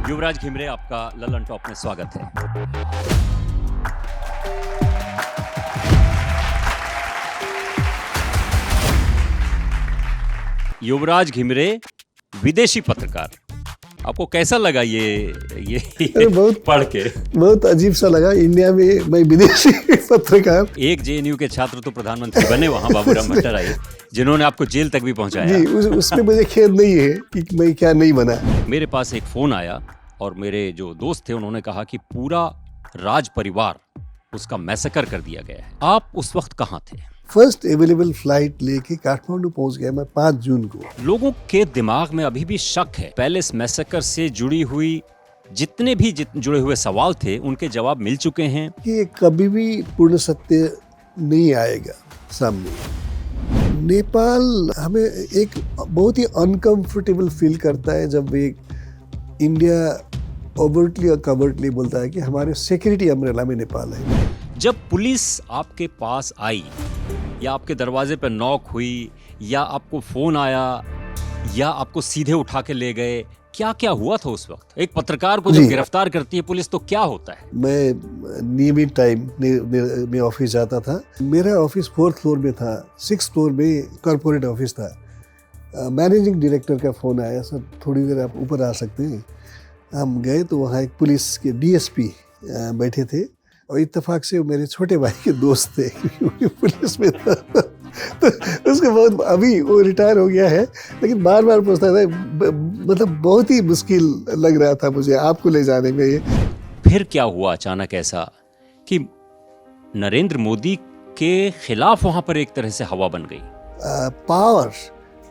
युवराज घिमरे, आपका ललन टॉप में स्वागत है। युवराज घिमरे, विदेशी पत्रकार, आपको कैसा लगा ये बहुत पढ़ के? बहुत अजीब सा लगा। इंडिया में मैं विदेशी पत्रकार। एक जेएनयू के छात्र तो प्रधानमंत्री बने वहां, बाबूराम भट्टराई, जिन्होंने आपको जेल तक भी पहुंचाया। जी, उसमें मुझे खेद नहीं है कि मैं क्या नहीं बना। मेरे पास एक फोन आया और मेरे जो दोस्त थे उन्होंने कहा कि पूरा राज परिवार उसका मैसेकर कर दिया गया है। आप उस वक्त कहाँ थे? फर्स्ट अवेलेबल फ्लाइट लेके काठमांडू पहुंच गया मैं 5 जून को। लोगों के दिमाग में अभी भी शक है। पैलेस मैसेकर से जुड़ी हुई जितने भी जुड़े हुए सवाल थे उनके जवाब मिल चुके हैं कि ये कभी भी पूर्ण सत्य नहीं आएगा सामने। नेपाल हमें एक बहुत ही अनकंफर्टेबल फील करता है जब एक इंडिया ओवरटली और कवर्टली बोलता है कि हमारे सिक्योरिटी अम्ब्रेला में नेपाल है। जब पुलिस आपके पास आई या आपके दरवाजे पर नॉक हुई या आपको फोन आया या आपको सीधे उठा के ले गए, क्या क्या हुआ था उस वक्त? एक पत्रकार को जब गिरफ्तार करती है पुलिस तो क्या होता है? मैं नियमित टाइम में ऑफिस जाता था। मेरा ऑफिस 4th फ्लोर में था। 6th फ्लोर में कॉर्पोरेट ऑफिस था। मैनेजिंग डायरेक्टर का फोन आया, सर थोड़ी देर आप ऊपर आ सकते हैं? हम गए तो वहाँ एक पुलिस के डीएसपी बैठे थे और इत्तेफाक से वो मेरे छोटे भाई के दोस्त थे क्योंकि पुलिस में था। तो उसके बाद अभी वो रिटायर हो गया है, लेकिन बार बार पूछता था। मतलब बहुत ही मुश्किल लग रहा था मुझे आपको ले जाने में। ये फिर क्या हुआ अचानक ऐसा कि नरेंद्र मोदी के खिलाफ वहां पर एक तरह से हवा बन गई? पावर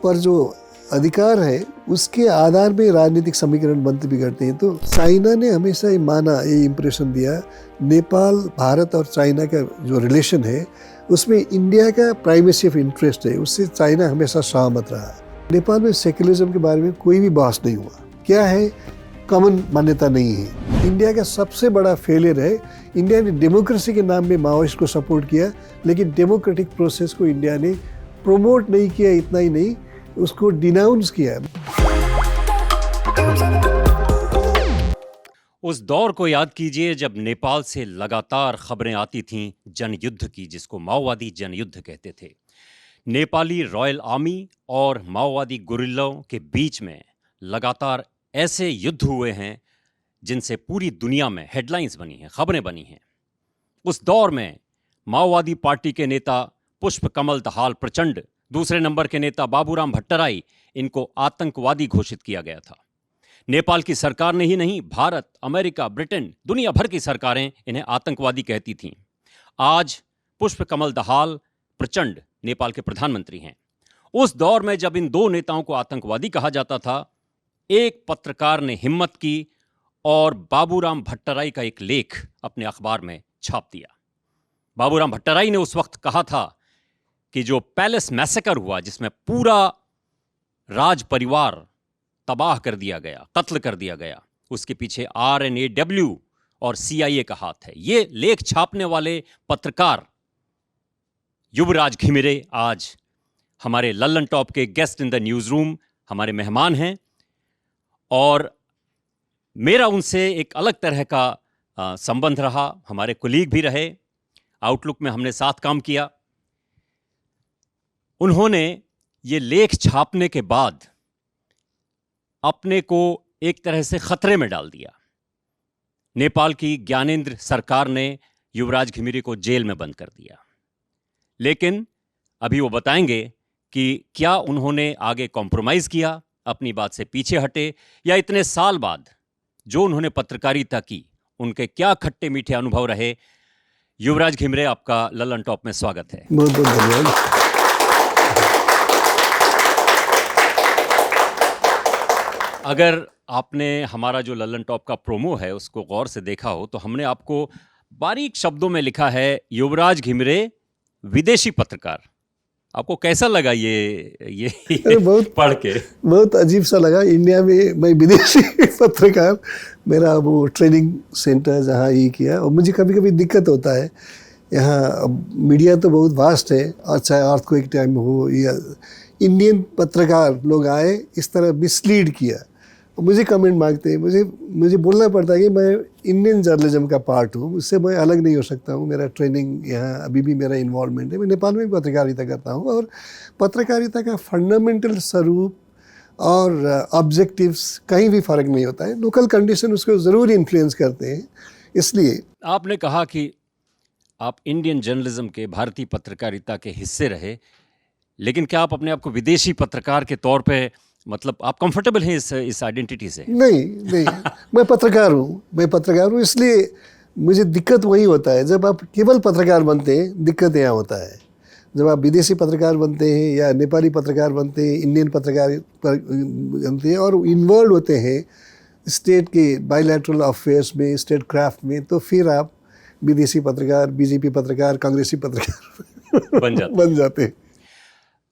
पर जो अधिकार है उसके आधार में राजनीतिक समीकरण बनते बिगड़ते हैं। तो चाइना ने हमेशा ये माना, ये इम्प्रेशन दिया, नेपाल, भारत और चाइना का जो रिलेशन है उसमें इंडिया का प्राइमेसी ऑफ इंटरेस्ट है, उससे चाइना हमेशा सहमत रहा। नेपाल में सेक्युलरिज्म के बारे में कोई भी बहस नहीं हुआ। क्या है, कॉमन मान्यता नहीं है। इंडिया का सबसे बड़ा फेलियर है, इंडिया ने डेमोक्रेसी के नाम में माओइस्ट को सपोर्ट किया, लेकिन डेमोक्रेटिक प्रोसेस को इंडिया ने प्रोमोट नहीं किया। इतना ही नहीं, उसको डिनाउंस किया। उस दौर को याद कीजिए जब नेपाल से लगातार खबरें आती थीं जनयुद्ध की, जिसको माओवादी जनयुद्ध कहते थे। नेपाली रॉयल आर्मी और माओवादी गुरिल्लाओं के बीच में लगातार ऐसे युद्ध हुए हैं जिनसे पूरी दुनिया में हेडलाइंस बनी हैं, खबरें बनी हैं। उस दौर में माओवादी पार्टी के नेता पुष्प कमल दहाल प्रचंड, दूसरे नंबर के नेता बाबूराम भट्टराई, इनको आतंकवादी घोषित किया गया था। नेपाल की सरकार ने ही नहीं, भारत, अमेरिका, ब्रिटेन, दुनिया भर की सरकारें इन्हें आतंकवादी कहती थीं। आज पुष्प कमल दहाल प्रचंड नेपाल के प्रधानमंत्री हैं। उस दौर में जब इन दो नेताओं को आतंकवादी कहा जाता था, एक पत्रकार ने हिम्मत की और बाबूराम भट्टराई का एक लेख अपने अखबार में छाप दिया। बाबूराम भट्टराई ने उस वक्त कहा था कि जो पैलेस मैसेकर हुआ, जिसमें पूरा राज परिवार तबाह कर दिया गया, कत्ल कर दिया गया, उसके पीछे RNAW और CIA का हाथ है। ये लेख छापने वाले पत्रकार युवराज घिमरे आज हमारे लल्लन टॉप के guest in the news room हमारे मेहमान हैं और मेरा उनसे एक अलग तरह का संबंध रहा। हमारे कुलीग भी रहे, आउटलुक में हमने साथ काम किया। उन्होंने ये लेख छापने के बाद अपने को एक तरह से खतरे में डाल दिया। नेपाल की ज्ञानेंद्र सरकार ने युवराज घिमिरे को जेल में बंद कर दिया, लेकिन अभी वो बताएंगे कि क्या उन्होंने आगे कॉम्प्रोमाइज किया, अपनी बात से पीछे हटे, या इतने साल बाद जो उन्होंने पत्रकारिता की उनके क्या खट्टे मीठे अनुभव रहे। युवराज घिमरे, आपका लल्लन टॉप में स्वागत है। बहुत बहुत धन्यवाद। अगर आपने हमारा जो लल्लन टॉप का प्रोमो है उसको गौर से देखा हो तो हमने आपको बारीक शब्दों में लिखा है युवराज घिमरे, विदेशी पत्रकार। आपको कैसा लगा ये बहुत पढ़ के? बहुत अजीब सा लगा। इंडिया में मैं विदेशी पत्रकार, मेरा वो ट्रेनिंग सेंटर जहाँ ये किया, और मुझे कभी कभी दिक्कत होता है। यहाँ मीडिया तो बहुत वास्ट है, और चाहे अर्थक्वेक टाइम हो या इंडियन पत्रकार लोग आए इस तरह मिसलीड किया, मुझे कमेंट मांगते हैं, मुझे बोलना पड़ता है कि मैं इंडियन जर्नलिज्म का पार्ट हूँ, उससे मैं अलग नहीं हो सकता हूँ। मेरा ट्रेनिंग यहाँ अभी भी मेरा इन्वॉल्वमेंट है। मैं नेपाल में भी पत्रकारिता करता हूँ और पत्रकारिता का फंडामेंटल स्वरूप और ऑब्जेक्टिव्स कहीं भी फ़र्क नहीं होता है। लोकल कंडीशन उसको ज़रूर इन्फ्लुएंस करते हैं। इसलिए आपने कहा कि आप इंडियन जर्नलिज्म के, भारतीय पत्रकारिता के हिस्से रहे, लेकिन क्या आप अपने आप को विदेशी पत्रकार के तौर पे, मतलब आप कंफर्टेबल हैं इस आइडेंटिटी से? नहीं, मैं पत्रकार हूँ। इसलिए मुझे दिक्कत वही होता है, जब आप केवल पत्रकार बनते हैं दिक्कत यहाँ होता है। जब आप विदेशी पत्रकार बनते हैं या नेपाली पत्रकार बनते हैं, इंडियन पत्रकार बनते हैं और इन्वॉल्व होते हैं स्टेट के बायलैटरल अफेयर्स में, स्टेट क्राफ्ट में, तो फिर आप विदेशी पत्रकार, बीजेपी पत्रकार, कांग्रेसी पत्रकार बन जाते हैं।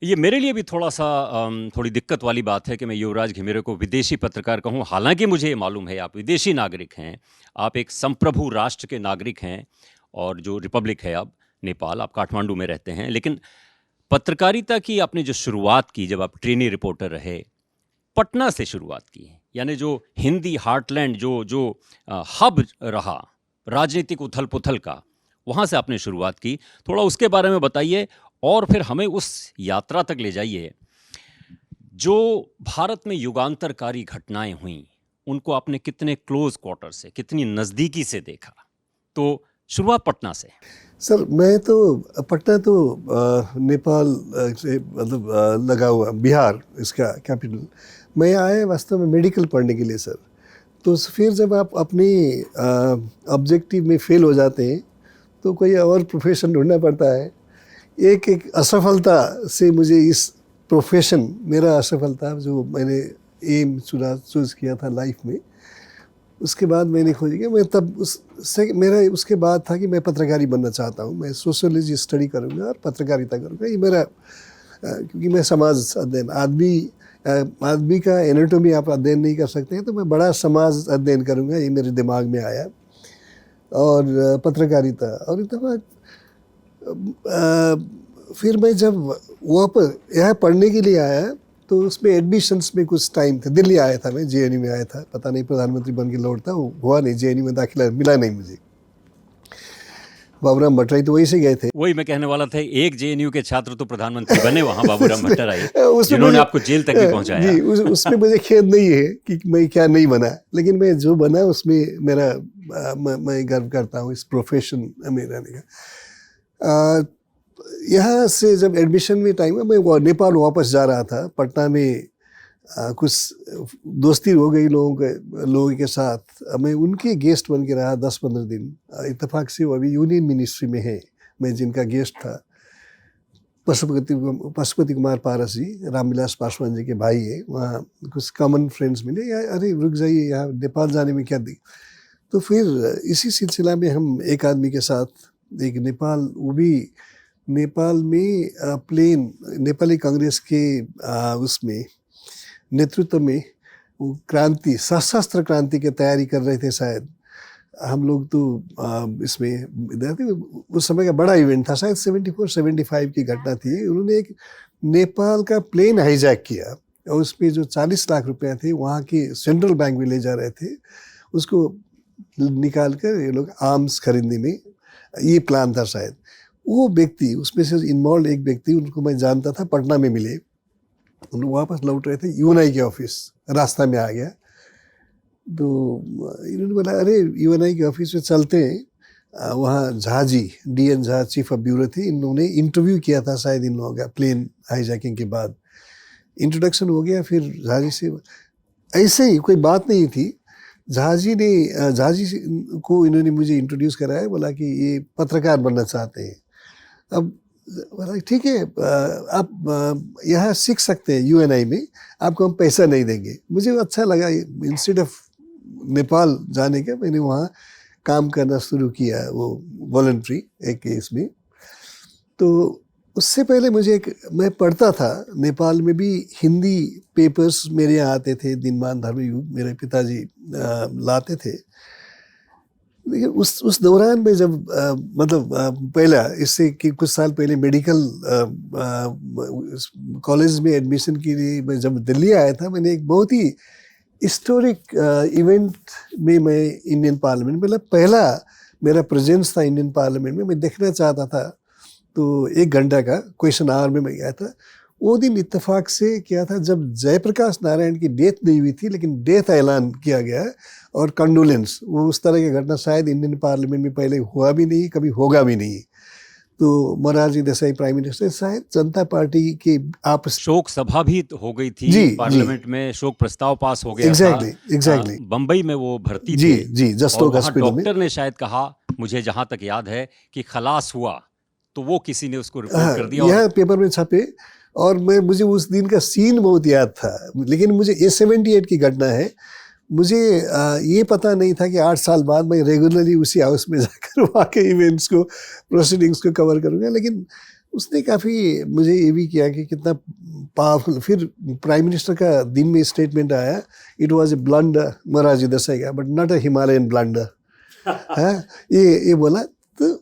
ये मेरे लिए भी थोड़ी दिक्कत वाली बात है कि मैं युवराज घिमिरे को विदेशी पत्रकार कहूँ। हालांकि मुझे ये मालूम है आप विदेशी नागरिक हैं, आप एक संप्रभु राष्ट्र के नागरिक हैं, और जो रिपब्लिक है अब नेपाल, आप काठमांडू में रहते हैं। लेकिन पत्रकारिता की आपने जो शुरुआत की, जब आप ट्रेनी रिपोर्टर रहे, पटना से शुरुआत की, यानी जो हिंदी हार्टलैंड, जो हब रहा राजनीतिक उथल पुथल का, वहाँ से आपने शुरुआत की। थोड़ा उसके बारे में बताइए और फिर हमें उस यात्रा तक ले जाइए जो भारत में युगांतरकारी घटनाएं हुईं, उनको आपने कितने क्लोज क्वार्टर से, कितनी नज़दीकी से देखा। तो शुरुआत पटना से। सर, मैं तो पटना तो नेपाल से मतलब लगा हुआ, बिहार इसका कैपिटल। मैं आया वास्तव में मेडिकल पढ़ने के लिए सर। तो फिर जब आप अपनी ऑब्जेक्टिव में फेल हो जाते हैं तो कोई और प्रोफेशन ढूंढना पड़ता है। एक असफलता से मुझे इस प्रोफेशन, मेरा असफलता जो मैंने एम चूज़ किया था लाइफ में, उसके बाद मैंने खोजी कि मैं तब उससे मेरा उसके बाद था कि मैं पत्रकारी बनना चाहता हूँ। मैं सोशियोलॉजी स्टडी करूँगा और पत्रकारिता करूँगा। ये मेरा क्योंकि मैं समाज अध्ययन, आदमी का एनाटॉमी आप अध्ययन नहीं कर सकते हैं, तो मैं बड़ा समाज अध्ययन करूँगा, ये मेरे दिमाग में आया। और पत्रकारिता और इत्तेफाक फिर मैं जब वापस यहाँ पढ़ने के लिए आया तो उसमें एडमिशन्स में कुछ टाइम थे। दिल्ली आया था मैं, जेएनयू में आया था, पता नहीं प्रधानमंत्री बन के लौटता, वो हुआ नहीं, जेएनयू में दाखिला मिला नहीं मुझे। बाबूराम भट्टराई तो वहीं से गए थे। वही मैं कहने वाला था, एक जेएनयू के छात्र तो प्रधानमंत्री बने वहाँ, बाबूराम भट्टराई, जिन्होंने आपको जेल तक भी पहुँचाया। जी, उसमें मुझे खेद नहीं है कि मैं क्या नहीं बना, लेकिन मैं जो बना उसमें मेरा मैं गर्व करता हूँ इस प्रोफेशन में रहने का। यहाँ से जब एडमिशन में टाइम हुआ, मैं नेपाल वापस जा रहा था। पटना में कुछ दोस्ती हो गई लोगों के साथ। मैं उनके गेस्ट बन के रहा 10-15 दिन। इत्तेफाक से वो अभी यूनियन मिनिस्ट्री में है। मैं जिनका गेस्ट था पशुपति कुमार पारस जी, रामविलास पासवान जी के भाई है। वहाँ कुछ कॉमन फ्रेंड्स मिले, या अरे रुक जाइए, यहाँ नेपाल जाने में क्या दी। तो फिर इसी सिलसिला में हम एक आदमी के साथ एक वो भी नेपाल में प्लेन नेपाली कांग्रेस के उसमें नेतृत्व में वो क्रांति, सशस्त्र क्रांति की तैयारी कर रहे थे शायद। हम लोग तो इसमें इधर थे। उस समय का बड़ा इवेंट था, शायद 74-75 की घटना थी। उन्होंने एक नेपाल का प्लेन हाईजैक किया और उसमें जो 40 लाख रुपया थे वहाँ के सेंट्रल बैंक में ले जा रहे थे, उसको निकाल कर ये लोग आर्म्स खरीदने में, ये प्लान था शायद। वो व्यक्ति, उसमें से इन्वॉल्व एक व्यक्ति, उनको मैं जानता था, पटना में मिले। उन लोग वापस लौट रहे थे, यूएनआई के ऑफिस रास्ता में आ गया। तो इन्होंने बोला अरे यूएनआई के ऑफिस में चलते हैं। वहाँ Jha ji, DN Jha chief of bureau थे। इन्होंने इंटरव्यू किया था शायद इन लोगों का प्लेन हाईजैकिंग के बाद। इंट्रोडक्शन हो गया, फिर झा जी से ऐसे ही कोई बात नहीं थी, झा जी को इन्होंने मुझे इंट्रोड्यूस कराया, बोला कि ये पत्रकार बनना चाहते हैं। अब बोला ठीक है, आप यहाँ सीख सकते हैं यूएनआई में, आपको हम पैसा नहीं देंगे। मुझे अच्छा लगा, इंस्टेड ऑफ नेपाल जाने का मैंने वहाँ काम करना शुरू किया, वो वॉलंटरी एक इसमें। तो उससे पहले मैं पढ़ता था नेपाल में भी, हिंदी पेपर्स मेरे यहाँ आते थे, दिनमान धर्मयुग मेरे पिताजी लाते थे। लेकिन उस दौरान में जब पहला, इससे कि कुछ साल पहले मेडिकल कॉलेज में एडमिशन के लिए मैं जब दिल्ली आया था, मैंने एक बहुत ही हिस्टोरिक इवेंट में मैं इंडियन पार्लियामेंट, मतलब पहला मेरा प्रेजेंस था इंडियन पार्लियामेंट में, मैं देखना चाहता था। तो 1 घंटा का क्वेश्चन आवर में मैं गया था। वो दिन इत्तेफाक से क्या था, जब जयप्रकाश नारायण की डेथ नहीं हुई थी लेकिन डेथ ऐलान किया गया और कंडोलेंस, वो उस तरह की घटना शायद इंडियन पार्लियामेंट में पहले हुआ भी नहीं, कभी होगा भी नहीं। तो मोरारजी देसाई प्राइम मिनिस्टर, शायद जनता पार्टी के आपस शोक सभा भी हो गई थी जी, पार्लियामेंट में, शोक प्रस्ताव पास हो गया था। एग्जैक्टली बम्बई में वो भर्ती जी थे जी, और जस्टोक वहाँ हॉस्पिटल में। डॉक्टर ने शायद कहा, मुझे जहाँ तक याद है, कि खलास हुआ, तो वो किसी ने उसको रिपोर्ट हाँ, कर दिया। और यह पेपर में छपे और मुझे उस दिन का सीन बहुत याद था। लेकिन मुझे A78 की घटना है, मुझे ये पता नहीं था कि 8 साल बाद मैं रेगुलरली उसी हाउस में जाकर वहाँ के इवेंट्स को, प्रोसीडिंग्स को कवर करूँगा। लेकिन उसने काफ़ी मुझे ये भी किया कि कितना पावरफुल। फिर प्राइम मिनिस्टर का दिन में स्टेटमेंट आया, it was a blunder Morarji Desai का, but not a Himalayan blunder. हाँ, ये बोला। तो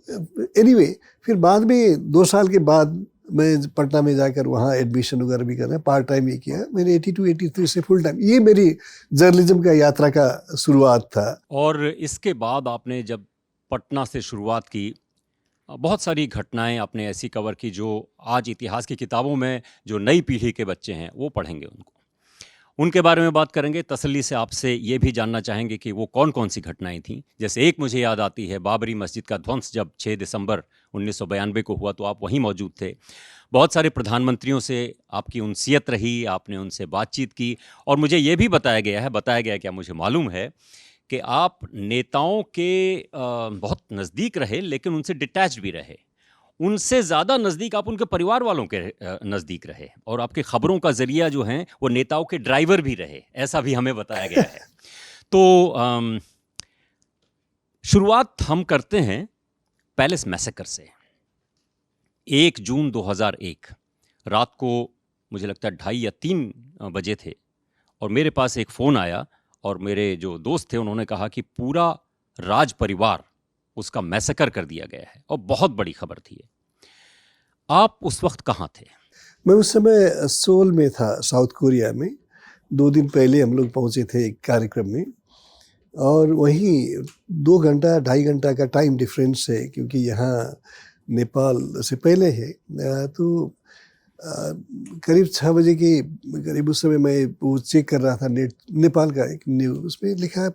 एनीवे, फिर बाद में 2 साल के बाद मैं पटना में जाकर वहाँ एडमिशन वगैरह भी करना, पार्ट टाइम ही किया मैंने। 82-83 से फुल टाइम, ये मेरी जर्नलिज्म का यात्रा का शुरुआत था। और इसके बाद आपने जब पटना से शुरुआत की, बहुत सारी घटनाएं आपने ऐसी कवर की जो आज इतिहास की किताबों में जो नई पीढ़ी के बच्चे हैं वो पढ़ेंगे, उनके बारे में बात करेंगे। तसल्ली से आपसे ये भी जानना चाहेंगे कि वो कौन कौन सी घटनाएं थीं। जैसे एक मुझे याद आती है, बाबरी मस्जिद का ध्वंस जब 6 दिसंबर 1992 को हुआ, तो आप वहीं मौजूद थे। बहुत सारे प्रधानमंत्रियों से आपकी उनसियत रही, आपने उनसे बातचीत की, और मुझे ये भी बताया गया क्या मुझे मालूम है कि आप नेताओं के बहुत नज़दीक रहे, लेकिन उनसे डिटैच्ड भी रहे। उनसे ज़्यादा नज़दीक आप उनके परिवार वालों के नज़दीक रहे, और आपके खबरों का ज़रिया जो हैं वो नेताओं के ड्राइवर भी रहे, ऐसा भी हमें बताया गया है। तो शुरुआत हम करते हैं पैलेस मैसेकर से। 1 जून 2001 रात को, मुझे लगता है 2:30 या 3 बजे थे, और मेरे पास एक फ़ोन आया, और मेरे जो दोस्त थे उन्होंने कहा कि पूरा राज परिवार उसका मैसेकर कर दिया गया है, और बहुत बड़ी खबर थी। आप उस वक्त कहाँ थे? मैं उस समय सोल में था, साउथ कोरिया में। 2 दिन पहले हम लोग पहुँचे थे एक कार्यक्रम में, और वहीं 2 घंटा 2.5 घंटा का टाइम डिफरेंस है, क्योंकि यहाँ नेपाल से पहले है। तो करीब 6 बजे के करीब उस समय मैं वो चेक कर रहा था नेपाल का एक न्यूज़, उसमें लिखा है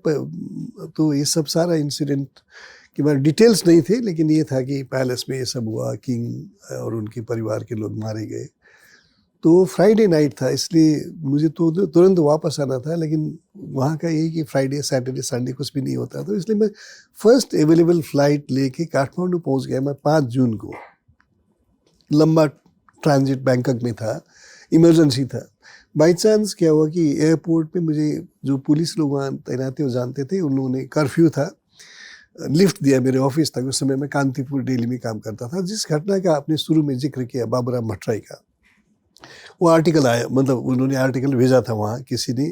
तो ये सब सारा इंसिडेंट के बारे डिटेल्स नहीं थे, लेकिन ये था कि पैलेस में ये सब हुआ, किंग और उनके परिवार के लोग मारे गए। तो फ्राइडे नाइट था, इसलिए मुझे तो तुरंत वापस आना था, लेकिन वहाँ का यही कि फ्राइडे सैटरडे संडे कुछ भी नहीं होता, तो इसलिए मैं फर्स्ट अवेलेबल फ्लाइट लेके काठमांडू पहुँच गया। मैं 5 जून को, लंबा ट्रांजिट बैंकॉक में था, इमरजेंसी था। बाई चांस क्या हुआ कि एयरपोर्ट पे मुझे जो पुलिस लोग वहाँ तैनात थे वो जानते थे, उन लोगों ने, कर्फ्यू था, लिफ्ट दिया मेरे ऑफिस तक। उस समय मैं कांतिपुर डेली में काम करता था। जिस घटना का आपने शुरू में जिक्र किया, बाबूराम भट्टराई का, वो आर्टिकल आया, मतलब उन्होंने आर्टिकल भेजा था वहाँ किसी ने,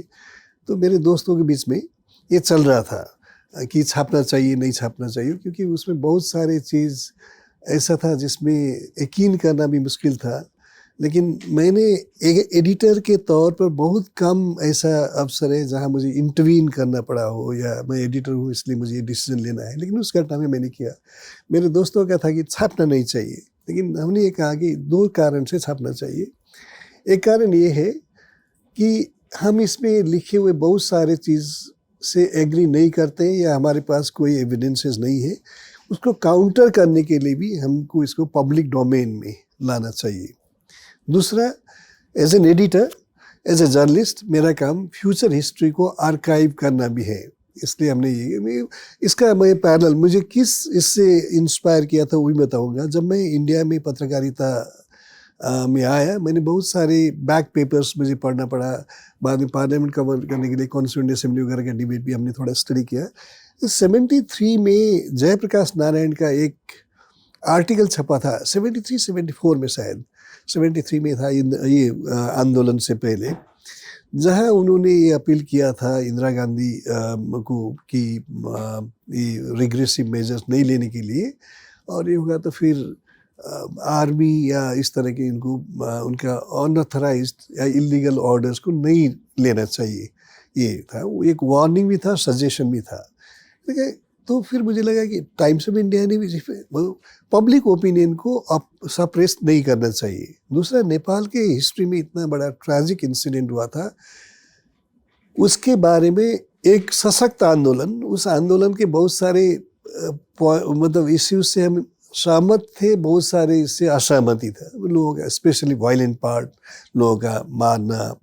तो मेरे दोस्तों के बीच में ये चल रहा था कि छापना चाहिए नहीं छापना चाहिए, क्योंकि उसमें बहुत सारे चीज़ ऐसा था जिसमें यकीन करना भी मुश्किल था। लेकिन मैंने एक एडिटर के तौर पर बहुत कम ऐसा अवसर है जहाँ मुझे इंटरवीन करना पड़ा हो, या मैं एडिटर हूँ इसलिए मुझे ये डिसीजन लेना है, लेकिन उस घटना में मैंने किया। मेरे दोस्तों का था कि छापना नहीं चाहिए, लेकिन हमने ये कहा कि 2 कारण से छापना चाहिए। एक कारण ये है कि हम इसमें लिखे हुए बहुत सारे चीज़ से एग्री नहीं करते, या हमारे पास कोई एविडेंसेस नहीं है, उसको काउंटर करने के लिए भी हमको इसको पब्लिक डोमेन में लाना चाहिए। दूसरा, as an editor, as a journalist, मेरा काम फ्यूचर हिस्ट्री को आर्काइव करना भी है, इसलिए हमने ये इसका मैं पैरेलल, मुझे किस इससे इंस्पायर किया था वही बताऊंगा। जब मैं इंडिया में पत्रकारिता में आया, मैंने बहुत सारे बैक पेपर्स मुझे पढ़ना पड़ा। बाद में पार्लियामेंट कवर करने के लिए कॉन्स्टिट्यूएंट असेंबली वगैरह का डिबेट भी हमने थोड़ा स्टडी किया। 73 में जयप्रकाश नारायण का एक आर्टिकल छपा था, 73-74 में शायद, 73 में था ये आंदोलन से पहले, जहां उन्होंने ये अपील किया था इंदिरा गांधी को कि ये रिग्रेसिव मेजर्स नहीं लेने के लिए, और ये होगा तो फिर आर्मी या इस तरह के इनको उनका अनऑथराइज्ड या इलीगल ऑर्डर्स को नहीं लेना चाहिए। ये था, वो एक वार्निंग भी था, सजेशन भी था। ठीक है, तो फिर मुझे लगा कि टाइम्स ऑफ इंडिया ने भी पब्लिक ओपिनियन को अब सप्रेस नहीं करना चाहिए। दूसरा, नेपाल के हिस्ट्री में इतना बड़ा ट्रैजिक इंसिडेंट हुआ था, उसके बारे में एक सशक्त आंदोलन, उस आंदोलन के बहुत सारे मतलब इश्यूज से हम सहमत थे, बहुत सारे इससे असहमति था। लोगों का स्पेशली वायलेंट पार्ट, लोगों का मारना,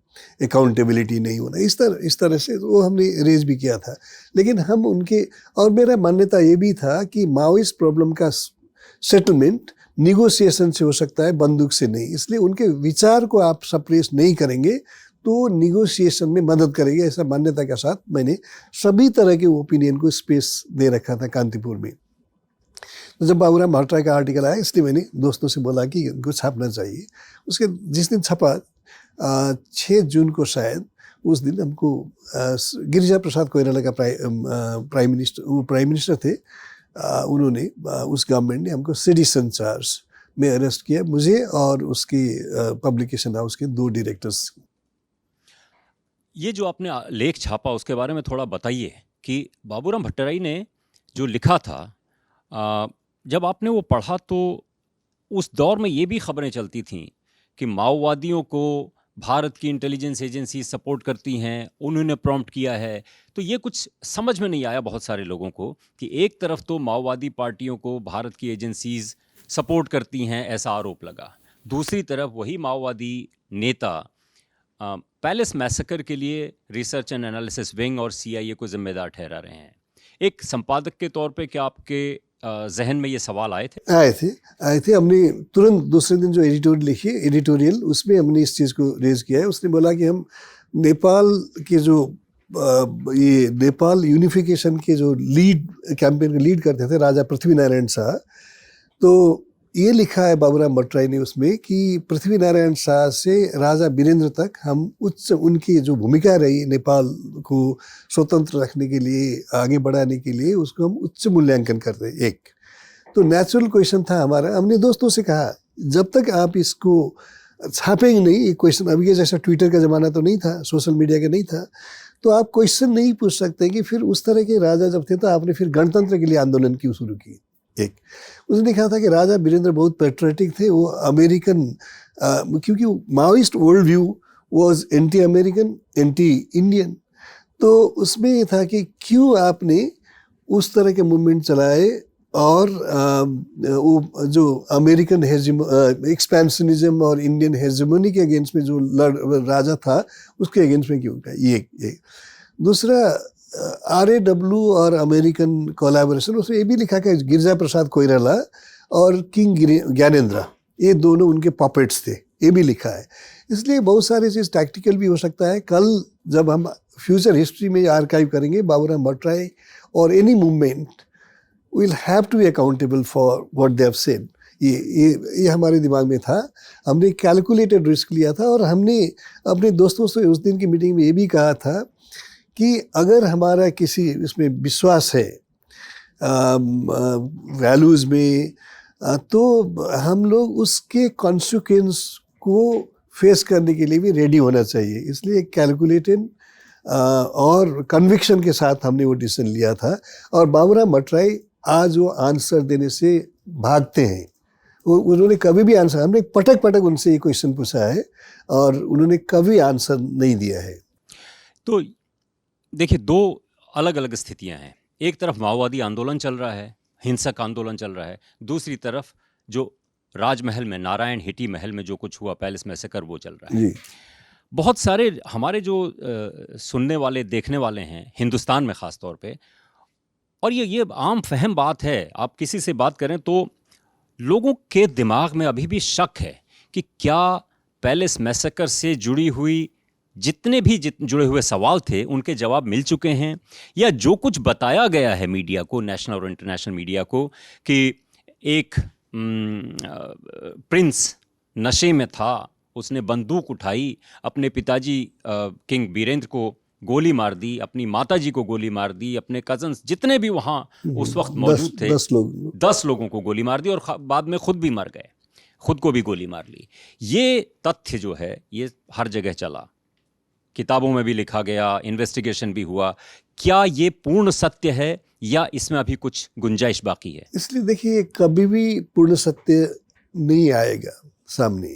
अकाउंटेबिलिटी नहीं होना, इस तरह से वो हमने रेज भी किया था। लेकिन हम उनके, और मेरा मान्यता ये भी था कि माओइस्ट प्रॉब्लम का सेटलमेंट निगोशिएशन से हो सकता है, बंदूक से नहीं। इसलिए उनके विचार को आप सप्रेस नहीं करेंगे तो निगोशिएशन में मदद करेंगे, ऐसा मान्यता के साथ मैंने सभी तरह के ओपिनियन को स्पेस दे रखा था कांतिपुर में। तो जब बाबूराम भट्टराई का आर्टिकल आया, इसलिए मैंने दोस्तों से बोला कि इनको छापना चाहिए। उसके जिस दिन छपा 6 जून को शायद, उस दिन हमको गिरिजा प्रसाद कोइराला का प्राइम मिनिस्टर थे, उन्होंने उस गवर्नमेंट ने हमको सिटीजन चार्ज में अरेस्ट किया, मुझे और उसके पब्लिकेशन हाउस के 2 डायरेक्टर्स। ये जो आपने लेख छापा उसके बारे में थोड़ा बताइए कि बाबूराम भट्टराई ने जो लिखा था, जब आपने वो पढ़ा तो उस दौर में ये भी खबरें चलती थीं कि माओवादियों को भारत की इंटेलिजेंस एजेंसी सपोर्ट करती हैं, उन्होंने प्रॉम्प्ट किया है। तो ये कुछ समझ में नहीं आया बहुत सारे लोगों को कि एक तरफ तो माओवादी पार्टियों को भारत की एजेंसीज सपोर्ट करती हैं, ऐसा आरोप लगा। दूसरी तरफ वही माओवादी नेता पैलेस मैसेकर के लिए रिसर्च एंड एनालिसिस विंग और CIA को जिम्मेदार ठहरा रहे हैं। एक संपादक के तौर पे क्या आपके जहन में ये सवाल आए थे? हमने तुरंत दूसरे दिन जो एडिटोरियल उसमें हमने इस चीज़ को रेज किया है। उसने बोला कि हम नेपाल के जो ये नेपाल यूनिफिकेशन के जो कैंपेन को लीड करते थे राजा पृथ्वीनारायण शाह, तो ये लिखा है बाबूराम भट्टराई ने उसमें कि पृथ्वीनारायण शाह से राजा वीरेंद्र तक हम उनकी जो भूमिका रही नेपाल को स्वतंत्र रखने के लिए, आगे बढ़ाने के लिए, उसको हम उच्च मूल्यांकन करते हैं। एक तो नेचुरल क्वेश्चन था हमारा। हमने दोस्तों से कहा जब तक आप इसको छापेंगे नहीं, ये क्वेश्चन अभी के जैसा ट्विटर का ज़माना तो नहीं था, सोशल मीडिया का नहीं था, तो आप क्वेश्चन नहीं पूछ सकते कि फिर उस तरह के राजा जब थे तो आपने फिर गणतंत्र के लिए आंदोलन क्यों शुरू की। एक उसने कहा था कि राजा वीरेंद्र बहुत पेट्रियोटिक थे, वो अमेरिकन, क्योंकि Maoist world view was anti American, anti Indian. तो उसमें ये था कि क्यों आपने उस तरह के मूवमेंट चलाए और वो जो अमेरिकन एक्सपेंशनिज्म और इंडियन हेजेमोनी के अगेंस्ट में जो राजा था उसके अगेंस्ट में क्यों? ये दूसरा RAW और अमेरिकन कोलैबोरेशन, उसमें ये भी लिखा कि गिरिजा प्रसाद कोइराला और किंग ज्ञानेंद्र, ये दोनों उनके पॉपेट्स थे, ये भी लिखा है। इसलिए बहुत सारी चीज़ टैक्टिकल भी हो सकता है। कल जब हम फ्यूचर हिस्ट्री में आर्काइव करेंगे बाबूराम भट्टराई और any movement will have to be accountable for what they have said. ये हमारे दिमाग में था। हमने कैलकुलेटेड रिस्क लिया था और हमने अपने दोस्तों से उस दिन की मीटिंग में ये भी कहा था कि अगर हमारा किसी इसमें विश्वास है वैल्यूज़ में, तो हम लोग उसके कॉन्सिक्वेंस को फेस करने के लिए भी रेडी होना चाहिए। इसलिए कैलकुलेटेड और कन्विक्शन के साथ हमने वो डिसीजन लिया था। और बाबूराम भट्टराई आज वो आंसर देने से भागते हैं। उन्होंने कभी भी आंसर, हमने पटक उनसे ये क्वेश्चन पूछा है और उन्होंने कभी आंसर नहीं दिया है। तो देखिए, 2 अलग अलग स्थितियां हैं। एक तरफ माओवादी आंदोलन चल रहा है, हिंसक आंदोलन चल रहा है। दूसरी तरफ जो राजमहल में, नारायण हिटी महल में जो कुछ हुआ, पैलेस मैसेकर, वो चल रहा है। बहुत सारे हमारे जो सुनने वाले, देखने वाले हैं हिंदुस्तान में ख़ास तौर पे, और ये आम फहम बात है, आप किसी से बात करें तो लोगों के दिमाग में अभी भी शक है कि क्या पैलेस मैसेकर से जुड़ी हुई जितने भी जुड़े हुए सवाल थे उनके जवाब मिल चुके हैं, या जो कुछ बताया गया है मीडिया को, नेशनल और इंटरनेशनल मीडिया को, कि एक प्रिंस नशे में था, उसने बंदूक उठाई, अपने पिताजी किंग वीरेंद्र को गोली मार दी, अपनी माताजी को गोली मार दी, अपने कजन्स जितने भी वहाँ उस वक्त मौजूद थे 10 लोगों को गोली मार दी और बाद में खुद भी मर गए, खुद को भी गोली मार ली। ये तथ्य जो है ये हर जगह चला किताबों में भी लिखा गया, इन्वेस्टिगेशन भी हुआ। क्या ये पूर्ण सत्य है या इसमें अभी कुछ गुंजाइश बाकी है? इसलिए देखिए, कभी भी पूर्ण सत्य नहीं आएगा सामने।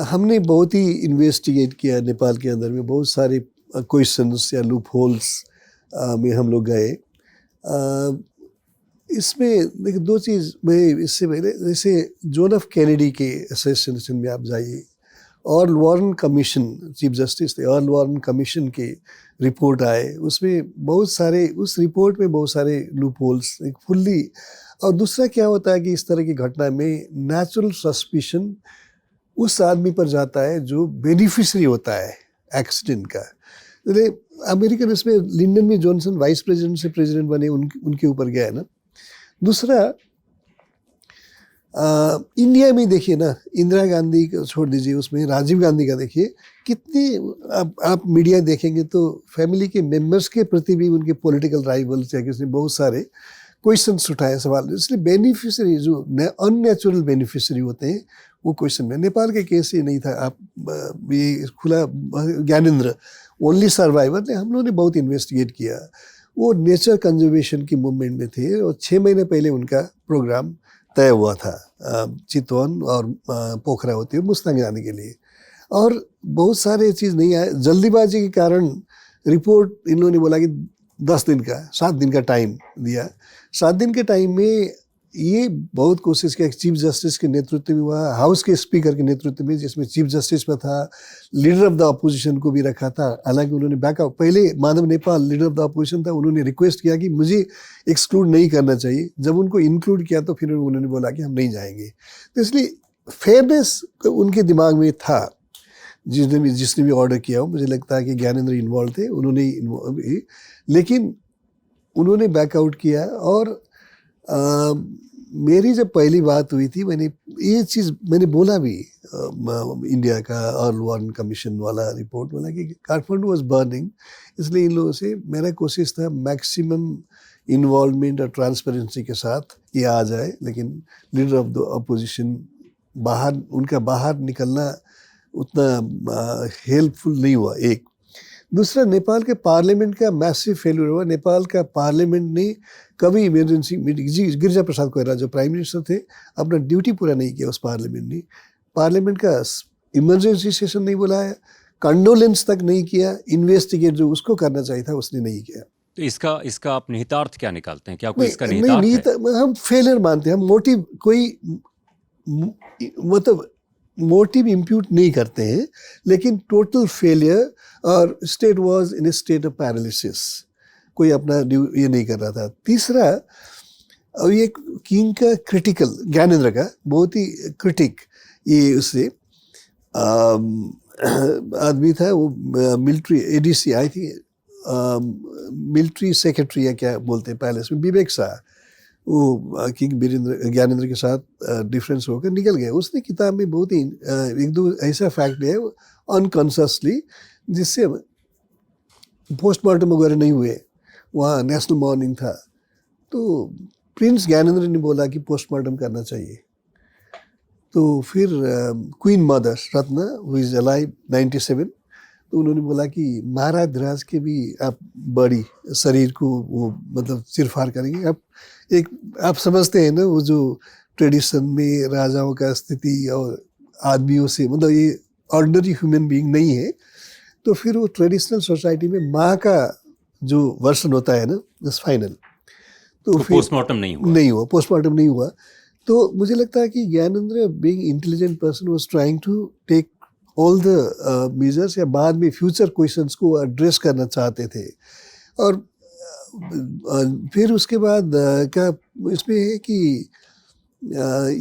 हमने बहुत ही इन्वेस्टिगेट किया नेपाल के अंदर में, बहुत सारे क्वेश्चंस या लूप होल्स में हम लोग गए। इसमें देखिए, दो चीज़ मैं इससे पहले, जैसे जॉन एफ कैनेडी के असोसिएशन में आप जाइए, अर्ल वारन कमीशन, चीफ जस्टिस थे, अर्ल वारन कमीशन के रिपोर्ट आए, उसमें बहुत सारे, उस रिपोर्ट में बहुत सारे लूप होल्स एक फुल्ली। और दूसरा क्या होता है कि इस तरह की घटना में नेचुरल सस्पिशन उस आदमी पर जाता है जो बेनिफिशरी होता है एक्सीडेंट का। अमेरिकन इसमें लिंडन में जॉनसन वाइस प्रेसिडेंट से प्रेसिडेंट बने, उनके ऊपर गया है ना। दूसरा, इंडिया में देखिए ना, इंदिरा गांधी को छोड़ दीजिए, उसमें राजीव गांधी का देखिए, कितनी आप मीडिया देखेंगे तो फैमिली के मेंबर्स के प्रति भी उनके पॉलिटिकल राइवल्स या किसी बहुत सारे क्वेश्चंस उठाए, सवाल। इसलिए बेनिफिशरी जो अननेचुरल बेनिफिशरी होते हैं वो क्वेश्चन में। नेपाल के केस ये नहीं था, आप ये खुला ज्ञानेंद्र ओनली सर्वाइवर ने, हम लोगों ने बहुत इन्वेस्टिगेट किया। वो नेचर कंजर्वेशन की मूवमेंट में थे और 6 महीने पहले उनका प्रोग्राम तय हुआ था चितवन और पोखरा होते हुए मुस्तांग जाने के लिए, और बहुत सारे चीज़ नहीं आए। जल्दीबाजी के कारण रिपोर्ट इन लोगों ने बोला कि 10 दिन का, 7 दिन का टाइम दिया। 7 दिन के टाइम में ये बहुत कोशिश किया, चीफ जस्टिस के नेतृत्व में हुआ, हाउस के स्पीकर के नेतृत्व में, जिसमें चीफ जस्टिस में था, लीडर ऑफ द अपोजिशन को भी रखा था। हालांकि उन्होंने बैकआउट, पहले Madhav Nepal leader of the opposition था, उन्होंने रिक्वेस्ट किया कि मुझे एक्सक्लूड नहीं करना चाहिए। जब उनको इंक्लूड किया तो फिर उन्होंने बोला कि हम नहीं जाएंगे। तो इसलिए फेयरनेस उनके दिमाग में था, जिसने भी ऑर्डर किया हो। मुझे लगता है कि ज्ञानेंद्र इन्वॉल्व थे, उन्होंने, लेकिन उन्होंने बैकआउट किया। और मेरी जब पहली बात हुई थी, मैंने ये चीज़ मैंने बोला भी, इंडिया का अर्ल वारन कमीशन वाला रिपोर्ट बोला कि काठमांडू वाज बर्निंग, इसलिए इन लोगों से मेरा कोशिश था मैक्सिमम इन्वॉल्वमेंट और ट्रांसपेरेंसी के साथ ये आ जाए। लेकिन लीडर ऑफ द अपोजिशन उनका बाहर निकलना उतना हेल्पफुल नहीं हुआ, एक। दूसरा, नेपाल के पार्लियामेंट का मैसिव फेल्यूर हुआ। नेपाल का पार्लियामेंट ने कभी इमरजेंसी मीटिंग, गिरिजा प्रसाद कोइराला जो प्राइम मिनिस्टर थे, अपना ड्यूटी पूरा नहीं किया उस पार्लियामेंट ने। पार्लियामेंट का इमरजेंसी सेशन नहीं बुलाया, कंडोलेंस तक नहीं किया, इन्वेस्टिगेट जो उसको करना चाहिए था उसने नहीं किया। तो इसका आप निहितार्थ क्या निकालते हैं? क्या कोई इसका निहितार्थ है? हम फेलियर मानते हैं, हम मोटिव कोई मतलब मोटिव इम्प्यूट नहीं करते हैं, लेकिन टोटल फेलियर, और state was in A state of paralysis, कोई अपना ये नहीं कर रहा था। तीसरा, और ये किंग का क्रिटिकल, ज्ञानेंद्र का बहुत ही क्रिटिक, ये उससे आदमी था, वो मिलिट्री एडीसी आई थी, मिलिट्री सेक्रेटरी या क्या बोलते हैं पैलेस में, विवेक शाह, वो किंग ज्ञानेंद्र के साथ डिफरेंस होकर निकल गया। उसने किताब में बहुत ही एक दो ऐसा फैक्ट है अनकॉन्शियसली, जिससे पोस्टमार्टम वगैरह नहीं हुए, वहाँ नेशनल मॉर्निंग था, तो प्रिंस ज्ञानेंद्र ने बोला कि पोस्टमार्टम करना चाहिए। तो फिर queen mother Ratna, who is alive 97, तो उन्होंने बोला कि महाराज धीराज के भी आप बड़ी शरीर को वो मतलब सिरफार करेंगे। आप समझते हैं ना, वो जो ट्रेडिशन में राजाओं का स्थिति और आदमियों से, मतलब ये ऑर्डिनरी ह्यूमन बीइंग नहीं है। तो फिर वो ट्रेडिशनल सोसाइटी में माँ का जो वर्सन होता है ना, इस फाइनल, तो फिर पोस्टमार्टम नहीं हुआ, पोस्टमार्टम नहीं हुआ। तो मुझे लगता है कि Gyanendra being intelligent person was trying to take all the measures, या बाद में फ्यूचर क्वेश्चंस को एड्रेस करना चाहते थे। और फिर उसके बाद क्या इसमें है कि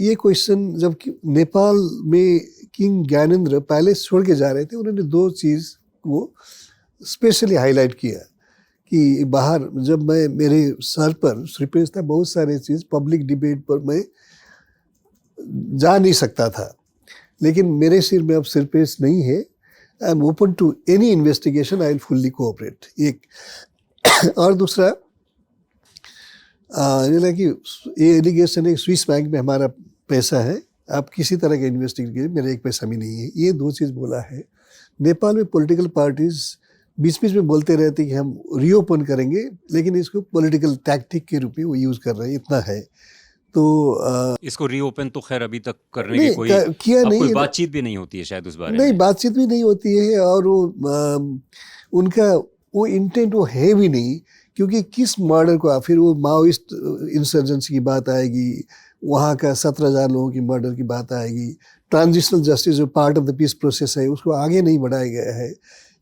ये क्वेश्चन जब नेपाल में किंग ज्ञानेंद्र पैलेस छोड़ के जा रहे थे, उन्होंने दो चीज़ को स्पेशली हाईलाइट किया कि बाहर जब मैं, मेरे सर पर सिरपेश था, बहुत सारे चीज़ पब्लिक डिबेट पर मैं जा नहीं सकता था, लेकिन मेरे सिर में अब सिरपेश नहीं है। I am open to any investigation, I will fully cooperate, एक। और दूसरा, कि ये एलिगेशन है स्विस बैंक में हमारा पैसा है, आप किसी तरह का इन्वेस्टिगेट कीजिए, मेरा एक पैसा भी नहीं है, ये दो चीज़ बोला है। नेपाल में पॉलिटिकल पार्टीज बीच बीच में बोलते रहते कि हम रीओपन करेंगे, लेकिन इसको पॉलिटिकल टैक्टिक के रूप में वो यूज़ कर रहे हैं, इतना है। तो इसको रीओपन तो खैर अभी तक करने नहीं की कोई किया अब कोई नहीं, बातचीत भी नहीं होती है शायद उस बारे नहीं में। बातचीत भी नहीं होती है, और वो उनका वो इंटेंट वो है भी नहीं, क्योंकि किस मर्डर को फिर वो माओइस्ट इंसर्जेंसी की बात आएगी, वहाँ का 17,000 लोगों की मर्डर की बात आएगी, ट्रांजिशनल जस्टिस जो part of the peace process है उसको आगे नहीं बढ़ाया गया है,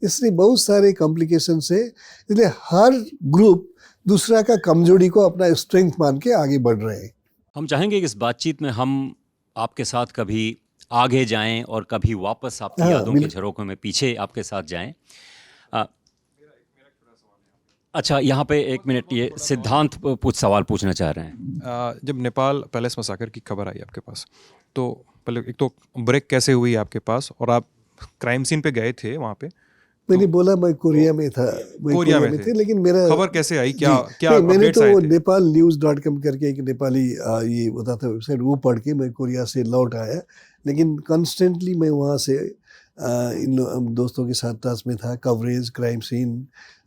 इसलिए बहुत सारे कॉम्प्लिकेशंस है। इसलिए हर ग्रुप दूसरा का कमजोरी को अपना स्ट्रेंथ मान के आगे बढ़ रहे हैं। हम चाहेंगे कि इस बातचीत में हम आपके साथ कभी आगे जाएं और कभी वापस आपकी हाँ, यादों के झरोखों में पीछे आपके साथ जाएं। अच्छा, यहाँ पे एक मिनट, ये सिद्धांत कुछ सवाल पूछना चाह रहे हैं। जब नेपाल पैलेस मसाकर की खबर आई आपके पास, तो पहले एक तो ब्रेक कैसे हुई आपके पास, और आप क्राइम सीन पे गए थे वहाँ पे? मैंने बोला मैं कोरिया में था, मैं कोरिया में थे, लेकिन मेरा खबर कैसे आई, क्या जी, क्या नहीं, मैंने अपडेट्स तो आए वो थे? नेपालnews.com करके एक नेपाली ये बताता वेबसाइट, वो पढ़ के मैं कोरिया से लौट आया, लेकिन कॉन्स्टेंटली मैं वहाँ से इन दोस्तों के साथ टच में था, coverage crime scene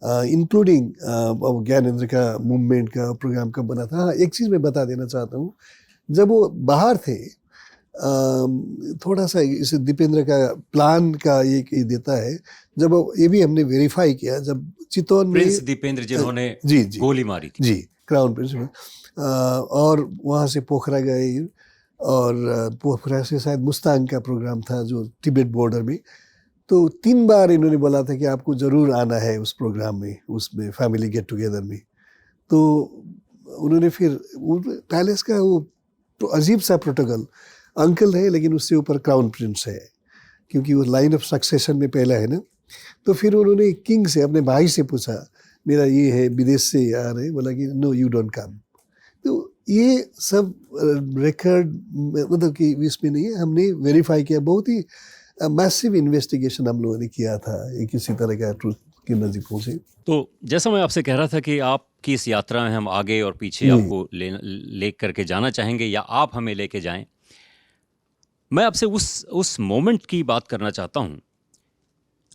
including Gyanendra का मूवमेंट का प्रोग्राम कब बना था। हाँ, एक चीज़ मैं बता देना चाहता हूँ, जब वो बाहर थे थोड़ा सा इसे दीपेंद्र का प्लान का ये देता है, जब ये भी हमने वेरीफाई किया, जब चितौन में प्रिंस दीपेंद्र जिन्होंने जी गोली मारी थी, जी क्राउन प्रिंस में, और वहाँ से पोखरा गए, और पोखरा से शायद मुस्तांग का प्रोग्राम था जो तिब्बत बॉर्डर में, तो 3 बार इन्होंने बोला था कि आपको ज़रूर आना है उस प्रोग्राम में, उसमें फैमिली गेट टुगेदर में। तो उन्होंने फिर वो पैलेस का वो अजीब सा प्रोटोकॉल, अंकल है लेकिन उससे ऊपर क्राउन प्रिंस है, क्योंकि वो लाइन ऑफ सक्सेशन में पहला है ना। तो फिर उन्होंने किंग से, अपने भाई से पूछा, मेरा ये है, विदेश से आ रहे, बोला कि नो यू डोंट कम। तो ये सब रिकॉर्ड मतलब कि इसमें नहीं है, हमने वेरीफाई किया, बहुत ही मैसिव इन्वेस्टिगेशन हम लोगों ने किया था ये किसी तरह का ट्रूथ की नज़दीकों से। तो जैसा मैं आपसे कह रहा था कि आपकी इस यात्रा में हम आगे और पीछे आपको ले करके जाना चाहेंगे, या आप हमें लेके जाएं। मैं आपसे उस मोमेंट की बात करना चाहता हूं,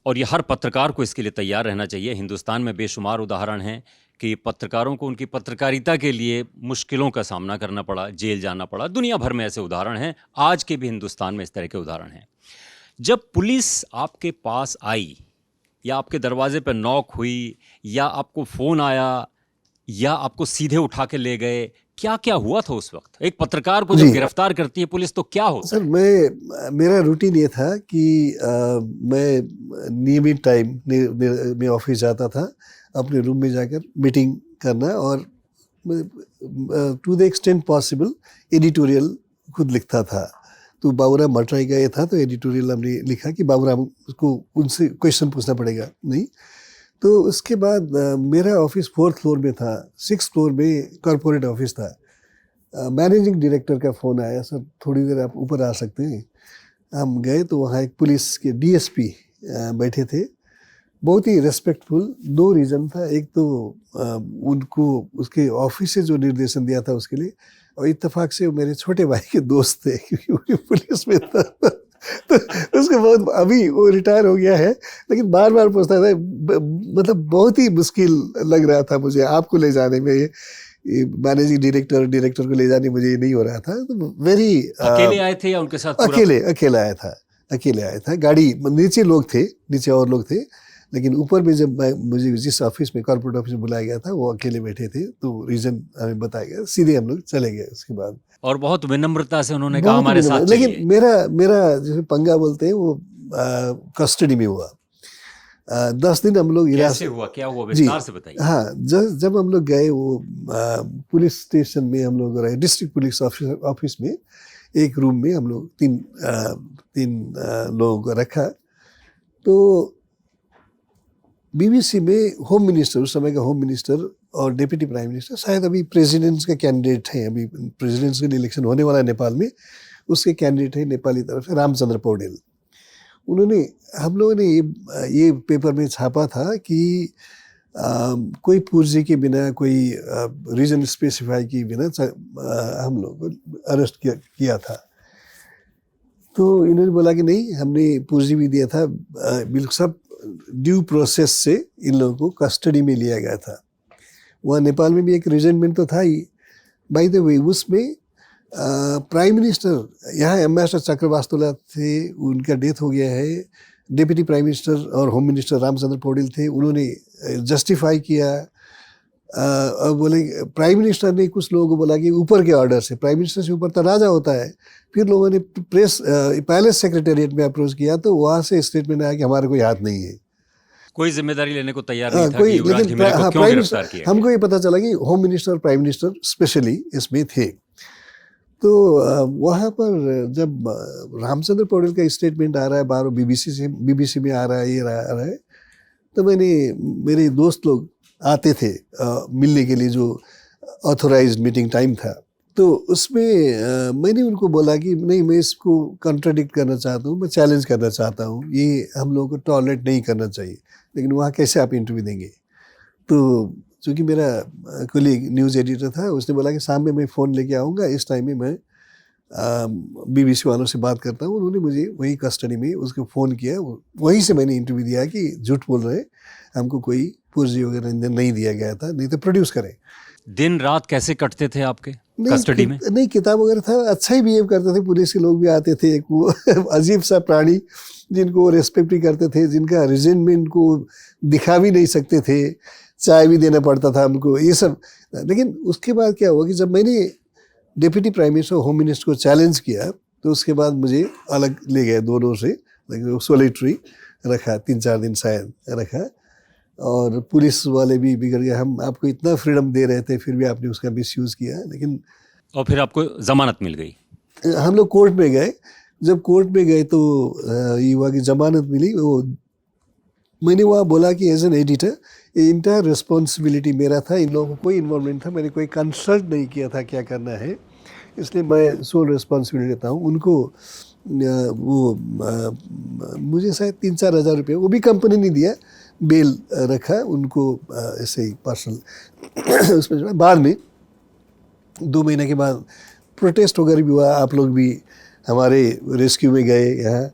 और ये हर पत्रकार को इसके लिए तैयार रहना चाहिए। हिंदुस्तान में बेशुमार उदाहरण हैं कि पत्रकारों को उनकी पत्रकारिता के लिए मुश्किलों का सामना करना पड़ा, जेल जाना पड़ा। दुनिया भर में ऐसे उदाहरण हैं, आज के भी हिंदुस्तान में इस तरह के उदाहरण हैं। जब पुलिस आपके पास आई, या आपके दरवाजे पर नॉक हुई, या आपको फ़ोन आया, या आपको सीधे उठा के ले गए, क्या क्या हुआ था उस वक्त? एक पत्रकार को जब गिरफ्तार करती है पुलिस तो क्या होता सर, मेरा रूटीन ये था कि मैं नियमित टाइम में ऑफिस जाता था, अपने रूम में जाकर मीटिंग करना, और to the extent possible editorial खुद लिखता था। तो बाबूराम भट्टराई का ये था, तो एडिटोरियल हमने लिखा कि बाबूराम को उनसे क्वेश्चन पूछना पड़ेगा, नहीं। तो उसके बाद मेरा ऑफिस 4th फ्लोर में था, 6th फ्लोर में कॉरपोरेट ऑफिस था। मैनेजिंग डायरेक्टर का फ़ोन आया, सर थोड़ी देर आप ऊपर आ सकते हैं। हम गए तो वहाँ एक पुलिस के डीएसपी बैठे थे, बहुत ही रेस्पेक्टफुल। 2 रीज़न था, एक तो उनको उसके ऑफिस से जो निर्देशन दिया था उसके लिए, और इत्तेफाक से वो मेरे छोटे भाई के दोस्त थे, क्योंकि वो पुलिस में था। तो उसको बहुत, अभी वो रिटायर हो गया है, लेकिन बार बार पूछता था, मतलब बहुत ही मुश्किल लग रहा था मुझे आपको ले जाने में, ये मैनेजिंग डायरेक्टर को ले जाने मुझे ये नहीं हो रहा था। तो वेरी अकेले आए थे या उनके साथ पूरा? अकेले आया था। गाड़ी नीचे लोग थे, नीचे और लोग थे, लेकिन ऊपर में जब मुझे जिस ऑफिस में, कॉर्पोरेट ऑफिस में बुलाया गया था, वो अकेले बैठे थे। तो रीज़न हमें बताया गया, सीधे हम लोग चले गए उसके बाद। और बहुत विनम्रता से उन्होंने कहा हमारे साथ चलिए। लेकिन मेरा जैसे पंगा बोलते हैं वो कस्टडी में हुआ। 10 दिन हम लोग कैसे हुआ, क्या हुआ, विस्तार से बताइए। हाँ, जब हम लोग गए वो पुलिस स्टेशन में, हम लोग रहे डिस्ट्रिक्ट पुलिस ऑफिस में, एक रूम में हम लोग तीन लोगों को रखा। तो बीबीसी में होम मिनिस्टर, उस समय का होम मिनिस्टर और डिप्टी प्राइम मिनिस्टर, शायद अभी प्रेसिडेंट्स का कैंडिडेट हैं, अभी प्रेसिडेंट्स का इलेक्शन होने वाला है नेपाल में, उसके कैंडिडेट है नेपाली तरफ से रामचंद्र पौडेल। उन्होंने, हम लोगों ने ये पेपर में छापा था कि कोई पूर्जी के बिना, कोई रीजन स्पेसिफाई किए बिना हम लोग को अरेस्ट किया था। तो इन्होंने बोला कि नहीं, हमने पूंजी भी दिया था, बिल्कुल सब ड्यू प्रोसेस से इन लोगों को कस्टडी में लिया गया था। वहाँ नेपाल में भी एक रिजेंटमेंट तो था ही। बाय द वे उसमें प्राइम मिनिस्टर, यहाँ एम्बेसडर चक्रवास्तुला थे, उनका डेथ हो गया है। डिप्टी प्राइम मिनिस्टर और होम मिनिस्टर रामचंद्र पौडेल थे, उन्होंने जस्टिफाई किया। और बोले, प्राइम मिनिस्टर ने कुछ लोगों को बोला कि ऊपर के ऑर्डर से, प्राइम मिनिस्टर से ऊपर तो राजा होता है। फिर लोगों ने पैलेस सेक्रेटेरिएट में अप्रोच किया, तो वहाँ से स्टेटमेंट आया कि हमारा कोई हाथ नहीं है, कोई जिम्मेदारी लेने को तैयार नहीं था कोई। कि युवराज लेकिन घिमिरे को क्यों गिरफ्तार किया हमको ये पता चला कि home minister, prime minister specially इसमें थे। तो वहाँ पर जब रामचंद्र पौडेल का स्टेटमेंट आ रहा है बाहर, बीबीसी में आ रहा है, ये आ रहा है, तो मेरे दोस्त लोग आते थे मिलने के लिए, जो ऑथोराइज्ड मीटिंग टाइम था। तो उसमें मैंने उनको बोला कि नहीं, मैं इसको कंट्राडिक्ट करना चाहता हूँ, मैं चैलेंज करना चाहता हूँ, ये हम लोगों को टॉलरेट नहीं करना चाहिए, लेकिन वहाँ कैसे आप इंटरव्यू देंगे। तो चूँकि मेरा कोलीग न्यूज़ एडिटर था, उसने बोला कि शाम में मैं फ़ोन लेके आऊँगा, इस टाइम में मैं बीबीसी वालों से बात करता हूँ। उन्होंने मुझे वही कस्टडी में उसको फ़ोन किया, वहीं से मैंने इंटरव्यू दिया कि झूठ बोल रहे, हमको कोई पूंजी वगैरह नहीं दिया गया था, नहीं तो प्रोड्यूस करें। दिन रात कैसे कटते थे आपके कस्टडी में? नहीं, किताब वगैरह था, अच्छा ही बिहेव करते थे। पुलिस के लोग भी आते थे, एक वो अजीब सा प्राणी जिनको वो रेस्पेक्ट भी करते थे, जिनका रिजेंटमेंट को दिखा भी नहीं सकते थे, चाय भी देना पड़ता था हमको, ये सब। लेकिन उसके बाद क्या हुआ कि जब मैंने deputy prime minister, home minister को चैलेंज किया, तो उसके बाद मुझे अलग ले गए दोनों से, सोलिटरी रखा, 3-4 दिन शायद रखा। और पुलिस वाले भी बिगड़ गए, हम आपको इतना फ्रीडम दे रहे थे, फिर भी आपने उसका मिसयूज़ किया। लेकिन और फिर आपको जमानत मिल गई? हम लोग कोर्ट में गए। जब कोर्ट में गए तो ये हुआ कि जमानत मिली। वो मैंने वहाँ बोला कि as an editor entire responsibility मेरा था, इन लोगों को कोई इन्वॉल्वमेंट था, मैंने कोई कंसल्ट नहीं किया था क्या करना है, इसलिए मैं सोल रिस्पॉन्सिबिलिटी लेता हूँ। उनको मुझे शायद 3-4 हज़ार रुपये, वो भी कंपनी नहीं दिया, बेल रखा उनको ऐसे ही पर्सनल। उसमें बाद में 2 महीने के बाद प्रोटेस्ट वगैरह भी हुआ, आप लोग भी हमारे रेस्क्यू में गए यहाँ।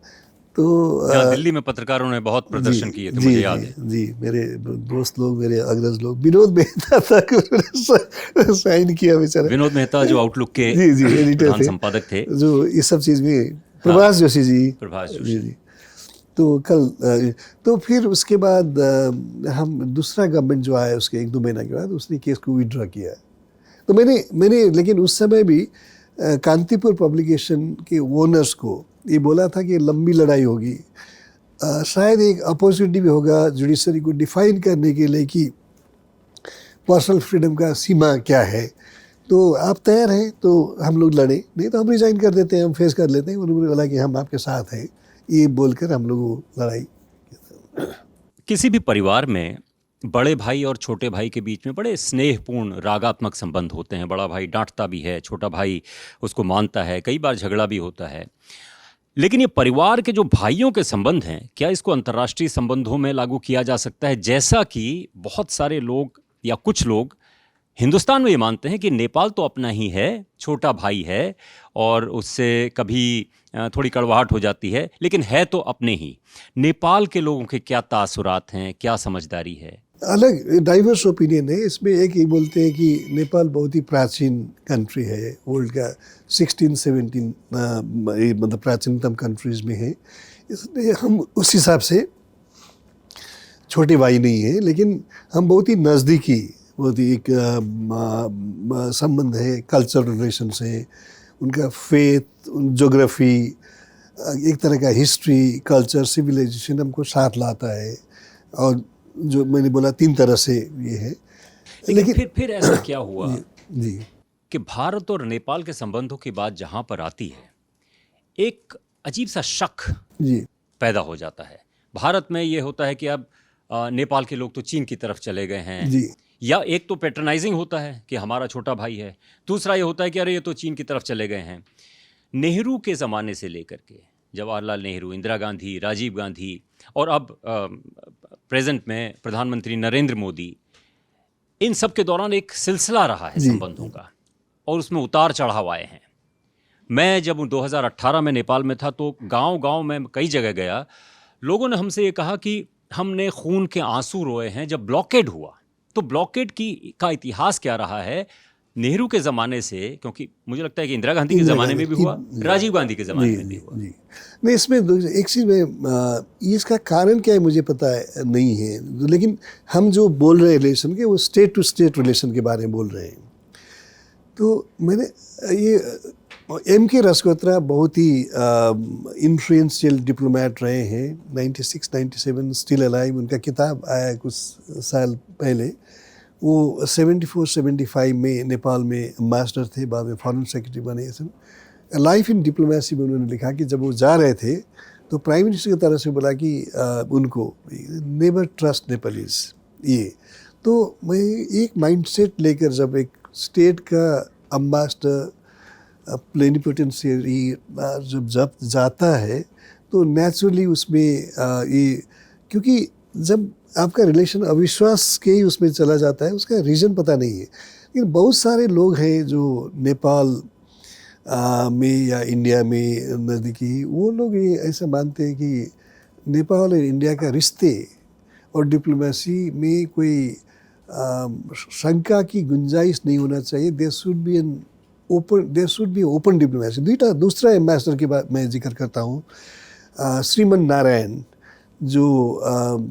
तो दिल्ली में पत्रकारों ने बहुत प्रदर्शन किए थे, मुझे याद है। जी, मेरे दोस्त लोग, मेरे अग्रज लोग, विनोद मेहता था, साइन किया बेचारा। विनोद मेहता जो आउटलुक के एडिटर प्रधान थे, संपादक थे, जो इस सब चीज़ में, प्रभाष जोशी जी। जी। तो फिर उसके बाद हम दूसरा गवर्नमेंट जो आया, उसके 1-2 महीना के बाद उसने केस को विड्रॉ किया। तो मैंने लेकिन उस समय भी कांतिपुर पब्लिकेशन के ओनर्स को ये बोला था कि लंबी लड़ाई होगी, शायद एक अपॉर्चुनिटी भी होगा जुडिशरी को डिफाइन करने के लिए कि पर्सनल फ्रीडम का सीमा क्या है, तो आप तैयार हैं तो हम लोग लड़े, नहीं तो हम रिजाइन कर देते हैं, हम फेस कर लेते हैं। उन्होंने बोला कि हम आपके साथ हैं, ये बोलकर हम लोग लड़ाई। किसी भी परिवार में बड़े भाई और छोटे भाई के बीच में बड़े स्नेहपूर्ण रागात्मक संबंध होते हैं। बड़ा भाई डांटता भी है, छोटा भाई उसको मानता है, कई बार झगड़ा भी होता है। लेकिन ये परिवार के जो भाइयों के संबंध हैं, क्या इसको अंतर्राष्ट्रीय संबंधों में लागू किया जा सकता है? जैसा कि बहुत सारे लोग या कुछ लोग हिंदुस्तान में ये मानते हैं कि नेपाल तो अपना ही है, छोटा भाई है और उससे कभी थोड़ी कड़वाहट हो जाती है, लेकिन है तो अपने ही। नेपाल के लोगों के क्या तासुरात हैं, क्या समझदारी है? अलग डाइवर्स ओपिनियन है इसमें। एक ये बोलते हैं कि नेपाल बहुत ही प्राचीन कंट्री है, वर्ल्ड का 16-17 मतलब प्राचीनतम कंट्रीज में है, इसलिए हम उस हिसाब से छोटे भाई नहीं है, लेकिन हम बहुत ही नज़दीकी, बहुत ही एक संबंध है, कल्चरल रिलेशंस है, उनका फेथ, ज्योग्राफी, एक तरह का हिस्ट्री, कल्चर, सिविलाइजेशन हमको साथ लाता है। और जो मैंने बोला 3 तरह से ये है। लेकिन फिर ऐसा क्या हुआ जी कि भारत और नेपाल के संबंधों की बात जहाँ पर आती है, एक अजीब सा शक जी पैदा हो जाता है। भारत में ये होता है कि अब नेपाल के लोग तो चीन की तरफ चले गए हैं जी, या एक तो पैट्रनाइजिंग होता है कि हमारा छोटा भाई है, दूसरा ये होता है कि अरे ये तो चीन की तरफ चले गए हैं। नेहरू के ज़माने से लेकर के जवाहरलाल नेहरू, इंदिरा गांधी, राजीव गांधी और अब प्रेजेंट में प्रधानमंत्री नरेंद्र मोदी, इन सब के दौरान एक सिलसिला रहा है संबंधों का और उसमें उतार चढ़ाव आए हैं। मैं जब 2018 में नेपाल में था तो गांव-गांव में कई जगह गया, लोगों ने हमसे ये कहा कि हमने खून के आंसू रोए हैं जब ब्लॉकेड हुआ। तो ब्लॉकेड का इतिहास क्या रहा है नेहरू के ज़माने से, क्योंकि मुझे लगता है कि इंदिरा गांधी के इंदिरा ज़माने में भी गांधी हुआ, की- राजीव गांधी के ज़माने जी में भी जी हुआ। जी नहीं, इसमें एक चीज़ में इसका कारण क्या है मुझे पता है नहीं है, लेकिन हम जो बोल रहे हैं रिलेशन के, वो स्टेट टू स्टेट रिलेशन के बारे में बोल रहे हैं। तो मैंने ये M.K. रसकोत्रा बहुत ही इन्फ्लुएंशियल डिप्लोमेट रहे हैं, 96-97 स्टिल अलाइव। उनका किताब आया कुछ साल पहले। वो 74-75 में नेपाल में एम्बेसडर थे, बाद में फॉरेन सेक्रेटरी बने। लाइफ इन डिप्लोमेसी में उन्होंने लिखा कि जब वो जा रहे थे तो प्राइम मिनिस्टर की तरफ से बोला कि उनको नेवर ट्रस्ट नेपालीज। ये तो मैं एक माइंडसेट लेकर जब एक स्टेट का अम्बासडर प्लेनिपोटेंशियरी जब जाता है तो नेचुरली उसमें ये, क्योंकि जब आपका रिलेशन अविश्वास के ही उसमें चला जाता है, उसका रीज़न पता नहीं है। लेकिन बहुत सारे लोग हैं जो नेपाल में या इंडिया में नज़दीकी, वो लोग ये ऐसा मानते हैं कि नेपाल और इंडिया का रिश्ते और डिप्लोमेसी में कोई शंका की गुंजाइश नहीं होना चाहिए। There should be open diplomacy. दूसरा एम्बेसडर की बात मैं जिक्र करता हूँ, श्रीमन नारायण, जो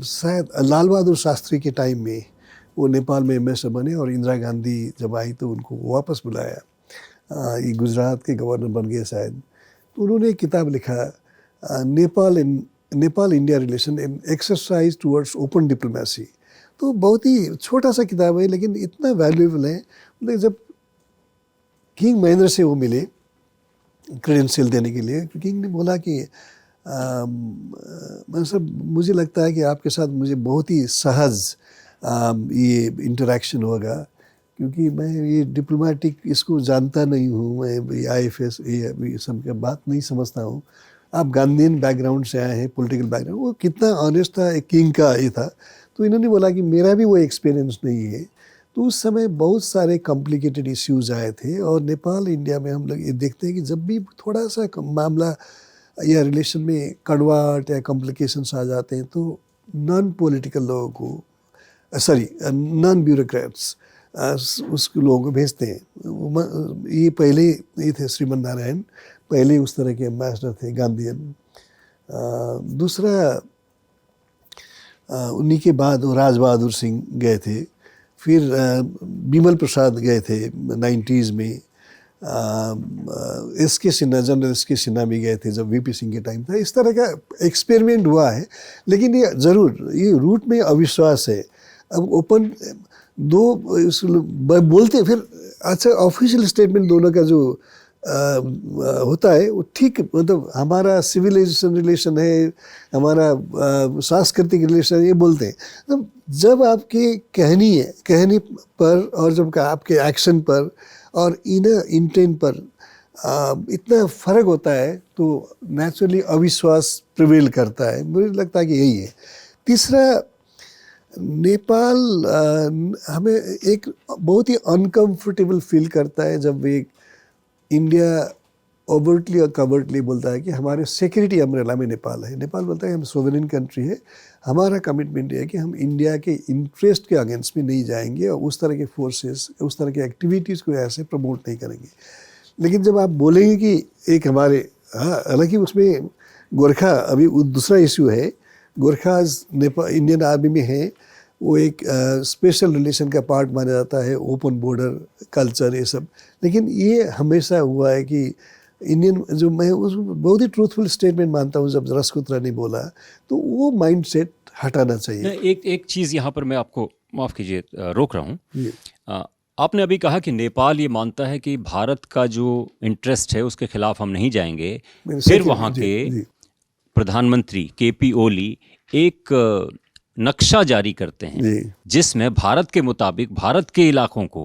शायद लाल बहादुर शास्त्री के टाइम में वो नेपाल में एम्बेसडर बने और इंदिरा गांधी जब आई तो उनको वापस बुलाया। ये गुजरात के गवर्नर बन गए शायद। तो उन्होंने एक किताब लिखा, Nepal India relation an exercise towards open diplomacy. तो बहुत ही छोटा सा किताब है लेकिन इतना वैल्यूएबल है। मतलब जब किंग महेंद्र से वो मिले क्रेडेंशियल देने के लिए, किंग ने बोला कि मुझे लगता है कि आपके साथ मुझे बहुत ही सहज ये इंटरेक्शन होगा, क्योंकि मैं ये डिप्लोमेटिक इसको जानता नहीं हूँ, मैं IFS ये सब का बात नहीं समझता हूँ। आप गांधीयन बैकग्राउंड से आए हैं, पॉलिटिकल बैकग्राउंड। वो कितना ऑनेस्ट था, एक किंग का ये था। तो इन्होंने बोला कि मेरा भी वो एक्सपीरियंस नहीं है। तो उस समय बहुत सारे कॉम्प्लिकेटेड इश्यूज आए थे और नेपाल इंडिया में हम लोग ये देखते हैं कि जब भी थोड़ा सा मामला या रिलेशन में कड़वाहट या कॉम्प्लिकेशंस आ जाते हैं तो नॉन पॉलिटिकल लोगों को, नॉन ब्यूरोक्रेट्स उसके लोगों को भेजते हैं। ये पहले ये थे श्रीमन नारायण, पहले उस तरह के एम्बेसडर थे गांधीयन। दूसरा उन्हीं के बाद वो राज बहादुर सिंह गए थे, फिर बिमल प्रसाद गए थे 90s में। SK Sinha, general SK Sinha भी गए थे जब VP सिंह के टाइम था। इस तरह का एक्सपेरिमेंट हुआ है, लेकिन ये ज़रूर ये रूट में अविश्वास है। अब ओपन दो बोलते फिर अच्छा ऑफिशियल स्टेटमेंट दोनों का जो होता है वो ठीक, मतलब हमारा सिविलाइजेशन रिलेशन है, हमारा सांस्कृतिक रिलेशन, ये बोलते हैं। तो जब आपके कहने पर और जब आपके एक्शन पर और इनर इंटेंट पर इतना फ़र्क होता है तो नेचुरली अविश्वास प्रिवेल करता है। मुझे लगता है कि यही है। तीसरा, नेपाल हमें एक बहुत ही अनकंफर्टेबल फील करता है जब एक इंडिया ओवर्टली और कवर्टली बोलता है कि हमारे सिक्योरिटी अम्ब्रेला में नेपाल है। नेपाल बोलता है हम सोवरेन कंट्री है, हमारा कमिटमेंट है कि हम इंडिया के इंटरेस्ट के अगेंस्ट में नहीं जाएंगे और उस तरह के फोर्सेस, उस तरह के एक्टिविटीज़ को ऐसे प्रमोट नहीं करेंगे। लेकिन जब आप बोलेंगे कि एक हमारे, हालांकि उसमें गोरखा अभी दूसरा इशू है, गोरखाज नेपाल इंडियन आर्मी में है, वो एक स्पेशल रिलेशन का पार्ट माना जाता है, ओपन बॉर्डर कल्चर ये सब। लेकिन ये हमेशा हुआ है कि इंडियन, जो मैं उस बहुत ही ट्रूथफुल स्टेटमेंट मानता हूँ जब रसकुत्रा ने बोला, तो वो माइंडसेट हटाना चाहिए। एक चीज़ यहाँ पर मैं आपको माफ़ कीजिए रोक रहा हूँ। आपने अभी कहा कि नेपाल ये मानता है कि भारत का जो इंटरेस्ट है उसके खिलाफ हम नहीं जाएंगे। फिर वहाँ के प्रधानमंत्री KP ओली एक नक्शा जारी करते हैं जिसमें भारत के मुताबिक भारत के इलाकों को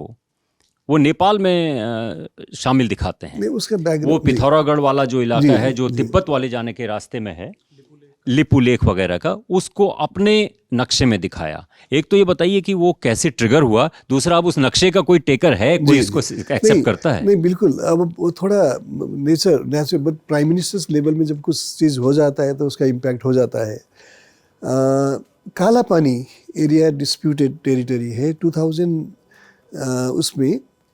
वो नेपाल में शामिल दिखाते हैं। उसका वो पिथौरागढ़ वाला जो इलाका है जो तिब्बत वाले जाने के रास्ते में है, लिपु लेख वगैरह का, उसको अपने नक्शे में दिखाया। एक तो ये बताइए कि वो कैसे ट्रिगर हुआ, दूसरा अब उस नक्शे का कोई टेकर है, कोई इसको एक्सेप्ट करता है? नहीं, बिल्कुल। अब वो थोड़ा nature but prime ministers level में जब कुछ चीज़ हो जाता है तो उसका इम्पैक्ट हो जाता है। काला पानी एरिया डिस्प्यूटेड टेरिटरी है।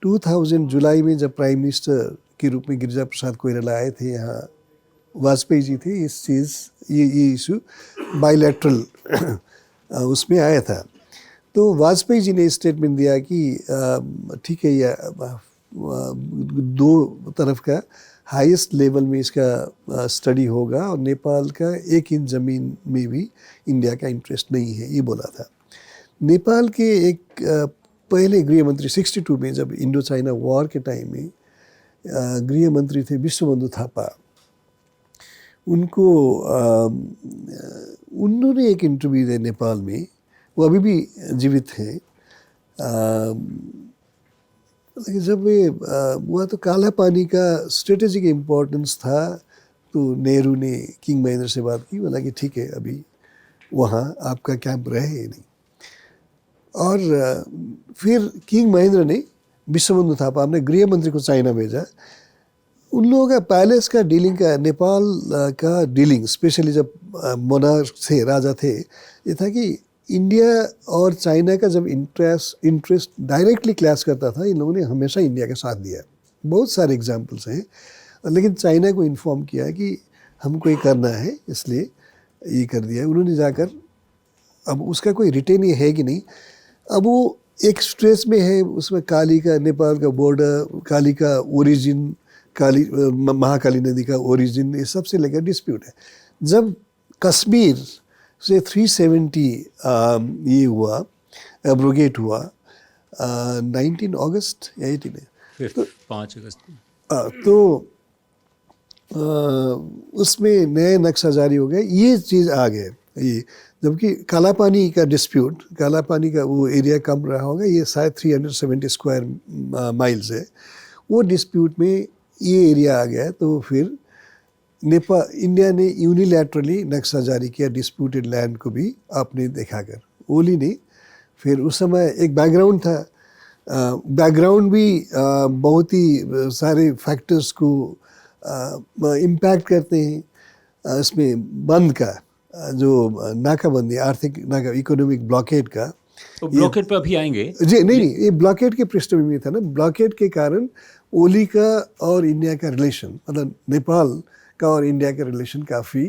2000 जुलाई में जब प्राइम मिनिस्टर के रूप में गिरिजा प्रसाद कोइराला आए थे यहाँ, वाजपेयी जी थे, ये इशू बायलैटरल उसमें आया था। तो वाजपेयी जी ने स्टेटमेंट दिया कि ठीक है, यह दो तरफ का हाईएस्ट लेवल में इसका स्टडी होगा और नेपाल का 1 इंच ज़मीन में भी इंडिया का इंटरेस्ट नहीं है, ये बोला था। नेपाल के एक पहले गृह मंत्री 62 में जब इंडो चाइना वॉर के टाइम में गृह मंत्री थे विश्वबंधु थापा, उन्होंने एक इंटरव्यू दिया नेपाल में, वो अभी भी जीवित हैं। जब हुआ तो काला पानी का स्ट्रेटेजिक इम्पोर्टेंस था, तो नेहरू ने किंग महेंद्र से बात की, बोला कि ठीक है, अभी वहाँ आपका कैंप रहे नहीं। और फिर किंग महेंद्र ने विश्वबंधु थापा, अपने गृह मंत्री को चाइना भेजा। उन लोगों का पैलेस का डीलिंग का, नेपाल का डीलिंग, स्पेशली जब मोनार्क थे, राजा थे, ये था कि इंडिया और चाइना का जब इंटरेस्ट डायरेक्टली क्लैश करता था, इन लोगों ने हमेशा इंडिया का साथ दिया। बहुत सारे एग्जाम्पल्स हैं। लेकिन चाइना को इन्फॉर्म किया कि हमको ये करना है, इसलिए ये कर दिया उन्होंने जाकर। अब उसका कोई रिटेन ये है कि नहीं, अब वो एक स्ट्रेस में है। उसमें काली का नेपाल का बॉर्डर, काली का ओरिजिन, काली महाकाली नदी का ओरिजिन, ये सबसे लेकर डिस्प्यूट है। जब कश्मीर से 370 ये हुआ, एब्रोगेट हुआ 19 अगस्त या 18 है, तो 5 अगस्त तो उसमें नए नक्शा जारी हो गए, ये चीज़ आ गए। ये जबकि काला पानी का डिस्प्यूट, काला पानी का वो एरिया कम रहा होगा, ये शायद 370 स्क्वायर माइल्स है, वो डिस्प्यूट में ये एरिया आ गया। तो फिर इंडिया ने यूनिलैटरली नक्शा जारी किया डिस्प्यूटेड लैंड को भी आपने दिखाकर। ओली ने फिर उस समय एक बैकग्राउंड था, बैकग्राउंड भी बहुत ही सारे फैक्टर्स को इम्पैक्ट करते हैं। इसमें बंद का जो नाकाबंदी, आर्थिक नाका, इकोनॉमिक ब्लॉकेड का, तो ब्लॉकेड पे अभी आएंगे जी। नहीं, ये ब्लॉकेड के पृष्ठभूमि में था ना। ब्लॉकेड के कारण ओली का और इंडिया का रिलेशन, मतलब नेपाल का और इंडिया का रिलेशन काफ़ी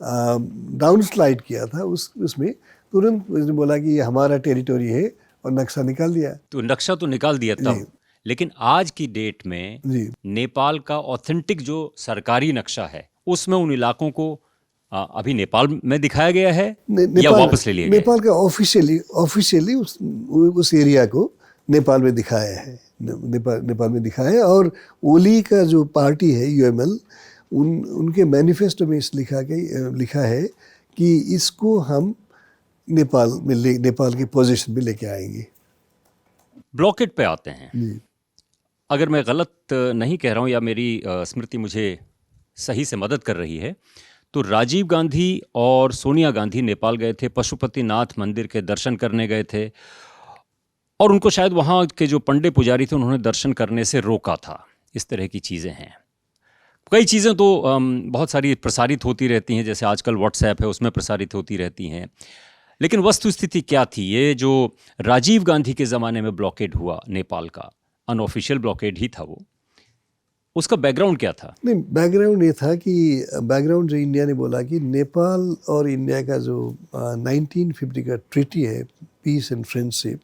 डाउन स्लाइड किया था। उसमें तुरंत उसने बोला कि ये हमारा टेरिटोरी है और नक्शा निकाल दिया। तो नक्शा तो निकाल दिया तब, लेकिन आज की डेट में नेपाल का ऑथेंटिक जो सरकारी नक्शा है, उसमें उन इलाकों को अभी नेपाल में दिखाया गया है या वापस ले लिया गया? नेपाल का ऑफिशियली उस एरिया को नेपाल में दिखाया है, नेपाल में दिखाया है। और ओली का जो पार्टी है यूएमएल, उनके मैनिफेस्टो में लिखा है कि इसको हम नेपाल की पोजीशन में लेके आएंगे। ब्लॉकेड पे आते हैं। अगर मैं गलत नहीं कह रहा हूँ या मेरी स्मृति मुझे सही से मदद कर रही है, तो राजीव गांधी और सोनिया गांधी नेपाल गए थे, पशुपतिनाथ मंदिर के दर्शन करने गए थे, और उनको शायद वहाँ के जो पंडे पुजारी थे उन्होंने दर्शन करने से रोका था। इस तरह की चीज़ें हैं। कई चीज़ें तो बहुत सारी प्रसारित होती रहती हैं, जैसे आजकल व्हाट्सएप है, उसमें प्रसारित होती रहती हैं। लेकिन वस्तुस्थिति क्या थी? ये जो राजीव गांधी के ज़माने में ब्लॉकेड हुआ नेपाल का, अनऑफिशियल ब्लॉकेड ही था वो, उसका बैकग्राउंड क्या था? नहीं, बैकग्राउंड ये था कि बैकग्राउंड जो इंडिया ने बोला कि नेपाल और इंडिया का जो 1950 का ट्रीटी है, पीस एंड फ्रेंडशिप,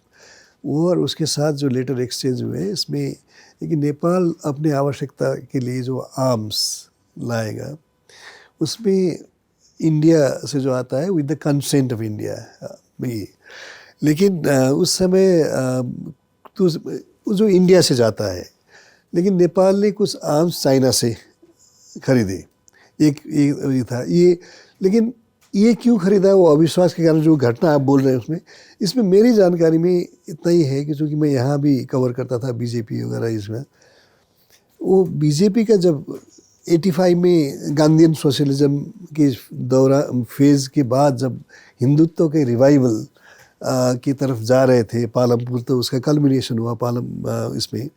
वो और उसके साथ जो लेटर एक्सचेंज हुए, इसमें कि नेपाल अपने आवश्यकता के लिए जो आर्म्स लाएगा, उसमें इंडिया से जो आता है with the consent of India भी। लेकिन उस समय तो जो इंडिया से जाता है, लेकिन नेपाल ने कुछ आर्म्स चाइना से खरीदे। एक ये था ये। लेकिन ये क्यों खरीदा, वो अविश्वास के कारण जो घटना आप बोल रहे हैं उसमें, इसमें मेरी जानकारी में इतना ही है कि चूँकि मैं यहाँ भी कवर करता था बीजेपी वगैरह, इसमें वो बीजेपी का जब 85 में गांधीयन सोशलिज्म के दौरा फेज के बाद जब हिंदुत्व के रिवाइवल की तरफ जा रहे थे, पालमपुर तो उसका कल्मिनेशन हुआ इसमें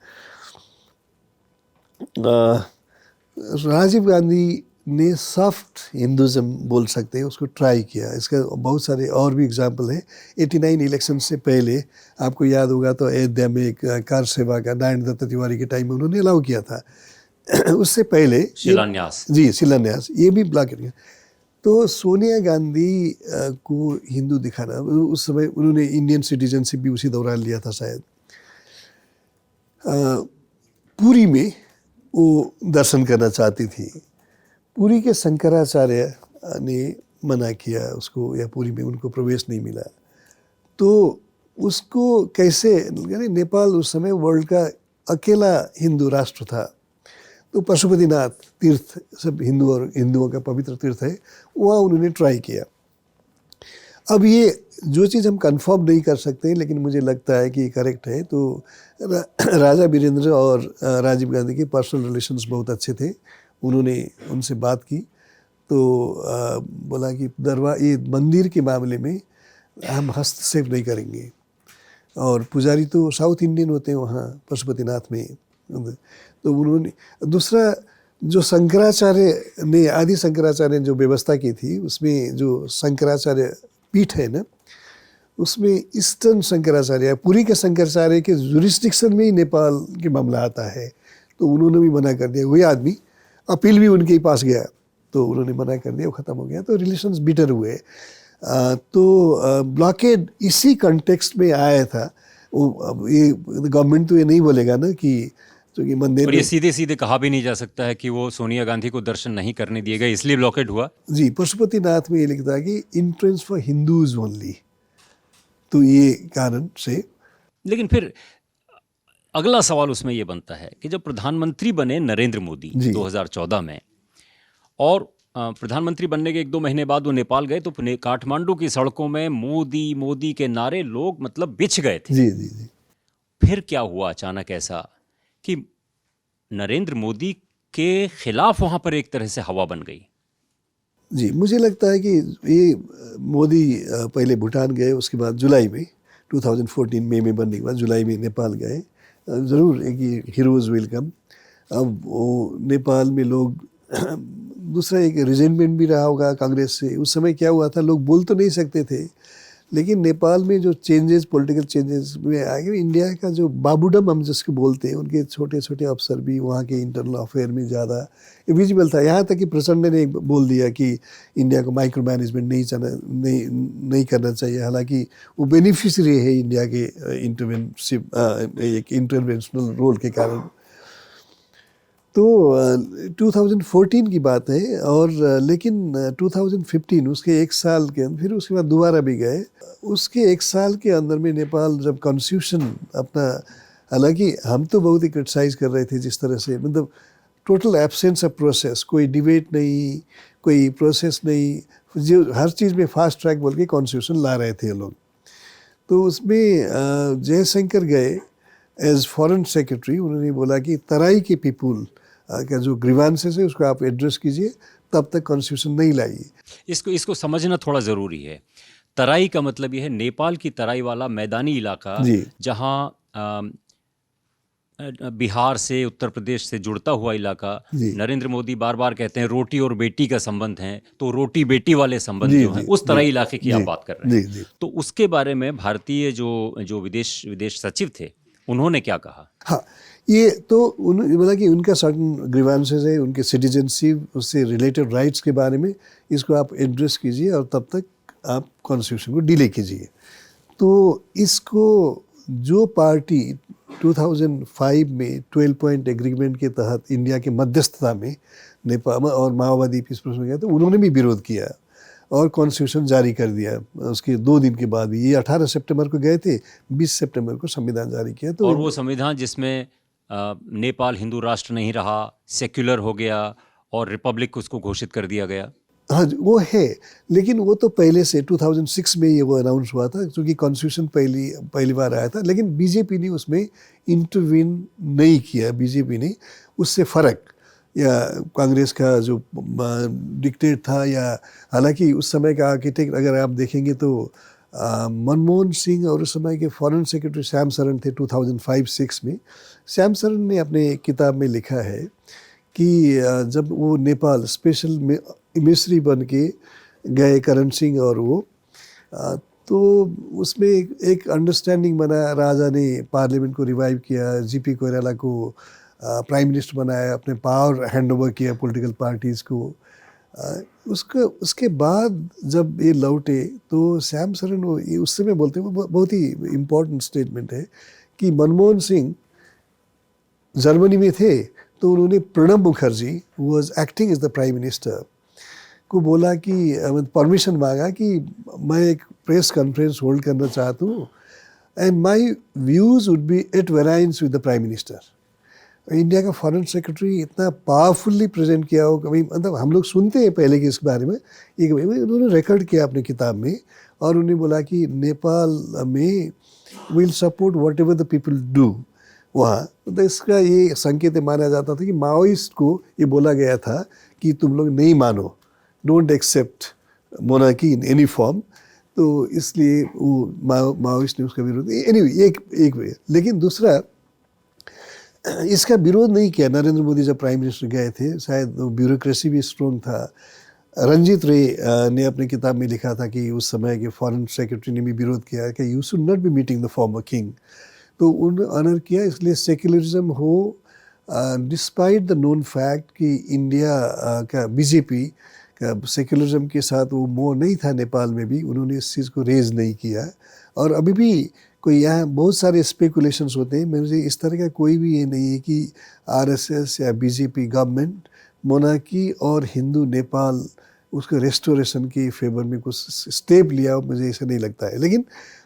राजीव गांधी ने सॉफ्ट हिंदुज़म बोल सकते हैं उसको ट्राई किया। इसका बहुत सारे और भी एग्जाम्पल है। 89 इलेक्शन से पहले आपको याद होगा तो अयोध्या में एक कार सेवा का नारायण दत्त तिवारी के टाइम में उन्होंने अलाउ किया था। उससे पहले शिलान्यास, जी शिलान्यास, ये भी ब्लॉक किया। तो सोनिया गांधी को हिंदू दिखाना, उस समय उन्होंने इंडियन सिटीजनशिप भी उसी दौरान लिया था शायद। पुरी में वो दर्शन करना चाहती थी। पुरी के शंकराचार्य ने मना किया उसको, या पुरी में उनको प्रवेश नहीं मिला। तो उसको कैसे, यानी नेपाल उस समय वर्ल्ड का अकेला हिंदू राष्ट्र था। तो पशुपतिनाथ तीर्थ, सब हिंदुओं का पवित्र तीर्थ है, वहाँ उन्होंने ट्राई किया। अब ये जो चीज़ हम कंफर्म नहीं कर सकते, लेकिन मुझे लगता है कि करेक्ट है। तो राजा वीरेंद्र और राजीव गांधी के पर्सनल रिलेशंस बहुत अच्छे थे। उन्होंने उनसे बात की तो बोला कि ये मंदिर के मामले में हम हस्तक्षेप नहीं करेंगे। और पुजारी तो साउथ इंडियन होते हैं वहाँ पशुपतिनाथ में। तो उन्होंने दूसरा जो शंकराचार्य ने, आदि शंकराचार्य ने जो व्यवस्था की थी, उसमें जो शंकराचार्य पीठ है ना, उसमें ईस्टर्न शंकराचार्य, पुरी के शंकराचार्य के जुरिस्डिक्शन में ही नेपाल के मामला आता है। तो उन्होंने भी मना कर दिया। वही आदमी अपील भी उनके ही पास गया तो उन्होंने मना कर दिया, वो ख़त्म हो गया। तो रिलेशंस बिटर हुए। तो ब्लॉकेड इसी कंटेक्स्ट में आया था। वो ये गवर्नमेंट तो ये नहीं बोलेगा ना कि क्योंकि मंदिर, और ये सीधे सीधे कहा भी नहीं जा सकता है कि वो सोनिया गांधी को दर्शन नहीं करने दिए गए इसलिए ब्लॉकेड हुआ। जी, पशुपतिनाथ में ये लिखता है कि इंट्रेंस फॉर हिंदूज ओनली। तो ये कारण से। लेकिन फिर अगला सवाल उसमें ये बनता है कि जब प्रधानमंत्री बने नरेंद्र मोदी 2014 में, और प्रधानमंत्री बनने के 1-2 महीने बाद वो नेपाल गए, तो काठमांडू की सड़कों में मोदी मोदी के नारे लोग मतलब बिछ गए थे। जी जी जी। फिर क्या हुआ अचानक ऐसा कि नरेंद्र मोदी के खिलाफ वहां पर एक तरह से हवा बन गई? जी, मुझे लगता है कि ये मोदी पहले भूटान गए, उसके बाद जुलाई में 2014 मई में बनने के बाद जुलाई में नेपाल गए। ज़रूर एक हीरोज़ वेलकम। अब वो नेपाल में लोग दूसरा एक रिजेंटमेंट भी रहा होगा कांग्रेस से। उस समय क्या हुआ था, लोग बोल तो नहीं सकते थे, लेकिन नेपाल में जो चेंजेस, पॉलिटिकल चेंजेस में आगे इंडिया का जो बाबूडम हम जिसको बोलते हैं, उनके छोटे छोटे अफसर भी वहाँ के इंटरनल अफेयर में ज़्यादा विजिबल था। यहाँ तक कि प्रचंड ने बोल दिया कि इंडिया को माइक्रो मैनेजमेंट नहीं करना चाहिए। हालांकि वो बेनिफिशियरी है इंडिया के एक इंटरवेंशनल रोल के कारण। तो 2014 की बात है। और लेकिन 2015 उसके एक साल के अंदर, फिर उसके बाद दोबारा भी गए। उसके एक साल के अंदर में नेपाल जब कॉन्स्टिट्यूशन अपना, हालांकि हम तो बहुत ही क्रिटिसाइज़ कर रहे थे जिस तरह से, मतलब टोटल एब्सेंस ऑफ प्रोसेस, कोई डिबेट नहीं, कोई प्रोसेस नहीं, जो हर चीज़ में फास्ट ट्रैक बोल के कॉन्स्टिट्यूशन ला रहे थे लोग। तो उसमें जयशंकर गए एज फॉरेन सेक्रेटरी। उन्होंने बोला कि तराई के पीपुल का जो ग्रीवांसेस है उसको आप एड्रेस कीजिए, तब तक कॉन्स्टिट्यूशन नहीं लाइए। इसको समझना थोड़ा ज़रूरी है। तराई का मतलब ये है नेपाल की तराई वाला मैदानी इलाका, जहाँ बिहार से, उत्तर प्रदेश से जुड़ता हुआ इलाका। नरेंद्र मोदी बार बार कहते हैं रोटी और बेटी का संबंध है, तो रोटी बेटी वाले संबंध जो हैं उस तराई इलाके की आप बात कर रहे हैं। तो उसके बारे में भारतीय जो विदेश सचिव थे, उन्होंने क्या कहा? हाँ, ये तो उन्होंने बोला कि उनका सर्टन ग्रीवांसेस है, उनके सिटीजनशिप, उससे रिलेटेड राइट्स के बारे में, इसको आप एड्रेस कीजिए और तब तक आप कॉन्स्टिट्यूशन को डिले कीजिए। तो इसको जो पार्टी 2005 में 12 पॉइंट एग्रीमेंट के तहत इंडिया के मध्यस्थता में नेपाल और माओवादी पीस में गया, तो उन्होंने भी विरोध किया और कॉन्स्टिट्यूशन जारी कर दिया। उसके 2 दिन के बाद ये 18 सितंबर को गए थे, 20 सितंबर को संविधान जारी किया। तो और वो संविधान जिसमें नेपाल हिंदू राष्ट्र नहीं रहा, सेक्युलर हो गया और रिपब्लिक उसको घोषित कर दिया गया। हाँ, वो है, लेकिन वो तो पहले से 2006 में ये वो अनाउंस हुआ था, क्योंकि कॉन्स्टिट्यूशन पहली बार आया था। लेकिन बीजेपी ने उसमें इंटरवीन नहीं किया। बीजेपी ने उससे फ़र्क या कांग्रेस का जो डिक्टेट था, या हालांकि उस समय का आर्किटेक्ट अगर आप देखेंगे तो मनमोहन सिंह और उस समय के फॉरेन सेक्रेटरी श्याम सरन थे 2005-06 में। श्याम सरन ने अपने किताब में लिखा है कि जब वो नेपाल स्पेशल मिस्री बन के गए करण सिंह और वो, तो उसमें एक अंडरस्टैंडिंग बना, राजा ने पार्लियामेंट को रिवाइव किया, जीपी कोइराला को प्राइम मिनिस्टर बनाया, अपने पावर हैंड ओवर किया पॉलिटिकल पार्टीज़ को। उसके बाद जब ये लौटे तो श्याम सरन वो ये उस समय बोलते हैं, वो बहुत ही इम्पोर्टेंट स्टेटमेंट है कि मनमोहन सिंह जर्मनी में थे तो उन्होंने Pranab Mukherjee was acting as the prime minister को बोला कि परमिशन मांगा कि मैं एक प्रेस कॉन्फ्रेंस होल्ड करना चाहता हूँ and my views would be at variance with the prime minister. India का फॉरेन सेक्रेटरी इतना पावरफुल्ली प्रेजेंट किया हो, कभी मतलब हम लोग सुनते हैं पहले कि इस बारे में, एक उन्होंने रिकॉर्ड किया अपनी किताब में और उन्होंने बोला कि नेपाल में will support what ever the people do वहाँ। तो इसका ये संकेत माना जाता था कि माओइस्ट को ये बोला गया था कि तुम लोग नहीं मानो, don't accept monarchy in any form, तो इसलिए वो माओइस्ट ने उसका विरोध। एनीवे एक लेकिन दूसरा इसका विरोध नहीं किया। नरेंद्र मोदी जब प्राइम मिनिस्टर गए थे, शायद ब्यूरोक्रेसी भी स्ट्रॉन्ग था। रंजीत रे ने अपनी किताब में लिखा था कि उस समय के फॉरेन सेक्रेटरी ने भी विरोध किया कि you should not be meeting the former king, तो उन्होंने ऑनर किया। इसलिए सेक्युलरिज्म हो, डिस्पाइट द नोन फैक्ट कि इंडिया का बीजेपी का सेक्युलरिज्म के साथ वो मोह नहीं था नेपाल में भी, उन्होंने इस चीज़ को रेज नहीं किया। और अभी भी कोई यहाँ बहुत सारे स्पेकुलेशंस होते हैं, मुझे इस तरह का कोई भी ये नहीं है कि आरएसएस या बीजेपी गवर्नमेंट मोनार्की और हिंदू नेपाल उसके रेस्टोरेशन के फेवर में कुछ स्टेप लिया, मुझे ऐसा नहीं लगता है। लेकिन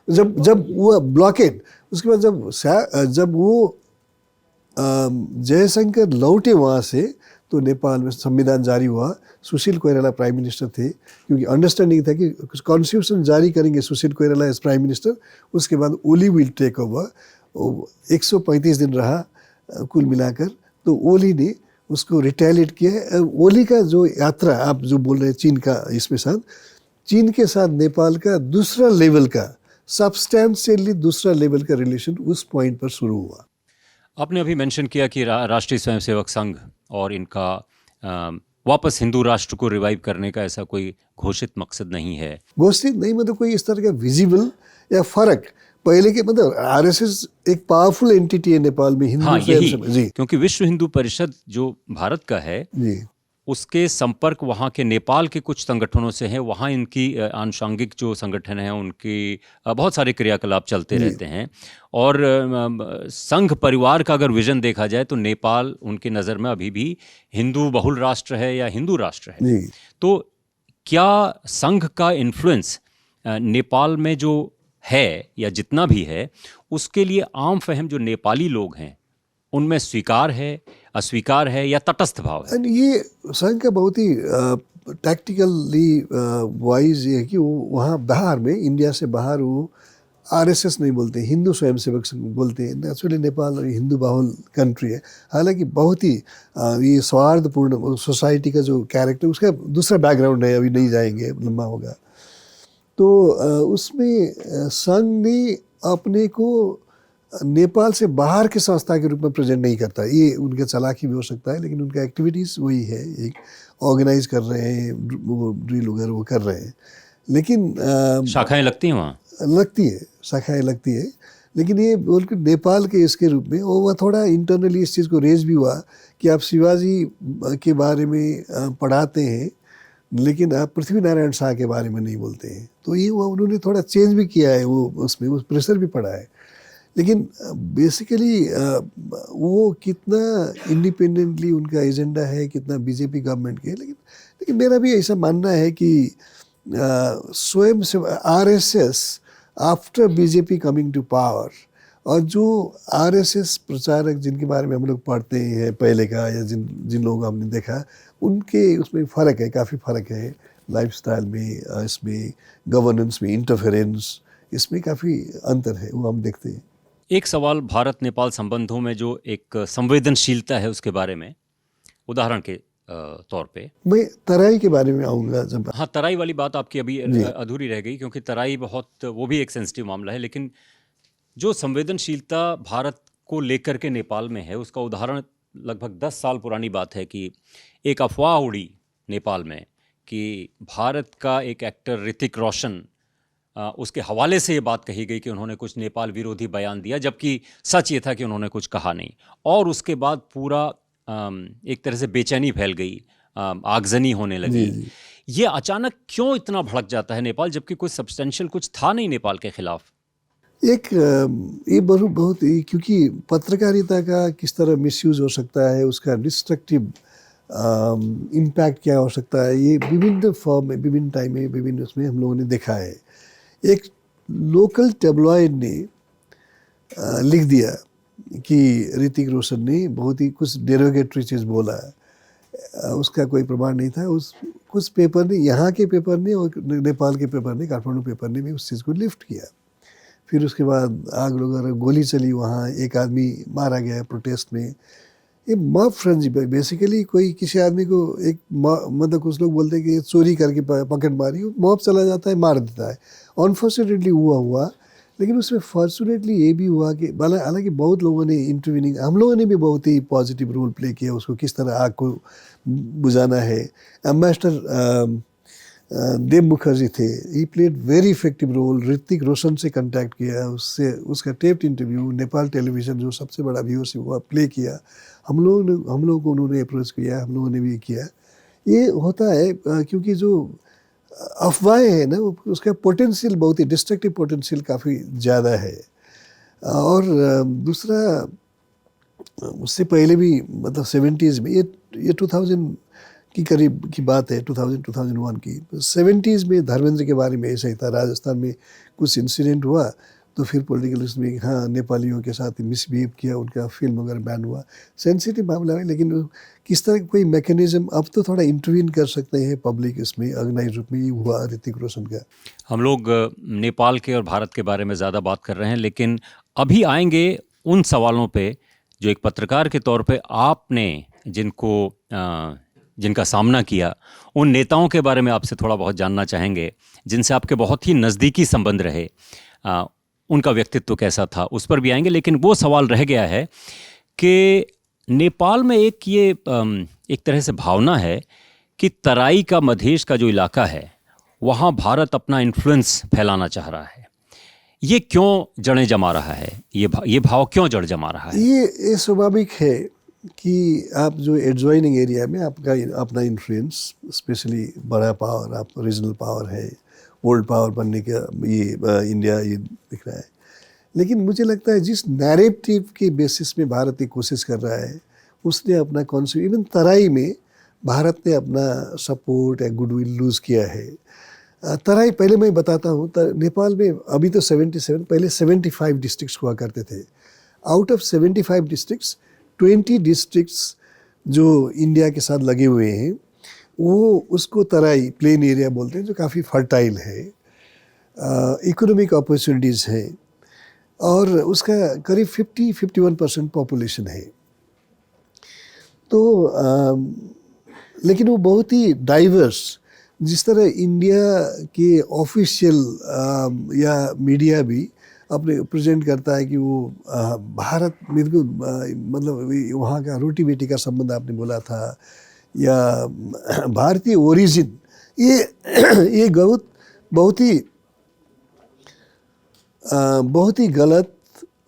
जब वो ब्लॉकेड, उसके बाद जब वो जयशंकर लौटे वहाँ से, तो नेपाल में संविधान जारी हुआ। सुशील कोइराला प्राइम मिनिस्टर थे, क्योंकि अंडरस्टैंडिंग था कि कॉन्स्टिट्यूशन जारी करेंगे Sushil Koirala as prime minister, उसके बाद ओली विल टेक ओवर। 135 दिन रहा कुल मिलाकर, तो ओली ने उसको रिटेलिएट किया। ओली का जो यात्रा आप जो बोल रहे हैं चीन का, इसमें साथ चीन के साथ नेपाल का दूसरा लेवल का, सब्सटेंशियली दूसरा लेवल का रिलेशन उस पॉइंट पर शुरू हुआ। आपने अभी मेंशन किया कि राष्ट्रीय स्वयंसेवक संघ और इनका वापस हिंदू राष्ट्र को रिवाइव करने का ऐसा कोई घोषित मकसद नहीं है। घोषित नहीं, मतलब कोई इस तरह का विजिबल या फर्क पहले के, मतलब आरएसएस एक पावरफुल एंटिटी है नेपाल में। हिंदू यही, क्योंकि विश्व हिंदू परिषद जो भारत का है जी, उसके संपर्क वहाँ के नेपाल के कुछ संगठनों से हैं। वहाँ इनकी आनुषंगिक जो संगठन हैं उनकी बहुत सारे क्रियाकलाप चलते रहते हैं। और संघ परिवार का अगर विजन देखा जाए तो नेपाल उनकी नज़र में अभी भी हिंदू बहुल राष्ट्र है या हिंदू राष्ट्र है। तो क्या संघ का इन्फ्लुएंस नेपाल में जो है या जितना भी है, उसके लिए आम फहम जो नेपाली लोग हैं उनमें स्वीकार है, अस्वीकार है या तटस्थ भाव है? ये संघ का बहुत ही टैक्टिकली वाइज ये है कि वो वहाँ बाहर में, इंडिया से बाहर, वो आरएसएस नहीं बोलते, हिंदू स्वयंसेवक संघ बोलते हैं। एक्चुअली नेपाल हिंदू बहुल कंट्री है, हालांकि बहुत ही ये स्वार्थपूर्ण सोसाइटी का जो कैरेक्टर, उसका दूसरा बैकग्राउंड है, अभी नहीं जाएंगे, लंबा होगा। तो उसमें संघ ने अपने को नेपाल से बाहर के संस्था के रूप में प्रेजेंट नहीं करता। ये उनका चालाकी भी हो सकता है, लेकिन उनका एक्टिविटीज़ वही है, एक ऑर्गेनाइज कर रहे हैं, वो ड्रिल वगैरह वो कर रहे हैं। लेकिन शाखाएं लगती हैं वहाँ, लगती है, शाखाएं लगती है, लेकिन ये बल्कि नेपाल के इसके रूप में वो थोड़ा इंटरनली इस चीज़ को रेज भी हुआ कि आप शिवाजी के बारे में पढ़ाते हैं, लेकिन आप पृथ्वी नारायण शाह के बारे में नहीं बोलते हैं। तो ये वो उन्होंने थोड़ा चेंज भी किया है, वो उसमें वो प्रेशर भी पड़ा है। लेकिन बेसिकली वो कितना इंडिपेंडेंटली उनका एजेंडा है, कितना बीजेपी गवर्नमेंट के, लेकिन मेरा भी ऐसा मानना है कि स्वयं से RSS after BJP coming to power, और जो आरएसएस प्रचारक जिनके बारे में हम लोग पढ़ते हैं पहले का, या जिन लोगों को हमने देखा, उनके उसमें फ़र्क है, काफ़ी फ़र्क है लाइफस्टाइल में, इसमें गवर्नेंस में इंटरफेरेंस, इसमें काफ़ी अंतर है, वो हम देखते हैं। एक सवाल भारत नेपाल संबंधों में जो एक संवेदनशीलता है उसके बारे में, उदाहरण के तौर पे। मैं तराई के बारे में आऊँगा जब। हाँ, तराई वाली बात आपकी अभी जी। अधूरी रह गई, क्योंकि तराई बहुत, वो भी एक सेंसिटिव मामला है। लेकिन जो संवेदनशीलता भारत को लेकर के नेपाल में है, उसका उदाहरण लगभग 10 साल पुरानी बात है कि एक अफवाह उड़ी नेपाल में कि भारत का एक एक्टर ऋतिक रोशन, उसके हवाले से ये बात कही गई कि उन्होंने कुछ नेपाल विरोधी बयान दिया, जबकि सच ये था कि उन्होंने कुछ कहा नहीं। और उसके बाद पूरा एक तरह से बेचैनी फैल गई, आगजनी होने लगी। जी, जी। ये अचानक क्यों इतना भड़क जाता है नेपाल, जबकि कुछ सब्सटेंशियल कुछ था नहीं नेपाल के खिलाफ? एक ये बहुत क्योंकि पत्रकारिता का किस तरह मिसयूज हो सकता है, उसका डिस्ट्रक्टिव इम्पैक्ट क्या हो सकता है, ये विभिन्न फॉर्म में, विभिन्न टाइम में, विभिन्न उसमें हम लोगों ने देखा है। एक लोकल टेबलॉइड ने लिख दिया कि ऋतिक रोशन ने बहुत ही कुछ डेरोगेटरी चीज़ बोला, उसका कोई प्रमाण नहीं था। उस कुछ पेपर ने, यहाँ के पेपर ने और नेपाल के पेपर ने, काठमांडू पेपर ने भी उस चीज़ को लिफ्ट किया। फिर उसके बाद आग वगैरह, गोली चली, वहाँ एक आदमी मारा गया प्रोटेस्ट में। ये मॉब फ्रेंजी बेसिकली, कोई किसी आदमी को एक मतलब कुछ लोग बोलते हैं कि चोरी करके पकड़ मारी, मॉब चला जाता है, मार देता है। अनफॉर्चुनेटली हुआ, लेकिन उसमें फॉर्चुनेटली ये भी हुआ कि हालांकि बहुत लोगों ने इंटरवीनिंग, हम लोगों ने भी बहुत ही पॉजिटिव रोल प्ले किया, उसको किस तरह आग को बुझाना है। एम्बेसडर देव मुखर्जी थे, he played very effective role. Hrithik Roshan से कांटेक्ट किया, उससे उसका टेप्ड इंटरव्यू नेपाल टेलीविज़न जो सबसे बड़ा व्यूअरशिप हुआ प्ले किया। हम लोगों को उन्होंने अप्रोच किया, हम लोगों ने भी किया। ये होता है क्योंकि जो अफवाहें हैं ना, उसका पोटेंशियल बहुत ही डिस्ट्रक्टिव पोटेंशियल काफ़ी ज़्यादा है। और दूसरा, उससे पहले भी मतलब 70s में, ये 2000 की करीब की बात है, 2001 की। 70s में धर्मेंद्र के बारे में ऐसा ही था, राजस्थान में कुछ इंसिडेंट हुआ तो फिर पॉलिटिकल में हाँ नेपालियों के साथ मिसबिहेव किया, उनका फिल्म वगैरह बैन हुआ। सेंसिटिव मामला है, लेकिन किस तरह कोई मैकेनिज्म, अब तो थोड़ा इंटरवीन कर सकते हैं पब्लिक इसमें, ऑर्गेनाइज रूप में। ये हुआ ऋतिक रोशन का। हम लोग नेपाल के और भारत के बारे में ज़्यादा बात कर रहे हैं, लेकिन अभी आएंगे उन सवालों पे जो एक पत्रकार के तौर पे आपने जिनका सामना किया, उन नेताओं के बारे में आपसे थोड़ा बहुत जानना चाहेंगे जिनसे आपके बहुत ही नज़दीकी संबंध रहे। उनका व्यक्तित्व कैसा था, उस पर भी आएंगे। लेकिन वो सवाल रह गया है कि नेपाल में एक तरह से भावना है कि तराई का, मधेश का जो इलाका है, वहाँ भारत अपना इन्फ्लुएंस फैलाना चाह रहा है। ये क्यों जड़ें जमा रहा है? ये भाव क्यों जड़ जमा रहा है? ये स्वाभाविक है कि आप जो एडजॉइनिंग एरिया में आपका अपना इन्फ्लुएंस, स्पेशली बड़ा पावर, आप रीजनल पावर है, वर्ल्ड पावर बनने का ये इंडिया ये दिख रहा है। लेकिन मुझे लगता है जिस नैरेटिव के बेसिस में भारत ये कोशिश कर रहा है, उसने अपना कॉन्सेप्ट, इवन तराई में भारत ने अपना सपोर्ट या गुडविल लूज़ किया है। तराई, पहले मैं बताता हूँ, नेपाल में अभी तो 77, पहले 75 डिस्ट्रिक्ट्स हुआ करते थे। आउट ऑफ 75 डिस्ट्रिक्ट्स, 20 डिस्ट्रिक्ट्स जो इंडिया के साथ लगे हुए हैं, वो उसको तराई, प्लेन एरिया बोलते हैं, जो काफ़ी फर्टाइल है, इकोनॉमिक अपॉर्चुनिटीज़ हैं, और उसका करीब 50-51% पॉपुलेशन है। तो लेकिन वो बहुत ही डाइवर्स, जिस तरह इंडिया के ऑफिशियल या मीडिया भी अपने प्रेजेंट करता है कि वो भारत बिल्कुल मतलब वहाँ का रोटी बेटी का संबंध आपने बोला था, या भारतीय ओरिजिन, ये बहुत ही गलत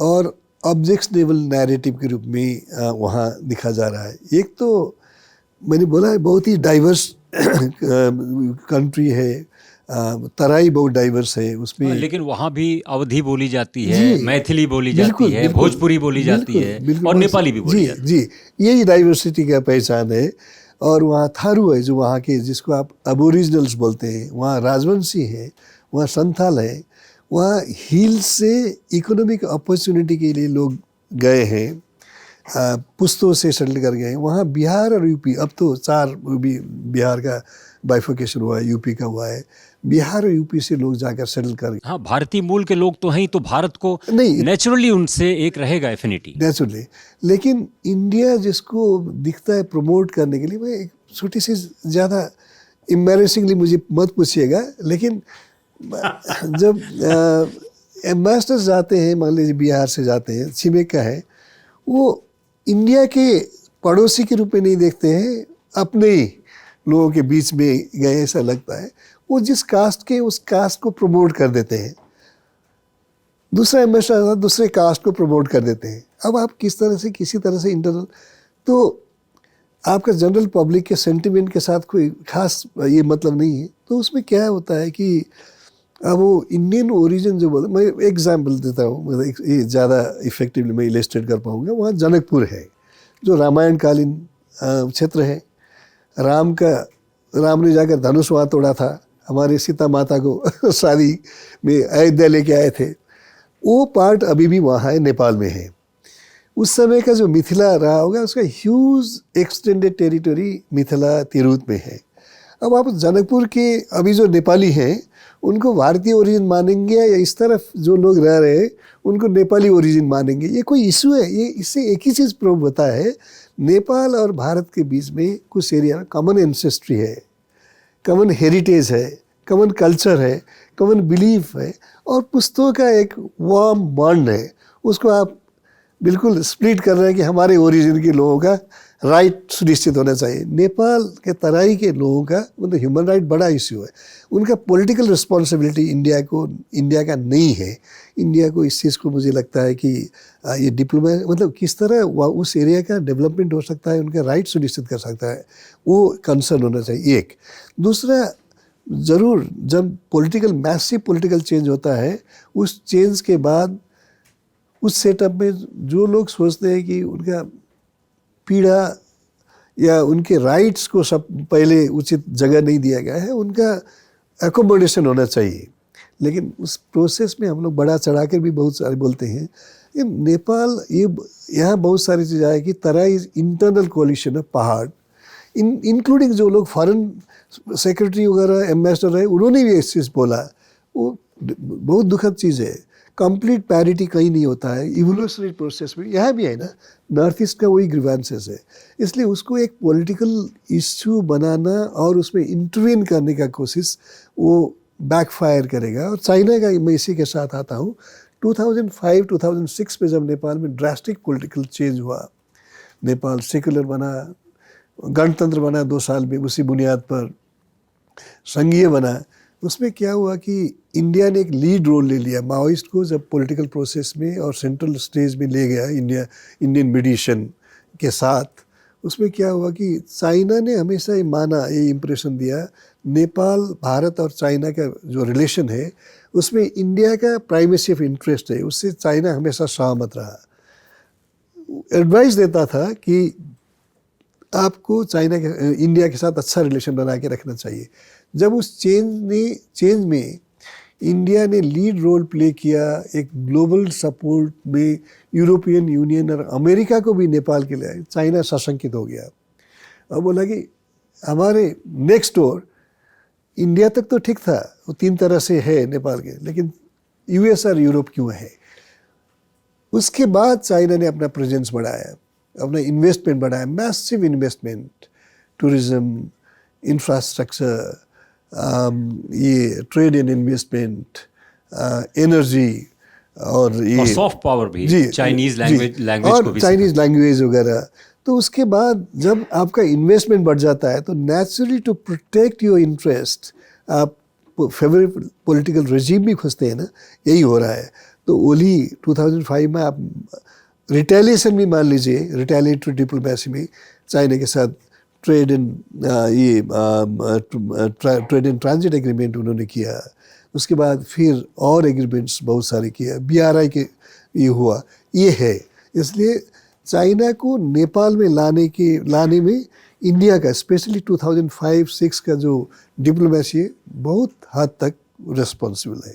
और ऑब्जेक्शनेबल नैरेटिव के रूप में वहाँ दिखा जा रहा है। एक तो मैंने बोला है बहुत ही डाइवर्स कंट्री है, तराई बहुत डाइवर्स है उसमें। लेकिन वहाँ भी अवधी बोली जाती है, मैथिली बोली जाती है, भोजपुरी बोली जाती है, और नेपाली भी बोली जाती है। जी, यही डाइवर्सिटी का पहचान है। और वहाँ थारू है, जो वहाँ के, जिसको आप अबोरिजिनल्स बोलते हैं, वहाँ राजवंशी है, वहाँ संथाल है, वहाँ हिल से इकोनॉमिक अपॉर्चुनिटी के लिए लोग गए हैं, पुश्तों से सेटल कर गए हैं। वहाँ बिहार और यूपी, अब तो 4 बिहार का बाइफिकेशन हुआ है, यूपी का हुआ है, बिहार और यूपी से लोग जाकर सेटल कर हाँ, भारतीय मूल के लोग तो हैं ही, तो भारत को नहीं नेचुरली उनसे एक रहेगा एफिनिटी। नेचुरली, लेकिन इंडिया जिसको दिखता है प्रमोट करने के लिए, मैं एक छोटी सी, ज़्यादा एम्बैरेसिंगली मुझे मत पूछिएगा, लेकिन जब एम्बेसडर्स जाते हैं, मान लीजिए बिहार से जाते हैं, छिमेक का है, वो इंडिया के पड़ोसी के रूप में नहीं देखते हैं, अपने ही लोगों के बीच में गए ऐसा लगता है। वो जिस कास्ट के, उस कास्ट को प्रमोट कर देते हैं, दूसरा एम्बेसडर दूसरे कास्ट को प्रमोट कर देते हैं। अब आप किस तरह से, किसी तरह से इंटरनल, तो आपका जनरल पब्लिक के सेंटिमेंट के साथ कोई खास ये मतलब नहीं है। तो उसमें क्या होता है कि अब वो इंडियन ओरिजिन जो बोलते, मैं एग्जाम्पल देता हूँ, मतलब ये ज़्यादा इफेक्टिवली मैं इलस्ट्रेट कर पाऊँगा। वहाँ जनकपुर है जो रामायण कालीन क्षेत्र है। राम ने जाकर धनुष वहाँ तोड़ा था, हमारे सीता माता को शादी में अयोध्या लेके आए थे। वो पार्ट अभी भी वहाँ है, नेपाल में है। उस समय का जो मिथिला रहा होगा, उसका huge extended territory Mithila Tirhut में है। अब आप जनकपुर के अभी जो नेपाली हैं उनको भारतीय ओरिजिन मानेंगे, या इस तरफ जो लोग रह रहे हैं उनको नेपाली ओरिजिन मानेंगे? ये कोई इशू है? ये इससे एक ही चीज़ प्रूव होता है, नेपाल और भारत के बीच में कुछ एरिया में कॉमन एंसेस्ट्री है, कॉमन हेरिटेज है, कॉमन कल्चर है, कॉमन बिलीफ है, और पुस्तकों का एक वार्म बॉन्ड है। उसको आप बिल्कुल स्प्लिट कर रहे हैं कि हमारे ओरिजिन के लोगों का राइट सुनिश्चित होना चाहिए। नेपाल के तराई के लोगों का मतलब ह्यूमन राइट बड़ा इश्यू है। उनका पॉलिटिकल रिस्पॉन्सिबिलिटी इंडिया का नहीं है। इंडिया को इस चीज़ को, मुझे लगता है कि ये डिप्लोमेसी, मतलब किस तरह उस एरिया का डेवलपमेंट हो सकता है, उनका राइट सुनिश्चित कर सकता है, वो कंसर्न होना चाहिए। एक दूसरा, ज़रूर जब मैसिव पॉलिटिकल चेंज होता है, उस चेंज के बाद उस सेटअप में जो लोग सोचते हैं कि उनका पीड़ा या उनके राइट्स को सब पहले उचित जगह नहीं दिया गया है, उनका एकोमोडेशन होना चाहिए। लेकिन उस प्रोसेस में हम लोग बढ़ा चढ़ा कर भी बहुत सारे बोलते हैं। ये नेपाल, ये यहाँ बहुत सारी चीज़ आए कि तराई इंटरनल कोलिशन है, पहाड़, इंक्लूडिंग जो लोग फॉरेन सेक्रेटरी वगैरह एम्बेसडर रहे, उन्होंने भी इस चीज़ बोला। वो बहुत दुखद चीज़ है। कंप्लीट पैरिटी कहीं नहीं होता है इवोल्यूशनरी प्रोसेस में। यहाँ भी है ना, नॉर्थ ईस्ट का वही ग्रीवेंसेस है। इसलिए उसको एक पॉलिटिकल इश्यू बनाना और उसमें इंटरवीन करने का कोशिश, वो बैकफायर करेगा। और चाइना का, मैं इसी के साथ आता हूँ, 2005-2006 में जब नेपाल में ड्रास्टिक पॉलिटिकल चेंज हुआ, नेपाल सेकुलर बना, गणतंत्र बना 2 साल में, उसी बुनियाद पर संघीय बना। उसमें क्या हुआ कि इंडिया ने एक लीड रोल ले लिया माओइस्ट को, जब पॉलिटिकल प्रोसेस में और सेंट्रल स्टेज में ले गया इंडियन मीडिएशन के साथ। उसमें क्या हुआ कि चाइना ने हमेशा ये माना, ये इम्प्रेशन दिया, नेपाल, भारत और चाइना का जो रिलेशन है उसमें इंडिया का प्राइमेसी ऑफ इंटरेस्ट है, उससे चाइना हमेशा सहमत रहा। एडवाइस देता था कि आपको इंडिया के साथ अच्छा रिलेशन बना के रखना चाहिए। जब उस चेंज में इंडिया ने लीड रोल प्ले किया, एक ग्लोबल सपोर्ट में यूरोपियन यूनियन और अमेरिका को भी नेपाल के लिए, चाइना सशंकित हो गया और बोला कि हमारे नेक्स्ट डोर, इंडिया तक तो ठीक था, वो 3 तरह से है नेपाल के, लेकिन यूएस और यूरोप क्यों है? उसके बाद चाइना ने अपना प्रेजेंस बढ़ाया, अपना इन्वेस्टमेंट बढ़ाया, मैसिव इन्वेस्टमेंट, टूरिज्म, इंफ्रास्ट्रक्चर, ये ट्रेड एंड इन्वेस्टमेंट, एनर्जी, और ये सॉफ्ट पावर भी, चाइनीज लैंग्वेज को भी, चाइनीज लैंग्वेज वगैरह। तो उसके बाद जब आपका इन्वेस्टमेंट बढ़ जाता है तो naturally to protect your interest आप फेवरेबल पॉलिटिकल रेजिम भी खोजते हैं ना, यही हो रहा है। तो ओली 2005 में आप रिटेलिएशन भी मान लीजिए, रिटेलिएटरी डिप्लोमेसी में चाइना के साथ ट्रेड एंड ट्रांजिट एग्रीमेंट उन्होंने किया। उसके बाद फिर और एग्रीमेंट्स बहुत सारे किया, BRI के ये हुआ, ये है। इसलिए चाइना को नेपाल में लाने में इंडिया का स्पेशली 2005-06 का जो डिप्लोमेसी है बहुत हद तक रिस्पॉन्सिबल है।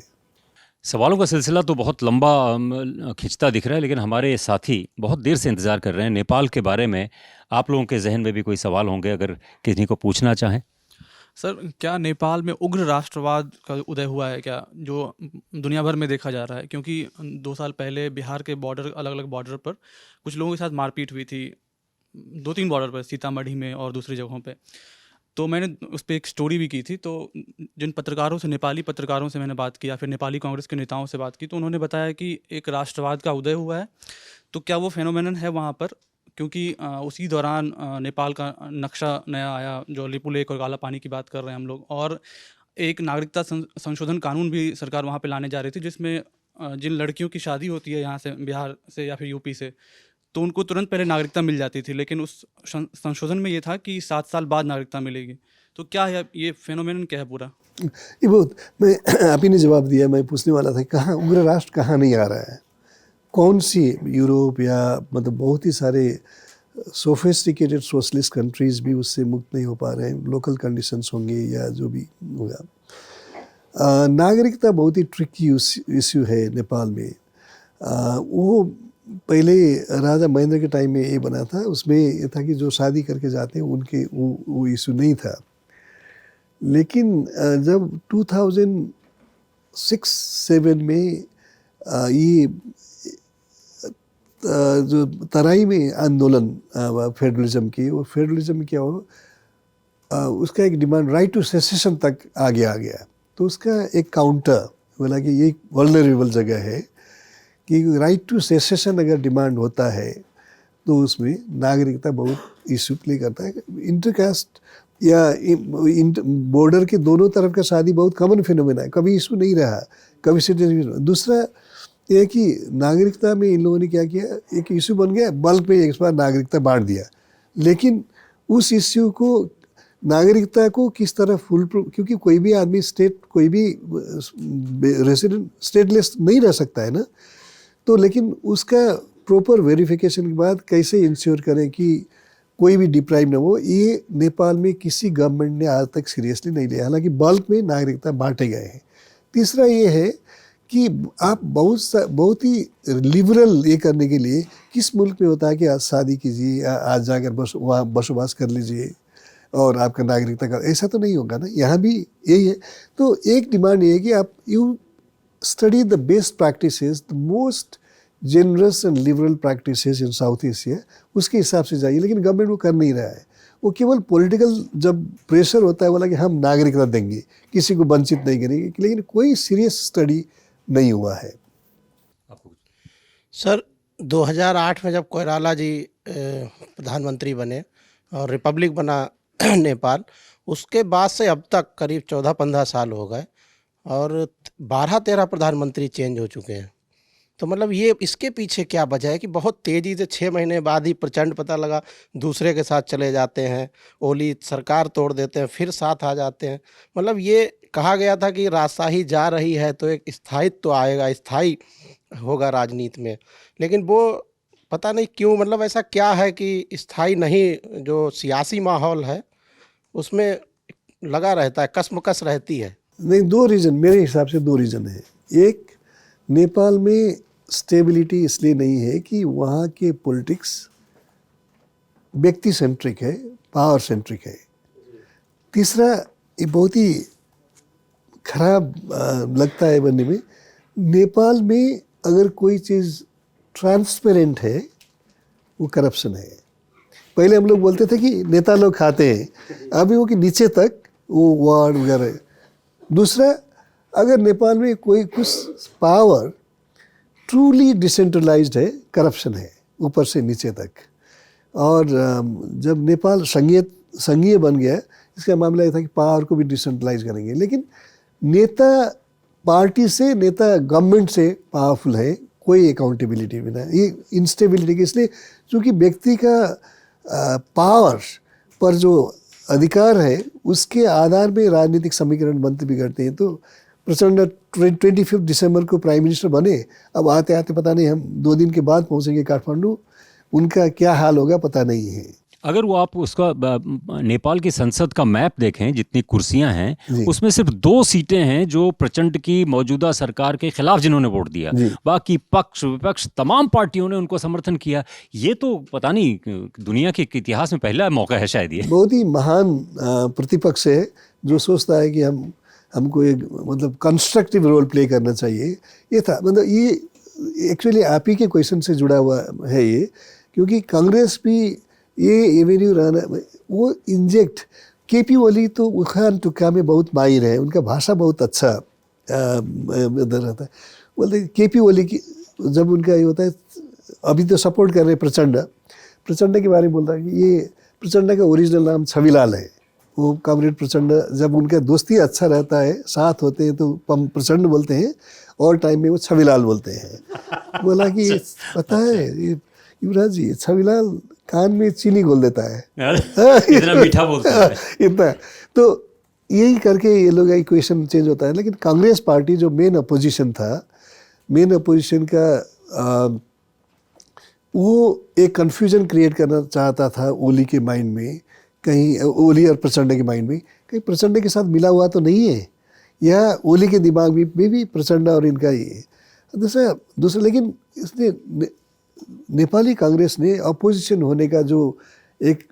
सवालों का सिलसिला तो बहुत लंबा खिंचता दिख रहा है, लेकिन हमारे साथी बहुत देर से इंतज़ार कर रहे हैं। नेपाल के बारे में आप लोगों के जहन में भी कोई सवाल होंगे, अगर किसी को पूछना चाहें? सर, क्या नेपाल में उग्र राष्ट्रवाद का उदय हुआ है क्या, जो दुनिया भर में देखा जा रहा है? क्योंकि 2 साल पहले बिहार के बॉर्डर, अलग-अलग बॉर्डर पर कुछ लोगों के साथ मारपीट हुई थी। 2-3 बॉर्डर पर, सीतामढ़ी में और दूसरी जगहों पे। तो मैंने उस पे एक स्टोरी भी की थी। तो जिन पत्रकारों से, नेपाली पत्रकारों से मैंने बात की या फिर नेपाली कांग्रेस के नेताओं से बात की, तो उन्होंने बताया कि एक राष्ट्रवाद का उदय हुआ है। तो क्या वो फेनोमेनन है वहाँ पर? क्योंकि उसी दौरान नेपाल का नक्शा नया आया, जो लिपु लेक और काला पानी की बात कर रहे हैं हम लोग, और एक नागरिकता संशोधन कानून भी सरकार वहाँ पे लाने जा रही थी, जिसमें जिन लड़कियों की शादी होती है यहाँ से, बिहार से या फिर यूपी से, तो उनको तुरंत पहले नागरिकता मिल जाती थी। लेकिन उस संशोधन में ये था कि 7 साल बाद नागरिकता मिलेगी। तो क्या है ये फेनोमेनन, क्या है पूरा? ये बहुत, मैं आप ही ने जवाब दिया, मैं पूछने वाला था कहाँ उग्र राष्ट्र कहाँ नहीं आ रहा है, कौन सी यूरोप या मतलब बहुत ही सारे सोफिस्टिकेटेड सोशलिस्ट कंट्रीज़ भी उससे मुक्त नहीं हो पा रहे हैं। लोकल कंडीशंस होंगे या जो भी होगा। नागरिकता बहुत ही ट्रिकी इश्यू है नेपाल में। वो पहले राजा महेंद्र के टाइम में ये बना था, उसमें ये था कि जो शादी करके जाते हैं उनके वो इशू नहीं था। लेकिन जब 2006-07 में ये जो तराई में आंदोलन फेडरलिज्म की, वो फेडरलिज्म क्या हो, उसका एक डिमांड राइट टू सेसेशन तक आ गया। तो उसका एक काउंटर बोला कि ये वल्नरेबल जगह है कि राइट टू सेसेशन अगर डिमांड होता है तो उसमें नागरिकता बहुत इशू प्ले करता है। इंटरकास्ट या बॉर्डर के दोनों तरफ का शादी बहुत कॉमन फिनोमेना है, कभी इशू नहीं रहा, कभी सिटीजन। दूसरा ये कि नागरिकता में इन लोगों ने क्या किया, एक इशू बन गया, बल्क में एक बार नागरिकता बांट दिया। लेकिन उस इश्यू को, नागरिकता को किस तरह फुल प्रूफ, क्योंकि कोई भी आदमी कोई भी रेसिडेंट स्टेटलेस नहीं रह सकता है ना। तो लेकिन उसका प्रॉपर वेरिफिकेशन के बाद कैसे इंश्योर करें कि कोई भी डिप्राइव ना हो, ये नेपाल में किसी गवर्नमेंट ने आज तक सीरियसली नहीं लिया। हालांकि बल्क में नागरिकता बांटे गए हैं। तीसरा ये है कि आप बहुत ही लिबरल ये करने के लिए, किस मुल्क में होता है कि आज शादी कीजिए, आज जाकर बस वहाँ बसोबास कर लीजिए और आपका नागरिकता का, ऐसा तो नहीं होगा ना। यहाँ भी यही है। तो एक डिमांड ये है कि आप you study the best practices, the most generous and liberal practices in south Asia, उसके हिसाब से जाइए। लेकिन गवर्नमेंट वो कर नहीं रहा है। वो केवल पॉलिटिकल जब प्रेशर होता है बोला कि हम नागरिकता देंगे, किसी को वंचित नहीं करेंगे, लेकिन कोई सीरियस स्टडी नहीं हुआ है। सर, 2008 में जब कोइराला जी प्रधानमंत्री बने और रिपब्लिक बना नेपाल, उसके बाद से अब तक करीब 14-15 साल हो गए और 12-13 प्रधानमंत्री चेंज हो चुके हैं। तो मतलब ये इसके पीछे क्या वजह है कि बहुत तेज़ी से 6 महीने बाद ही प्रचंड पता लगा दूसरे के साथ चले जाते हैं, ओली सरकार तोड़ देते हैं, फिर साथ आ जाते हैं। मतलब ये कहा गया था कि राजशाही जा रही है तो एक स्थायित्व तो आएगा, स्थायी होगा राजनीति में, लेकिन वो पता नहीं क्यों, मतलब ऐसा क्या है कि स्थायी नहीं, जो सियासी माहौल है उसमें लगा रहता है, कसमकस रहती है। नहीं, 2 रीज़न, मेरे हिसाब से 2 रीज़न है। एक, नेपाल में स्टेबिलिटी इसलिए नहीं है कि वहाँ के पॉलिटिक्स व्यक्ति सेंट्रिक है, पावर सेंट्रिक है। तीसरा, ये बहुत ही खराब लगता है बनने में, नेपाल में अगर कोई चीज़ ट्रांसपेरेंट है वो करप्शन है। पहले हम लोग बोलते थे कि नेता लोग खाते हैं, अभी वो कि नीचे तक वो वार्ड वगैरह। दूसरा, अगर नेपाल में कोई कुछ पावर ट्रूली डिसेंट्रलाइज्ड है, करप्शन है ऊपर से नीचे तक। और जब नेपाल संघीय बन गया, इसका मामला ये था कि पावर को भी डिसेंट्रलाइज करेंगे। लेकिन नेता पार्टी से, नेता गवर्नमेंट से पावरफुल है, कोई अकाउंटेबिलिटी भी नहीं। ये इंस्टेबिलिटी की, इसलिए चूँकि व्यक्ति का पावर पर जो अधिकार है उसके आधार में राजनीतिक समीकरण बनते बिगड़ते हैं। तो प्रचंड 25 दिसंबर को प्राइम मिनिस्टर बने, अब आते आते पता नहीं हम 2 दिन के बाद पहुंचेंगे काठमांडू, उनका क्या हाल होगा पता नहीं है। अगर वो आप उसका नेपाल की संसद का मैप देखें, जितनी कुर्सियां हैं उसमें सिर्फ 2 सीटें हैं जो प्रचंड की मौजूदा सरकार के खिलाफ जिन्होंने वोट दिया, बाकी पक्ष विपक्ष तमाम पार्टियों ने उनको समर्थन किया। ये तो पता नहीं दुनिया के इतिहास में पहला मौका है शायद। ये बहुत ही महान प्रतिपक्ष है जो सोचता है कि हमको एक मतलब कंस्ट्रक्टिव रोल प्ले करना चाहिए। ये था मतलब ये एक्चुअली आप ही के क्वेश्चन से जुड़ा हुआ है ये, क्योंकि कांग्रेस भी ये एवेन्यू रहना वो इंजेक्ट केपी ओली तो उखान टुक्का में बहुत माहिर है, उनका भाषा बहुत अच्छा इधर रहता है। बोलते केपी ओली की जब उनका ये होता है, अभी तो सपोर्ट कर रहे प्रचंड के बारे में बोलता है कि ये प्रचंड का ओरिजिनल नाम छविलाल है। वो कॉमरेड प्रचंड, जब उनका दोस्ती अच्छा रहता है, साथ होते हैं तो प्रचंड बोलते हैं और टाइम में वो छविलाल बोलते हैं। बोला कि पता है ये युवराज जी, छविलाल कान में चीनी घोल देता है, इतना मीठा बोलता है इतना। तो यही करके ये लोग इक्वेशन चेंज होता है। लेकिन कांग्रेस पार्टी जो मेन अपोजिशन था, मेन अपोजिशन का वो एक कन्फ्यूजन क्रिएट करना चाहता था ओली के माइंड में, कहीं ओली और प्रचंड के माइंड में कहीं प्रचंड के साथ मिला हुआ तो नहीं है, या ओली के दिमाग में भी प्रचंड और इनका ही दूसरा। लेकिन इसने नेपाली कांग्रेस ने अपोजिशन होने का जो एक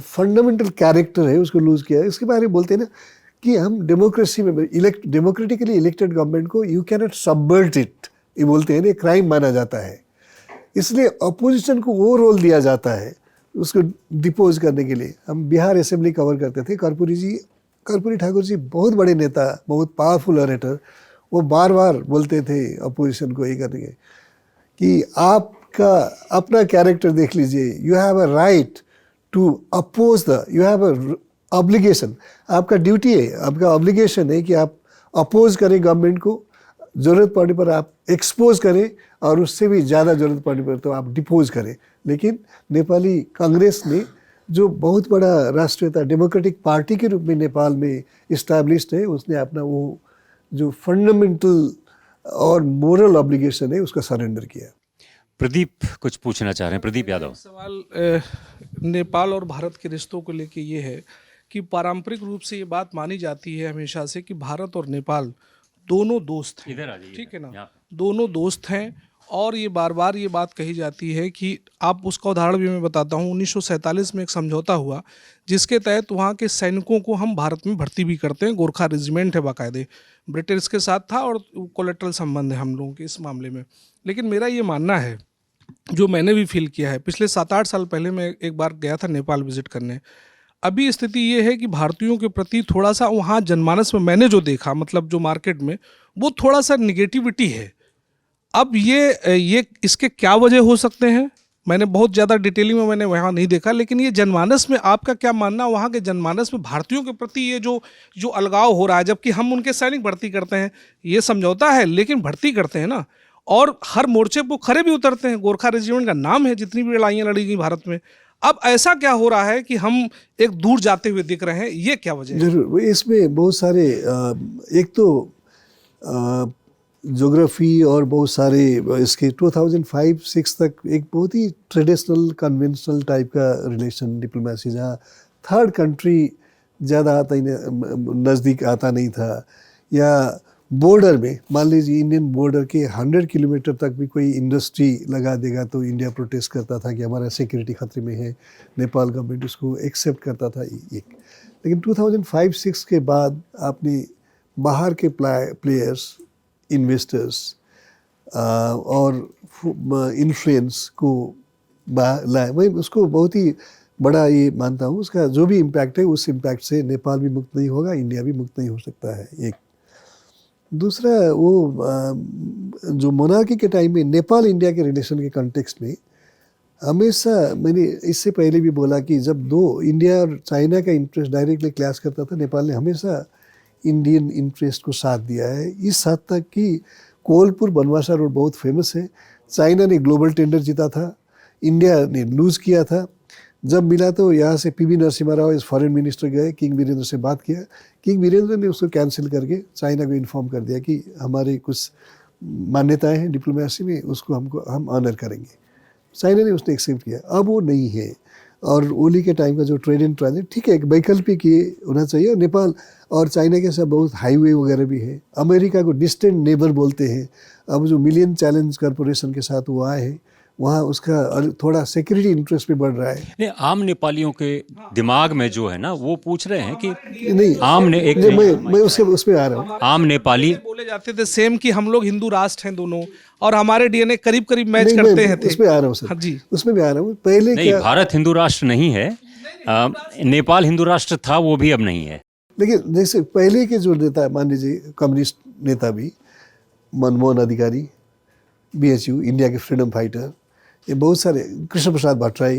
फंडामेंटल कैरेक्टर है उसको लूज किया है। इसके बारे में बोलते हैं ना कि हम डेमोक्रेसी में डेमोक्रेटिकली इलेक्टेड गवर्नमेंट को you can not subvert it, ये बोलते हैं ना, क्राइम माना जाता है। इसलिए अपोजिशन को वो रोल दिया जाता है उसको डिपोज करने के लिए। हम बिहार असेंबली कवर करते थे, कर्पूरी ठाकुर जी बहुत बड़े नेता, बहुत पावरफुल ऑरेटर, वो बार बार बोलते थे अपोजिशन को ये करने के कि आपका अपना कैरेक्टर देख लीजिए, you have a right to oppose you have a obligation, आपका ड्यूटी है, आपका ऑब्लिगेशन है कि आप अपोज करें गवर्नमेंट को, ज़रूरत पड़ने पर आप एक्सपोज करें और उससे भी ज़्यादा ज़रूरत पड़ने पर तो आप डिपोज करें। लेकिन नेपाली कांग्रेस ने जो बहुत बड़ा राष्ट्रीयता डेमोक्रेटिक पार्टी के रूप में नेपाल में इस्टेब्लिश्ड है, उसने अपना वो जो फंडामेंटल और मोरल ऑब्लिगेशन है उसका सरेंडर किया। प्रदीप कुछ पूछना चाह रहे हैं, प्रदीप यादव। सवाल नेपाल और भारत के रिश्तों को लेके ये है कि पारंपरिक रूप से ये बात मानी जाती है हमेशा से कि भारत और नेपाल दोनों दोस्त हैं, ठीक है ना, दोनों दोस्त हैं। और ये बार बार ये बात कही जाती है कि आप उसका उदाहरण भी मैं बताता हूँ। 1947 में एक समझौता हुआ जिसके तहत वहाँ के सैनिकों को हम भारत में भर्ती भी करते हैं, गोरखा रेजिमेंट है बाकायदे, ब्रिटिश के साथ था और कोलेट्रल संबंध है हम लोगों के इस मामले में। लेकिन मेरा ये मानना है, जो मैंने भी फील किया है, पिछले 7-8 साल पहले मैं एक बार गया था नेपाल विजिट करने। अभी स्थिति ये है कि भारतीयों के प्रति थोड़ा सा वहाँ जनमानस में मैंने जो देखा, मतलब जो मार्केट में, वो थोड़ा सा निगेटिविटी है। अब ये इसके क्या वजह हो सकते हैं, मैंने बहुत ज़्यादा डिटेलिंग में मैंने वहाँ नहीं देखा, लेकिन ये जनमानस में आपका क्या मानना, वहाँ के जनमानस में भारतीयों के प्रति ये जो अलगाव हो रहा है, जबकि हम उनके सैनिक भर्ती करते हैं, ये समझौता है लेकिन भर्ती करते हैं ना, और हर मोर्चे पर खड़े भी उतरते हैं। गोरखा रेजिमेंट का नाम है, जितनी भी लड़ाइयाँ लड़ी गई भारत में। अब ऐसा क्या हो रहा है कि हम एक दूर जाते हुए दिख रहे हैं, ये क्या वजह है? जरूर, इसमें बहुत सारे एक तो ज्योग्राफी और बहुत सारे इसके 2005-06 तक एक बहुत ही ट्रेडिशनल कन्वेंशनल टाइप का रिलेशन डिप्लोमेसी, जहाँ थर्ड कंट्री ज़्यादा आता ही नज़दीक आता नहीं था, या बॉर्डर में मान लीजिए इंडियन बॉर्डर के 100 किलोमीटर तक भी कोई इंडस्ट्री लगा देगा तो इंडिया प्रोटेस्ट करता था कि हमारा सिक्योरिटी खतरे में है, नेपाल गवर्नमेंट उसको एक्सेप्ट करता था एक। लेकिन 2005-06 के बाद आपने बाहर के प्लेयर्स, इन्वेस्टर्स और इन्फ्लुएंस को लाए। मैं उसको बहुत ही बड़ा ये मानता हूँ, उसका जो भी इम्पैक्ट है उस इम्पैक्ट से नेपाल भी मुक्त नहीं होगा, इंडिया भी मुक्त नहीं हो सकता है। एक दूसरा, वो जो मोनार्की के टाइम में नेपाल इंडिया के रिलेशन के कॉन्टेक्स्ट में हमेशा, मैंने इससे पहले भी बोला कि जब दो इंडिया और चाइना का इंटरेस्ट डायरेक्टली क्लैश करता था, नेपाल ने हमेशा इंडियन इंटरेस्ट को साथ दिया है। इस हद तक कि कोलपुर बनवासा रोड बहुत फेमस है, चाइना ने ग्लोबल टेंडर जीता था, इंडिया ने लूज़ किया था। जब मिला तो यहाँ से पीवी नरसिम्हा राव इस फॉरेन मिनिस्टर गए, किंग वीरेंद्र से बात किया, किंग वीरेंद्र ने उसको कैंसिल करके चाइना को इन्फॉर्म कर दिया कि हमारी कुछ मान्यताएं हैं डिप्लोमेसी में, उसको हम ऑनर करेंगे। चाइना ने उसने एक्सेप्ट किया। अब वो नहीं है, और ओली के टाइम का जो ट्रेड एंड ट्रांजिट, ठीक है, एक वैकल्पिक ये होना चाहिए। और नेपाल और चाइना के साथ बहुत हाईवे वगैरह भी है। अमेरिका को डिस्टेंट नेबर बोलते हैं। अब जो मिलियन चैलेंज कॉरपोरेशन के साथ वो आए हैं, वहाँ उसका थोड़ा सिक्योरिटी इंटरेस्ट भी बढ़ रहा है। नहीं, आम नेपालियों के दिमाग में जो है ना वो पूछ रहे हैं कि नहीं, आम ने एक मैं उसमें आ रहा हूँ। आम नेपाली बोले जाते थे सेम कि हम लोग हिंदू राष्ट्र हैं दोनों, और हमारे डीएनए करीब करीब मैच नहीं, करते मैं हैं थे। उसमें आ रहा हूँ सर। हाँ जी, उसमें भी आ रहा हूँ। पहले नहीं, क्या, भारत हिंदू राष्ट्र नहीं है। नेपाल हिंदू राष्ट्र था, वो भी अब नहीं है। लेकिन जैसे पहले के जो नेता, मान लीजिए कम्युनिस्ट नेता भी, मनमोहन अधिकारी, BHU, इंडिया के फ्रीडम फाइटर, ये बहुत सारे, कृष्ण प्रसाद भट्टराई,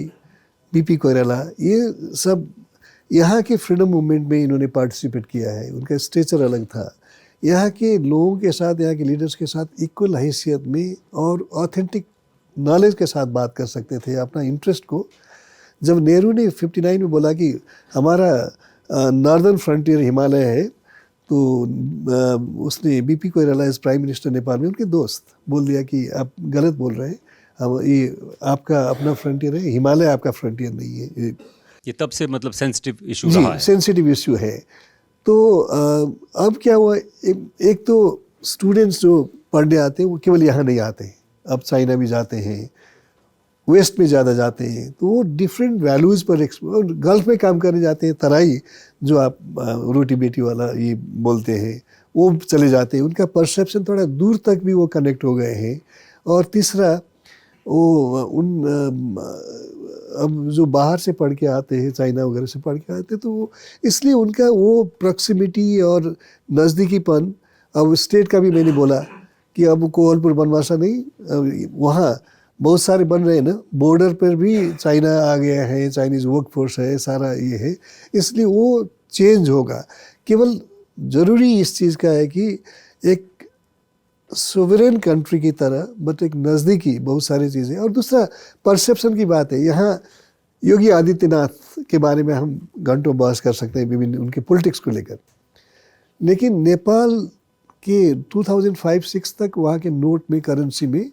BP कोइराला, ये सब यहाँ के फ्रीडम मूवमेंट में इन्होंने पार्टिसिपेट किया है। उनका स्टेचर अलग था। यहाँ के लोगों के साथ, यहाँ के लीडर्स के साथ इक्वल हैसियत में और ऑथेंटिक नॉलेज के साथ बात कर सकते थे अपना इंटरेस्ट को। जब नेहरू ने 59 में बोला कि हमारा नॉर्दर्न फ्रंटियर हिमालय है, तो उसने BP Koirala as prime minister Nepal में, उनके दोस्त, बोल दिया कि आप गलत बोल रहे हैं, हम ये आपका अपना फ्रंटियर है, हिमालय आपका फ्रंटियर नहीं है। ये तब से मतलब सेंसिटिव इशू रहा है। सेंसिटिव इशू है। तो अब क्या हुआ, एक तो स्टूडेंट्स जो पढ़ने आते हैं वो केवल यहाँ नहीं आते हैं, अब चाइना भी जाते हैं, वेस्ट में ज़्यादा जाते हैं। तो वो डिफरेंट वैल्यूज़ पर गल्फ में काम करने जाते हैं, तराई जो आप रोटी बेटी वाला ये बोलते हैं, वो चले जाते हैं। उनका परसेप्शन थोड़ा दूर तक भी वो कनेक्ट हो गए हैं। और तीसरा, वो अब जो बाहर से पढ़ के आते हैं, चाइना वगैरह से पढ़ के आते हैं, तो इसलिए उनका वो प्रॉक्सिमिटी और नज़दीकीपन, अब स्टेट का भी मैंने बोला कि अब कोहलपुर बनवासा नहीं, वहाँ बहुत सारे बन रहे हैं ना, बॉर्डर पर भी चाइना आ गया है, चाइनीज़ वर्क फोर्स है, सारा ये है, इसलिए वो चेंज होगा। केवल ज़रूरी इस चीज़ का है कि एक सोवरेन कंट्री की तरह, बट एक नज़दीकी बहुत सारी चीज़ें। और दूसरा परसेप्शन की बात है। यहाँ योगी आदित्यनाथ के बारे में हम घंटों बहस कर सकते हैं विभिन्न उनके पॉलिटिक्स को लेकर, लेकिन नेपाल के 2005-06 तक वहाँ के नोट में, करेंसी में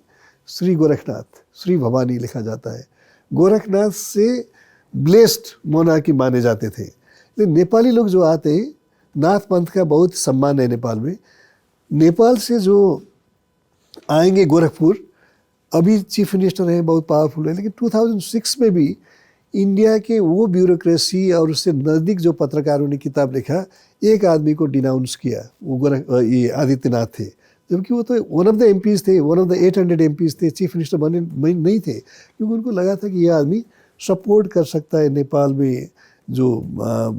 श्री गोरखनाथ, श्री भवानी लिखा जाता है। गोरखनाथ से ब्लेस्ड मोनार्की माने जाते थे। लेकिन नेपाली लोग जो आते हैं, नाथ पंथ का बहुत सम्मान है नेपाल में। नेपाल से जो आएंगे गोरखपुर, अभी चीफ मिनिस्टर हैं, बहुत पावरफुल है, लेकिन 2006 में भी इंडिया के वो ब्यूरोक्रेसी और उससे नज़दीक जो पत्रकारों ने किताब लिखा, एक आदमी को डिनाउंस किया, वो ये आदित्यनाथ थे, जबकि वो तो वन ऑफ द MPs थे, वन ऑफ द 800 MPs थे, चीफ मिनिस्टर बने नहीं थे, क्योंकि उनको लगा था कि ये आदमी सपोर्ट कर सकता है नेपाल में जो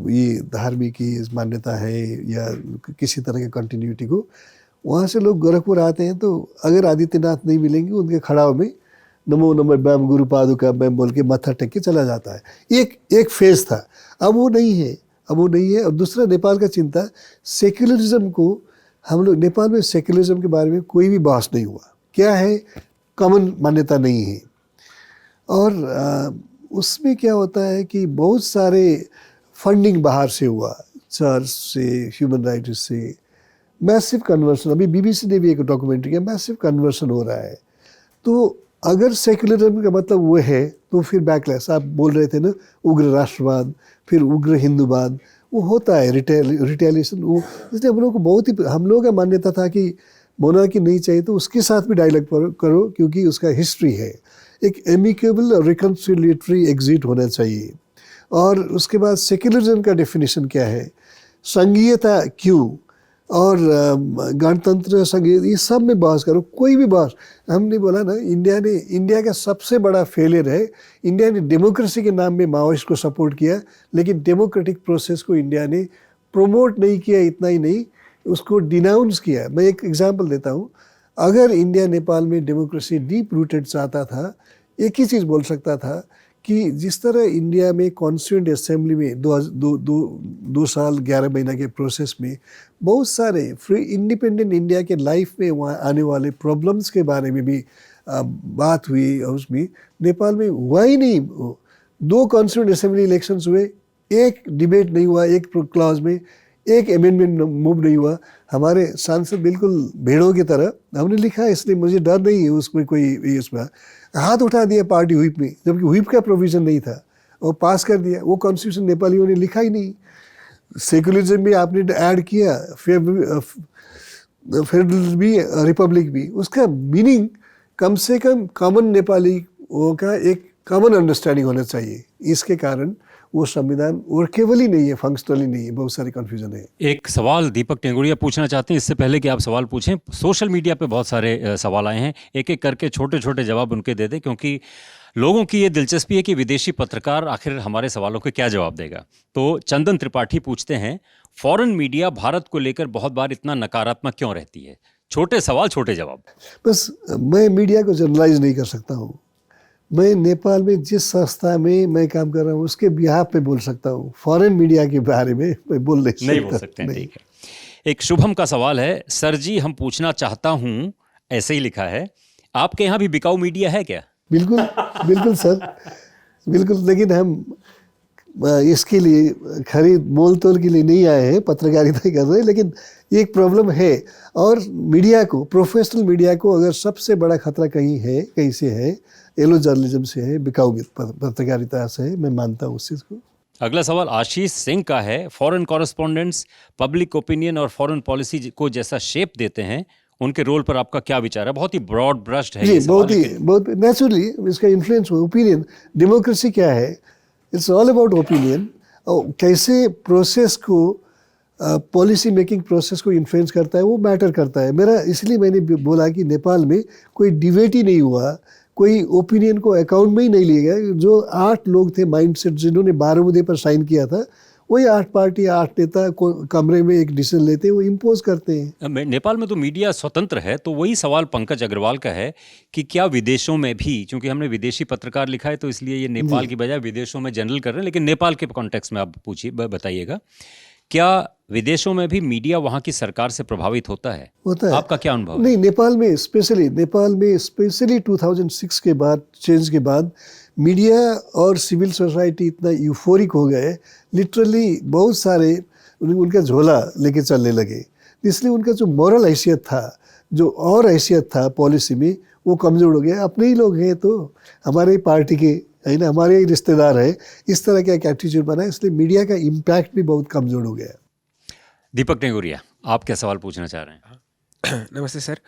ये धार्मिक की मान्यता है या किसी तरह के कंटिन्यूटी को। वहाँ से लोग गोरखपुर आते हैं, तो अगर आदित्यनाथ नहीं मिलेंगे, उनके खड़ाव में नमो नमः बैम गुरु पादुका बैम बोल के माथा टेक के चला जाता है। एक फेज था, अब वो नहीं है, और दूसरा, नेपाल का चिंता सेक्युलरिज्म को, हम लोग नेपाल में सेक्युलरिज्म के बारे में कोई भी बहस नहीं हुआ, क्या है, कॉमन मान्यता नहीं है। और उसमें क्या होता है कि बहुत सारे फंडिंग बाहर से हुआ, चर्च से, ह्यूमन राइट्स से, मैसिव कन्वर्सन। अभी BBC ने भी एक डॉक्यूमेंट्री किया, मैसिव कन्वर्सन हो रहा है। तो अगर सेक्युलरिज्म का मतलब वो है, तो फिर बैकलैश, आप बोल रहे थे ना, उग्र राष्ट्रवाद, फिर उग्र हिंदूवाद, वो होता है, रिटेलिएशन। वो इसलिए हम लोग को बहुत ही, हम लोगों का मान्यता था कि मोनार्की नहीं चाहिए, तो उसके साथ भी डायलॉग करो, क्योंकि उसका हिस्ट्री है। एक एमिकेबल और रिकन्सिलिएटरी एग्जिट होना चाहिए। और उसके बाद सेक्युलरिज्म का डेफिनेशन क्या है, संघीयता क्यों, और गणतंत्र, संघीय, ये सब में बहस करो। कोई भी बहस, हमने बोला ना, इंडिया का सबसे बड़ा फेलियर है, इंडिया ने डेमोक्रेसी के नाम में माओइस्ट को सपोर्ट किया, लेकिन डेमोक्रेटिक प्रोसेस को इंडिया ने प्रमोट नहीं किया। इतना ही नहीं, उसको डिनाउंस किया। मैं एक एग्जांपल देता हूँ, अगर इंडिया नेपाल में डेमोक्रेसी डीप रूटेड चाहता था, एक ही चीज़ बोल सकता था कि जिस तरह इंडिया में कॉन्स्टिट्यूएंट असेंबली में 2 साल 11 महीना के प्रोसेस में बहुत सारे फ्री इंडिपेंडेंट इंडिया के लाइफ में वहाँ आने वाले प्रॉब्लम्स के बारे में भी बात हुई, और उसमें नेपाल में हुआ ही नहीं। 2 कॉन्स्टिट्यूएंट असेंबली इलेक्शंस हुए, एक डिबेट नहीं हुआ, एक क्लॉज में एक अमेंडमेंट मूव नहीं हुआ। हमारे सांसद बिल्कुल भेड़ों की तरह, हमने लिखा, इसलिए मुझे डर नहीं है उसमें कोई, उसमें हाथ उठा दिया पार्टी व्हिप में, जबकि व्हिप का प्रोविज़न नहीं था। और पास कर दिया। वो कॉन्स्टिट्यूशन नेपालियों ने लिखा ही नहीं। सेकुलरिज्म भी आपने ऐड किया, फेडरल भी, रिपब्लिक भी। उसका मीनिंग कम से कम कॉमन नेपाली का एक कॉमन अंडरस्टैंडिंग होना चाहिए। इसके कारण वो संविधान वर्केबल ही नहीं है, फंक्शनल ही नहीं है, बहुत सारी कन्फ्यूजन है। एक सवाल दीपक टेंगुड़िया पूछना चाहते हैं, इससे पहले कि आप सवाल पूछें, सोशल मीडिया पे बहुत सारे सवाल आए हैं, एक एक करके छोटे छोटे जवाब उनके दे दें, क्योंकि लोगों की ये दिलचस्पी है कि विदेशी पत्रकार आखिर हमारे सवालों के क्या जवाब देगा। तो चंदन त्रिपाठी पूछते हैं, फॉरेन मीडिया भारत को लेकर बहुत बार इतना नकारात्मक क्यों रहती है? छोटे सवाल छोटे जवाब। बस मैं मीडिया को जनरलाइज नहीं कर सकता हूँ। मैं नेपाल में जिस संस्था में मैं काम कर रहा हूँ उसके बिहाफ पे बोल सकता हूँ, फॉरेन मीडिया के बारे में मैं बोल नहीं बोल सकते हैं, ठीक है। एक शुभम का सवाल है, सर जी हम पूछना चाहता हूँ, ऐसे ही लिखा है, आपके यहाँ भी बिकाऊ मीडिया है क्या? बिल्कुल बिल्कुल सर, बिल्कुल। लेकिन हम इसके लिए खरीद मोल तोल के लिए नहीं आए हैं, पत्रकारिता ही कर रहे हैं। लेकिन एक प्रॉब्लम है, और मीडिया को, प्रोफेशनल मीडिया को अगर सबसे बड़ा खतरा कहीं से है, येलो जर्नलिज्म से है, बिकाऊ पत्रकारिता से है। मैं मानता हूँ उस चीज़ को। अगला सवाल आशीष सिंह का है, फॉरेन कॉरेस्पॉन्डेंट्स पब्लिक ओपिनियन और फॉरेन पॉलिसी को जैसा शेप देते हैं, उनके रोल पर आपका क्या विचार है? बहुत ही ब्रॉड ब्रश्ड है जी, ये सवाल, बहुत नेचुरली इसका इन्फ्लुएंस ओपिनियन। डेमोक्रेसी क्या है? It's all about opinion. और कैसे प्रोसेस को, पॉलिसी मेकिंग प्रोसेस को इन्फ्लुएंस करता है, वो मैटर करता है। मेरा इसलिए मैंने बोला कि नेपाल में कोई डिबेट ही नहीं हुआ, कोई ओपिनियन को अकाउंट में ही नहीं लिए गए। जो 8 लोग थे माइंडसेट, जिन्होंने 12 मुद्दे पर साइन किया था, वही 8 पार्टी, 8 नेता कमरे में एक डिसीजन लेते हैं, वो इम्पोज करते हैं। नेपाल में तो मीडिया स्वतंत्र है, तो वही सवाल पंकज अग्रवाल का है कि क्या विदेशों में भी, चूंकि हमने विदेशी पत्रकार लिखा है तो इसलिए ये नेपाल की बजाय विदेशों में जनरल कर रहे हैं, लेकिन नेपाल के कॉन्टेक्स्ट में आप पूछिए, बताइएगा, क्या विदेशों में भी मीडिया वहाँ की सरकार से प्रभावित होता है? आपका क्या अनुभव है? नहीं, नेपाल में स्पेशली 2006 के बाद, चेंज के बाद, मीडिया और सिविल सोसाइटी इतना यूफोरिक हो गए, लिटरली बहुत सारे उनका झोला लेके चलने लगे। इसलिए उनका जो मॉरल हैसियत था, जो और हैसियत था पॉलिसी में, वो कमज़ोर हो गया। अपने ही लोग हैं तो हमारे ही पार्टी के है ना, हमारे ही रिश्तेदार है, इस तरह का एक एटीट्यूड बना, इसलिए मीडिया का इम्पैक्ट भी बहुत कमज़ोर हो गया। दीपक टेंगुरिया, आप क्या सवाल पूछना चाह रहे हैं? नमस्ते सर।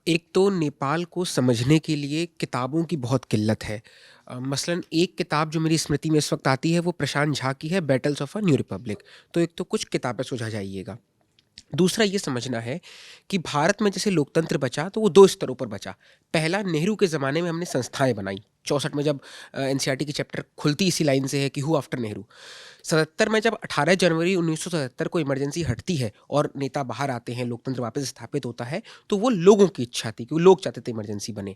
एक तो नेपाल को समझने के लिए किताबों की बहुत किल्लत है। मसलन एक किताब जो मेरी स्मृति में इस वक्त आती है वो प्रशांत झा की है, battles of a new Republic. तो एक तो कुछ किताबें सुझा जाइएगा। दूसरा ये समझना है कि भारत में जैसे लोकतंत्र बचा तो वो 2 स्तरों पर बचा। पहला, नेहरू के ज़माने में हमने संस्थाएं बनाई। 64 में जब एनसीईआरटी की चैप्टर खुलती इसी लाइन से है कि हु आफ्टर नेहरू। 77 में जब 18 जनवरी 1977 को इमरजेंसी हटती है और नेता बाहर आते हैं, लोकतंत्र वापस स्थापित होता है, तो वो लोगों की इच्छा थी कि लोग चाहते थे इमरजेंसी बने।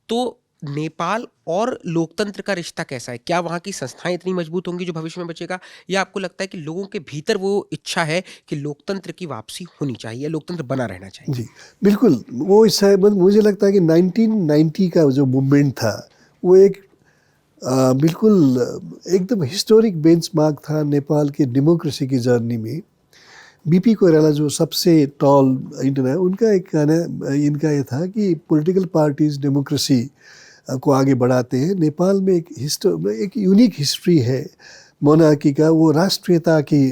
तो नेपाल और लोकतंत्र का रिश्ता कैसा है? क्या वहाँ की संस्थाएं इतनी मजबूत होंगी जो भविष्य में बचेगा, या आपको लगता है कि लोगों के भीतर वो इच्छा है कि लोकतंत्र की वापसी होनी चाहिए, लोकतंत्र बना रहना चाहिए? जी बिल्कुल, वो इच्छा है। मुझे लगता है कि 1990 का जो मूवमेंट था वो एक बिल्कुल एकदम हिस्टोरिक बेंचमार्क था नेपाल के डेमोक्रेसी की जर्नी में। बीपी कोइराला जो सबसे टॉल इंडियन है, उनका एक कहना इनका ये था कि पॉलिटिकल पार्टीज डेमोक्रेसी को आगे बढ़ाते हैं। नेपाल में एक यूनिक हिस्ट्री है मोनार्की का। वो राष्ट्रीयता की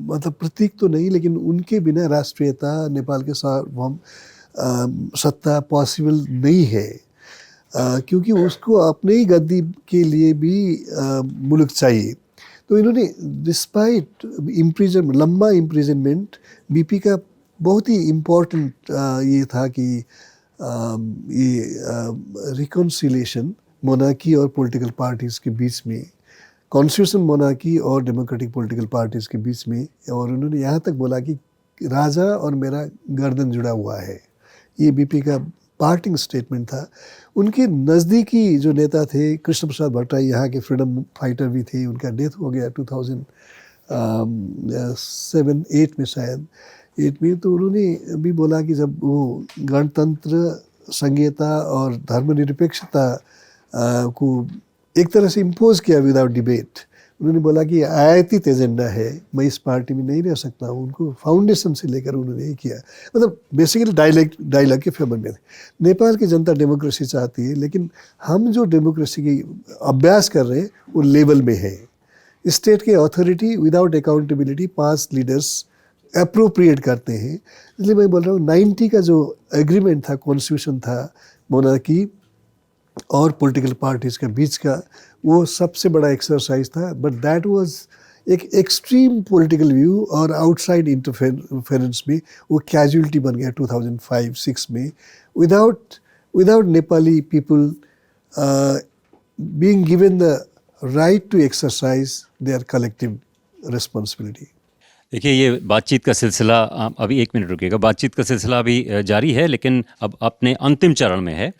मतलब प्रतीक तो नहीं, लेकिन उनके बिना राष्ट्रीयता, नेपाल के सार्वभौम सत्ता पॉसिबल नहीं है, क्योंकि उसको अपने ही गद्दी के लिए भी मुल्क चाहिए। तो इन्होंने डिस्पाइट लंबा इम्प्रिजनमेंट, बीपी का बहुत ही इम्पोर्टेंट ये था कि ये रिकॉन्सिलेशन मोनार्की और पॉलिटिकल पार्टीज़ के बीच में, कॉन्स्टिट्यूशन मोनार्की और डेमोक्रेटिक पॉलिटिकल पार्टीज़ के बीच में। और उन्होंने यहाँ तक बोला कि राजा और मेरा गर्दन जुड़ा हुआ है। ये बीपी का पार्टिंग स्टेटमेंट था। उनके नज़दीकी जो नेता थे, कृष्ण प्रसाद भट्टराई यहाँ के फ्रीडम फाइटर भी थे, उनका डेथ हो गया 2007-8 में शायद, 8 में। तो उन्होंने भी बोला कि जब वो गणतंत्र, संघीयता और धर्मनिरपेक्षता को एक तरह से इम्पोज किया विदाउट डिबेट, उन्होंने बोला कि आयातित एजेंडा है, मैं इस पार्टी में नहीं रह सकता हूँ। उनको फाउंडेशन से लेकर उन्होंने ये किया, मतलब बेसिकली डायलॉग के फेवर में थे। नेपाल की जनता डेमोक्रेसी चाहती है, लेकिन हम जो डेमोक्रेसी की अभ्यास कर रहे हैं वो लेवल में है। स्टेट के authority without accountability 5 leaders appropriate करते हैं। इसलिए मैं बोल रहा हूँ 90 का जो एग्रीमेंट था, कॉन्स्टिट्यूशन था मोनार्की और पॉलिटिकल पार्टीज़ के बीच का, वो सबसे बड़ा एक्सरसाइज था। बट दैट वाज एक एक्सट्रीम पॉलिटिकल व्यू और आउटसाइड इंटरफेरेंस में वो कैजुअलिटी बन गया 2005-6 में, without Nepali people being given the right to exercise their collective responsibility. देखिए, ये बातचीत का सिलसिला, अभी 1 मिनट रुकिएगा, बातचीत का सिलसिला अभी जारी है, लेकिन अब अपने अंतिम चरण में है।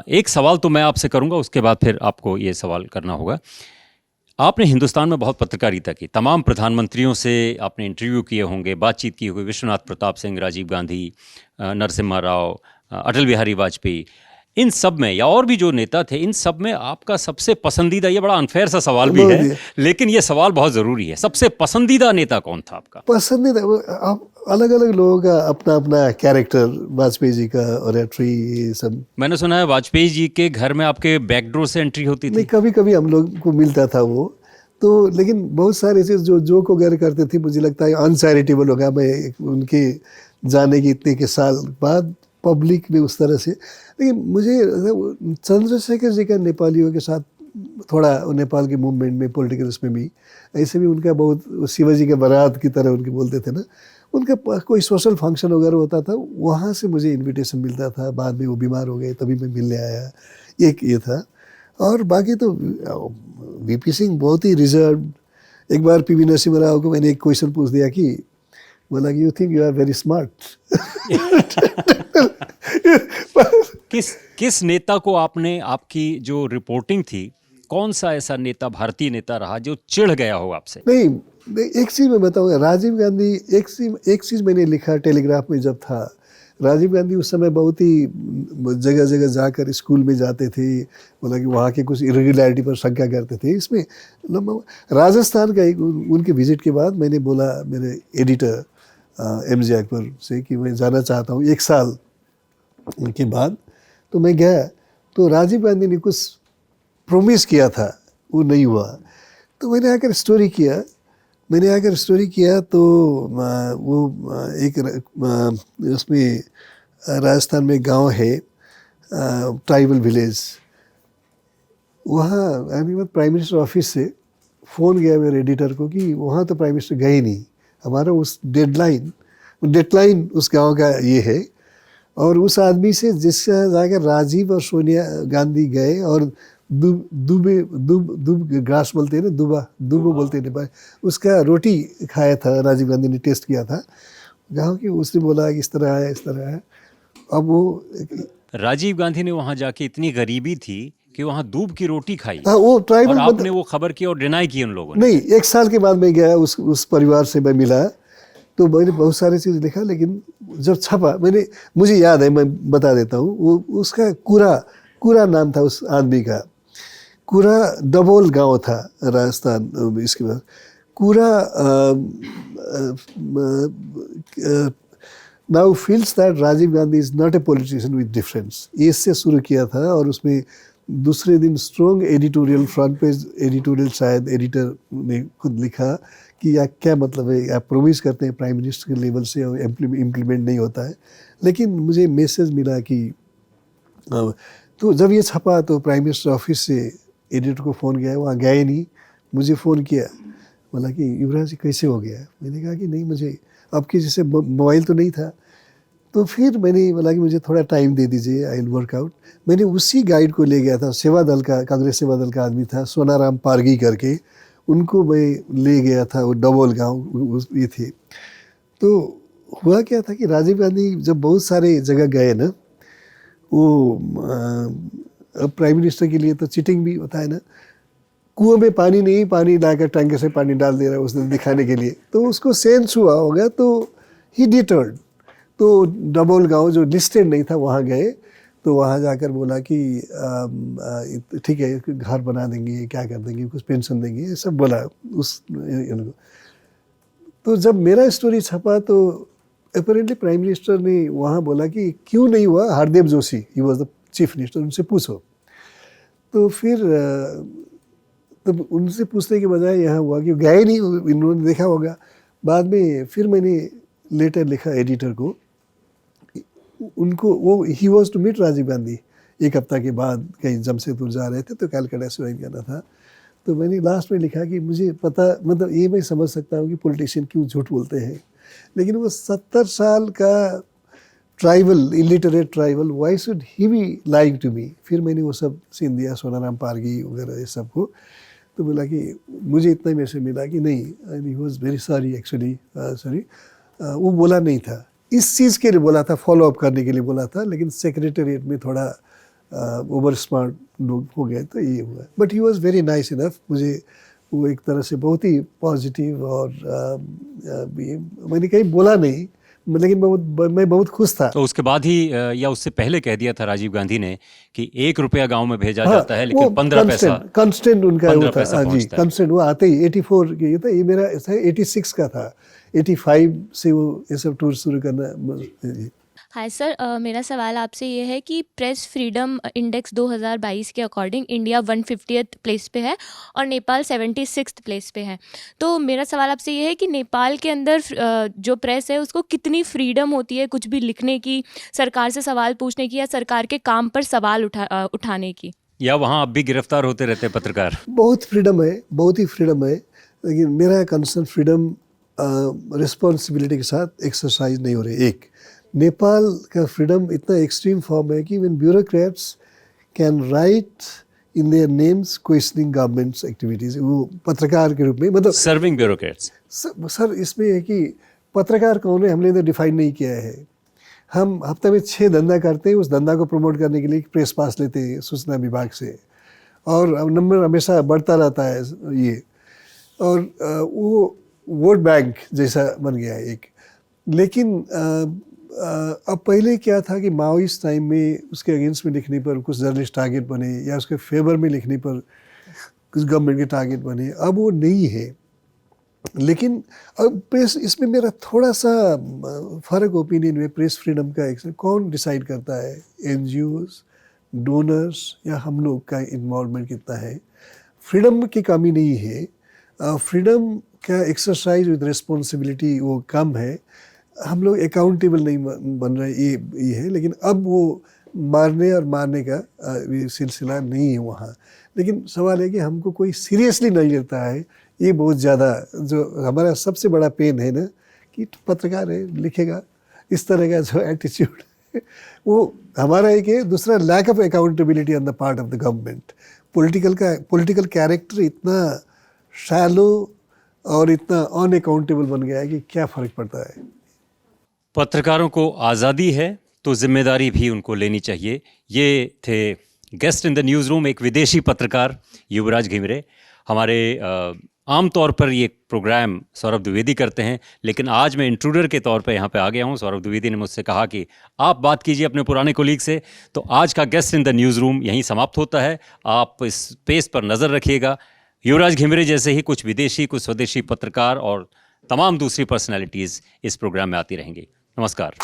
एक सवाल तो मैं आपसे करूंगा, उसके बाद फिर आपको ये सवाल करना होगा। आपने हिंदुस्तान में बहुत पत्रकारिता की, तमाम प्रधानमंत्रियों से आपने इंटरव्यू किए होंगे, बातचीत की होगी, विश्वनाथ प्रताप सिंह, राजीव गांधी, नरसिम्हा राव, अटल बिहारी वाजपेयी, इन सब में, या और भी जो नेता थे, इन सब में आपका सबसे पसंदीदा, ये बड़ा अनफेयर सा सवाल भी है, लेकिन ये सवाल बहुत ज़रूरी है, सबसे पसंदीदा नेता कौन था आपका? पसंदीदा, आप अलग अलग लोगों का अपना अपना कैरेक्टर, वाजपेयी जी का ऑरेटरी, ये सब। मैंने सुना है वाजपेयी जी के घर में आपके बैकडोर से एंट्री होती थी। नहीं, कभी कभी हम लोग को मिलता था वो तो, लेकिन बहुत सारी चीज़ जो जोक वगैरह करते थे, मुझे लगता है अनचैरिटेबल होगा। मैं उनके जाने के इतने के साल बाद पब्लिक में उस तरह से, लेकिन मुझे चंद्रशेखर जी का नेपालियों के साथ थोड़ा नेपाल के मूवमेंट में, पॉलिटिकल उसमें भी, ऐसे भी उनका बहुत, शिवाजी के बारात की तरह उनके बोलते थे ना, उनका कोई सोशल फंक्शन वगैरह होता था, वहाँ से मुझे इनविटेशन मिलता था। बाद में वो बीमार हो गए, तभी मैं मिलने आया, एक ये था। और बाकी तो वीपी सिंह बहुत ही रिजर्व। एक बार पीवी नरसिम्हा राव को मैंने एक क्वेश्चन पूछ दिया कि, बोला कि you think you are very smart. किस नेता को आपने, आपकी जो रिपोर्टिंग थी, कौन सा ऐसा नेता, भारतीय नेता रहा जो चिढ़ गया हो आपसे? नहीं, एक चीज़ मैं बताऊंगा, राजीव गांधी, एक चीज़ मैंने लिखा टेलीग्राफ में जब था, राजीव गांधी उस समय बहुत ही जगह जगह जाकर स्कूल में जाते थे, बोला कि वहाँ के कुछ इरेगुलरिटी पर शंका करते थे। इसमें राजस्थान का एक उनके विजिट के बाद मैंने बोला मेरे एडिटर MJ अकबर से कि मैं जाना चाहता हूँ 1 साल के बाद। तो मैं गया, तो राजीव गांधी ने कुछ प्रोमिस किया था, वो नहीं हुआ। तो मैंने आकर स्टोरी किया तो वो एक उसमें राजस्थान में गांव है, ट्राइबल विलेज, वहाँ अहमदाबाद प्राइम मिनिस्टर ऑफिस से फ़ोन गया मेरे एडिटर को कि वहाँ तो प्राइम मिनिस्टर गए नहीं, हमारा उस डेडलाइन उस गांव का ये है। और उस आदमी से जिससे जाकर राजीव और सोनिया गांधी गए और दुब ग्रास बोलते हैं ना, दुबो बोलते हैं नेपाल, उसका रोटी खाया था, राजीव गांधी ने टेस्ट किया था गाँव की। उसने बोला कि इस तरह है। अब वो राजीव गांधी ने वहाँ जाके, इतनी गरीबी थी कि वहाँ दूब की रोटी खाई। हाँ, वो ट्राइबल, और आपने वो खबर की और डिनाई की उन लोगों ने। नहीं, 1 साल के बाद मैं गया, उस परिवार से मैं मिला, तो मैंने बहुत सारी चीज़ लिखा। लेकिन जब छपा, मुझे याद है, मैं बता देता हूँ, वो उसका कुरा नाम था उस आदमी का, कुरा डबोल गांव था राजस्थान। इसके बाद कुरा now feels that Rajiv Gandhi is not a politician with difference, इससे शुरू किया था। और उसमें दूसरे दिन strong editorial, front page editorial, शायद एडिटर ने खुद लिखा कि या क्या मतलब है, आप प्रोमिस करते हैं प्राइम मिनिस्टर के लेवल से और इम्प्लीमेंट नहीं होता है। लेकिन मुझे मैसेज मिला कि तो जब ये छपा तो प्राइम मिनिस्टर ऑफिस से एडिटर को फ़ोन गया, वहाँ गए नहीं, मुझे फ़ोन किया, बोला कि युवराज जी कैसे हो गया। मैंने कहा कि नहीं, मुझे आपके जैसे मोबाइल तो नहीं था। तो फिर मैंने बोला कि मुझे थोड़ा टाइम दे दीजिए, आई विल वर्क आउट। मैंने उसी गाइड को ले गया था, सेवा दल का, कांग्रेस सेवा दल का आदमी था, सोनाराम पारगी करके, उनको मैं ले गया था। वो डबोल गाँव ये थे। तो हुआ क्या था कि राजीव गांधी जब बहुत सारे जगह गए ना, वो अब प्राइम मिनिस्टर के लिए तो चीटिंग भी होता है ना, कुआं में पानी नहीं, पानी लाकर टैंकर से पानी डाल दे रहा है उसने दिखाने के लिए। तो उसको सेंस हुआ होगा, तो ही डिटर्ड। तो डबोल गांव जो लिस्टेड नहीं था, वहाँ गए। तो वहाँ जाकर बोला कि ठीक है घर बना देंगे, क्या कर देंगे, कुछ पेंशन देंगे, ये सब बोला उस इनको। तो जब मेरा स्टोरी छपा तो अपेरेंटली प्राइम मिनिस्टर ने वहाँ बोला कि क्यों नहीं हुआ, Hardev Joshi he was the chief minister, उनसे पूछो। तो फिर तब उनसे पूछने के बजाय यहाँ हुआ कि गए नहीं, इन्होंने देखा होगा। बाद में फिर मैंने लेटर लिखा एडिटर को, उनको वो ही was to meet Rajiv Gandhi. एक हफ्ता के बाद कहीं जमशेदपुर जा रहे थे तो कलकत्ता से वहीं जाना था। तो मैंने लास्ट में लिखा कि मुझे पता, मतलब ये मैं समझ सकता हूँ कि पॉलिटिशियन क्यों झूठ बोलते हैं, लेकिन वो 70 साल का tribal, illiterate tribal, why should he be lying to me. फिर मैंने वो सब सीन दिया, सोनाराम पारगी वगैरह ये सब को। तो बोला कि मुझे इतना ही मैसेज मिला कि नहीं, he was very sorry actually, sorry, वो बोला नहीं था, इस चीज़ के लिए बोला था, फॉलो अप करने के लिए बोला था, लेकिन सेक्रेटरीट में थोड़ा ओवर स्मार्ट लोग हो गए तो ये हुआ। But he was very nice enough, मुझे वो एक तरह से बहुत ही पॉजिटिव, और मैंने कहीं बोला नहीं, लेकिन मैं बहुत खुश था। तो उसके बाद ही या उससे पहले कह दिया था राजीव गांधी ने कि 1 रुपया गांव में भेजा जाता है, लेकिन 15 पैसा कंस्टेंट उनका 15 वो था। पैसा हाँ जी, पहुंचता है। कंस्टेंट वो आते ही 84 के ये था, ये मेरा 86 का था, 85 से वो ये सब टूर शुरू करना। हाय सर, मेरा सवाल आपसे ये है कि प्रेस फ्रीडम इंडेक्स 2022 के अकॉर्डिंग इंडिया 150th प्लेस पे है और नेपाल 76th प्लेस पे है। तो मेरा सवाल आपसे ये है कि नेपाल के अंदर जो प्रेस है उसको कितनी फ्रीडम होती है कुछ भी लिखने की, सरकार से सवाल पूछने की, या सरकार के काम पर सवाल उठाने की? या वहाँ अब भी गिरफ्तार होते रहते हैं पत्रकार? बहुत फ्रीडम है, बहुत ही फ्रीडम है, लेकिन मेरा कंसर्न फ्रीडम रिस्पॉन्सिबिलिटी के साथ एक्सरसाइज नहीं हो रही। एक नेपाल का फ्रीडम इतना एक्सट्रीम फॉर्म है कि when bureaucrats can write in their names questioning governments activities, वो पत्रकार के रूप में, मतलब सर्विंग ब्यूरोक्रेट्स। सर इसमें है कि पत्रकार कौन है हमने तो डिफाइन नहीं किया है। हम हफ्ते में 6 धंधा करते हैं, उस धंधा को प्रमोट करने के लिए प्रेस पास लेते हैं सूचना विभाग से, और नंबर हमेशा बढ़ता रहता है ये, और वो वोट बैंक जैसा बन गया है एक। लेकिन अब पहले क्या था कि माओइस्ट टाइम में उसके अगेंस्ट में लिखने पर कुछ जर्नलिस्ट टारगेट बने, या उसके फेवर में लिखने पर कुछ गवर्नमेंट के टारगेट बने, अब वो नहीं है। लेकिन अब प्रेस, इसमें मेरा थोड़ा सा फ़र्क ओपिनियन में प्रेस फ्रीडम का एक कौन डिसाइड करता है, एनजीओज, डोनर्स, या हम लोग का इन्वॉल्वमेंट कितना है। फ्रीडम की कमी नहीं है, फ्रीडम का एक्सरसाइज विद रिस्पॉन्सिबिलिटी वो कम है, हम लोग अकाउंटेबल नहीं बन रहे, ये है। लेकिन अब वो मारने और मारने का सिलसिला नहीं है वहाँ। लेकिन सवाल है कि हमको कोई सीरियसली नहीं लेता है, ये बहुत ज़्यादा जो हमारा सबसे बड़ा पेन है ना, कि पत्रकार है लिखेगा, इस तरह का जो एटीट्यूड वो हमारा एक है। दूसरा lack of accountability on the part of the government. Political character इतना शैलो और इतना अनअकाउंटेबल बन गया है कि क्या फ़र्क पड़ता है। पत्रकारों को आज़ादी है तो जिम्मेदारी भी उनको लेनी चाहिए। ये थे guest in the news room, एक विदेशी पत्रकार युवराज घिमरे। हमारे आम तौर पर ये प्रोग्राम सौरभ द्विवेदी करते हैं, लेकिन आज मैं इंट्रूडर के तौर पर यहाँ पे आ गया हूँ। सौरभ द्विवेदी ने मुझसे कहा कि आप बात कीजिए अपने पुराने कोलीग से। तो आज का guest in the news room यहीं समाप्त होता है। आप इस स्पेस पर नज़र रखिएगा। युवराज घिमरे जैसे ही कुछ विदेशी, कुछ स्वदेशी पत्रकार और तमाम दूसरी पर्सनैलिटीज़ इस प्रोग्राम में आती रहेंगी। नमस्कार।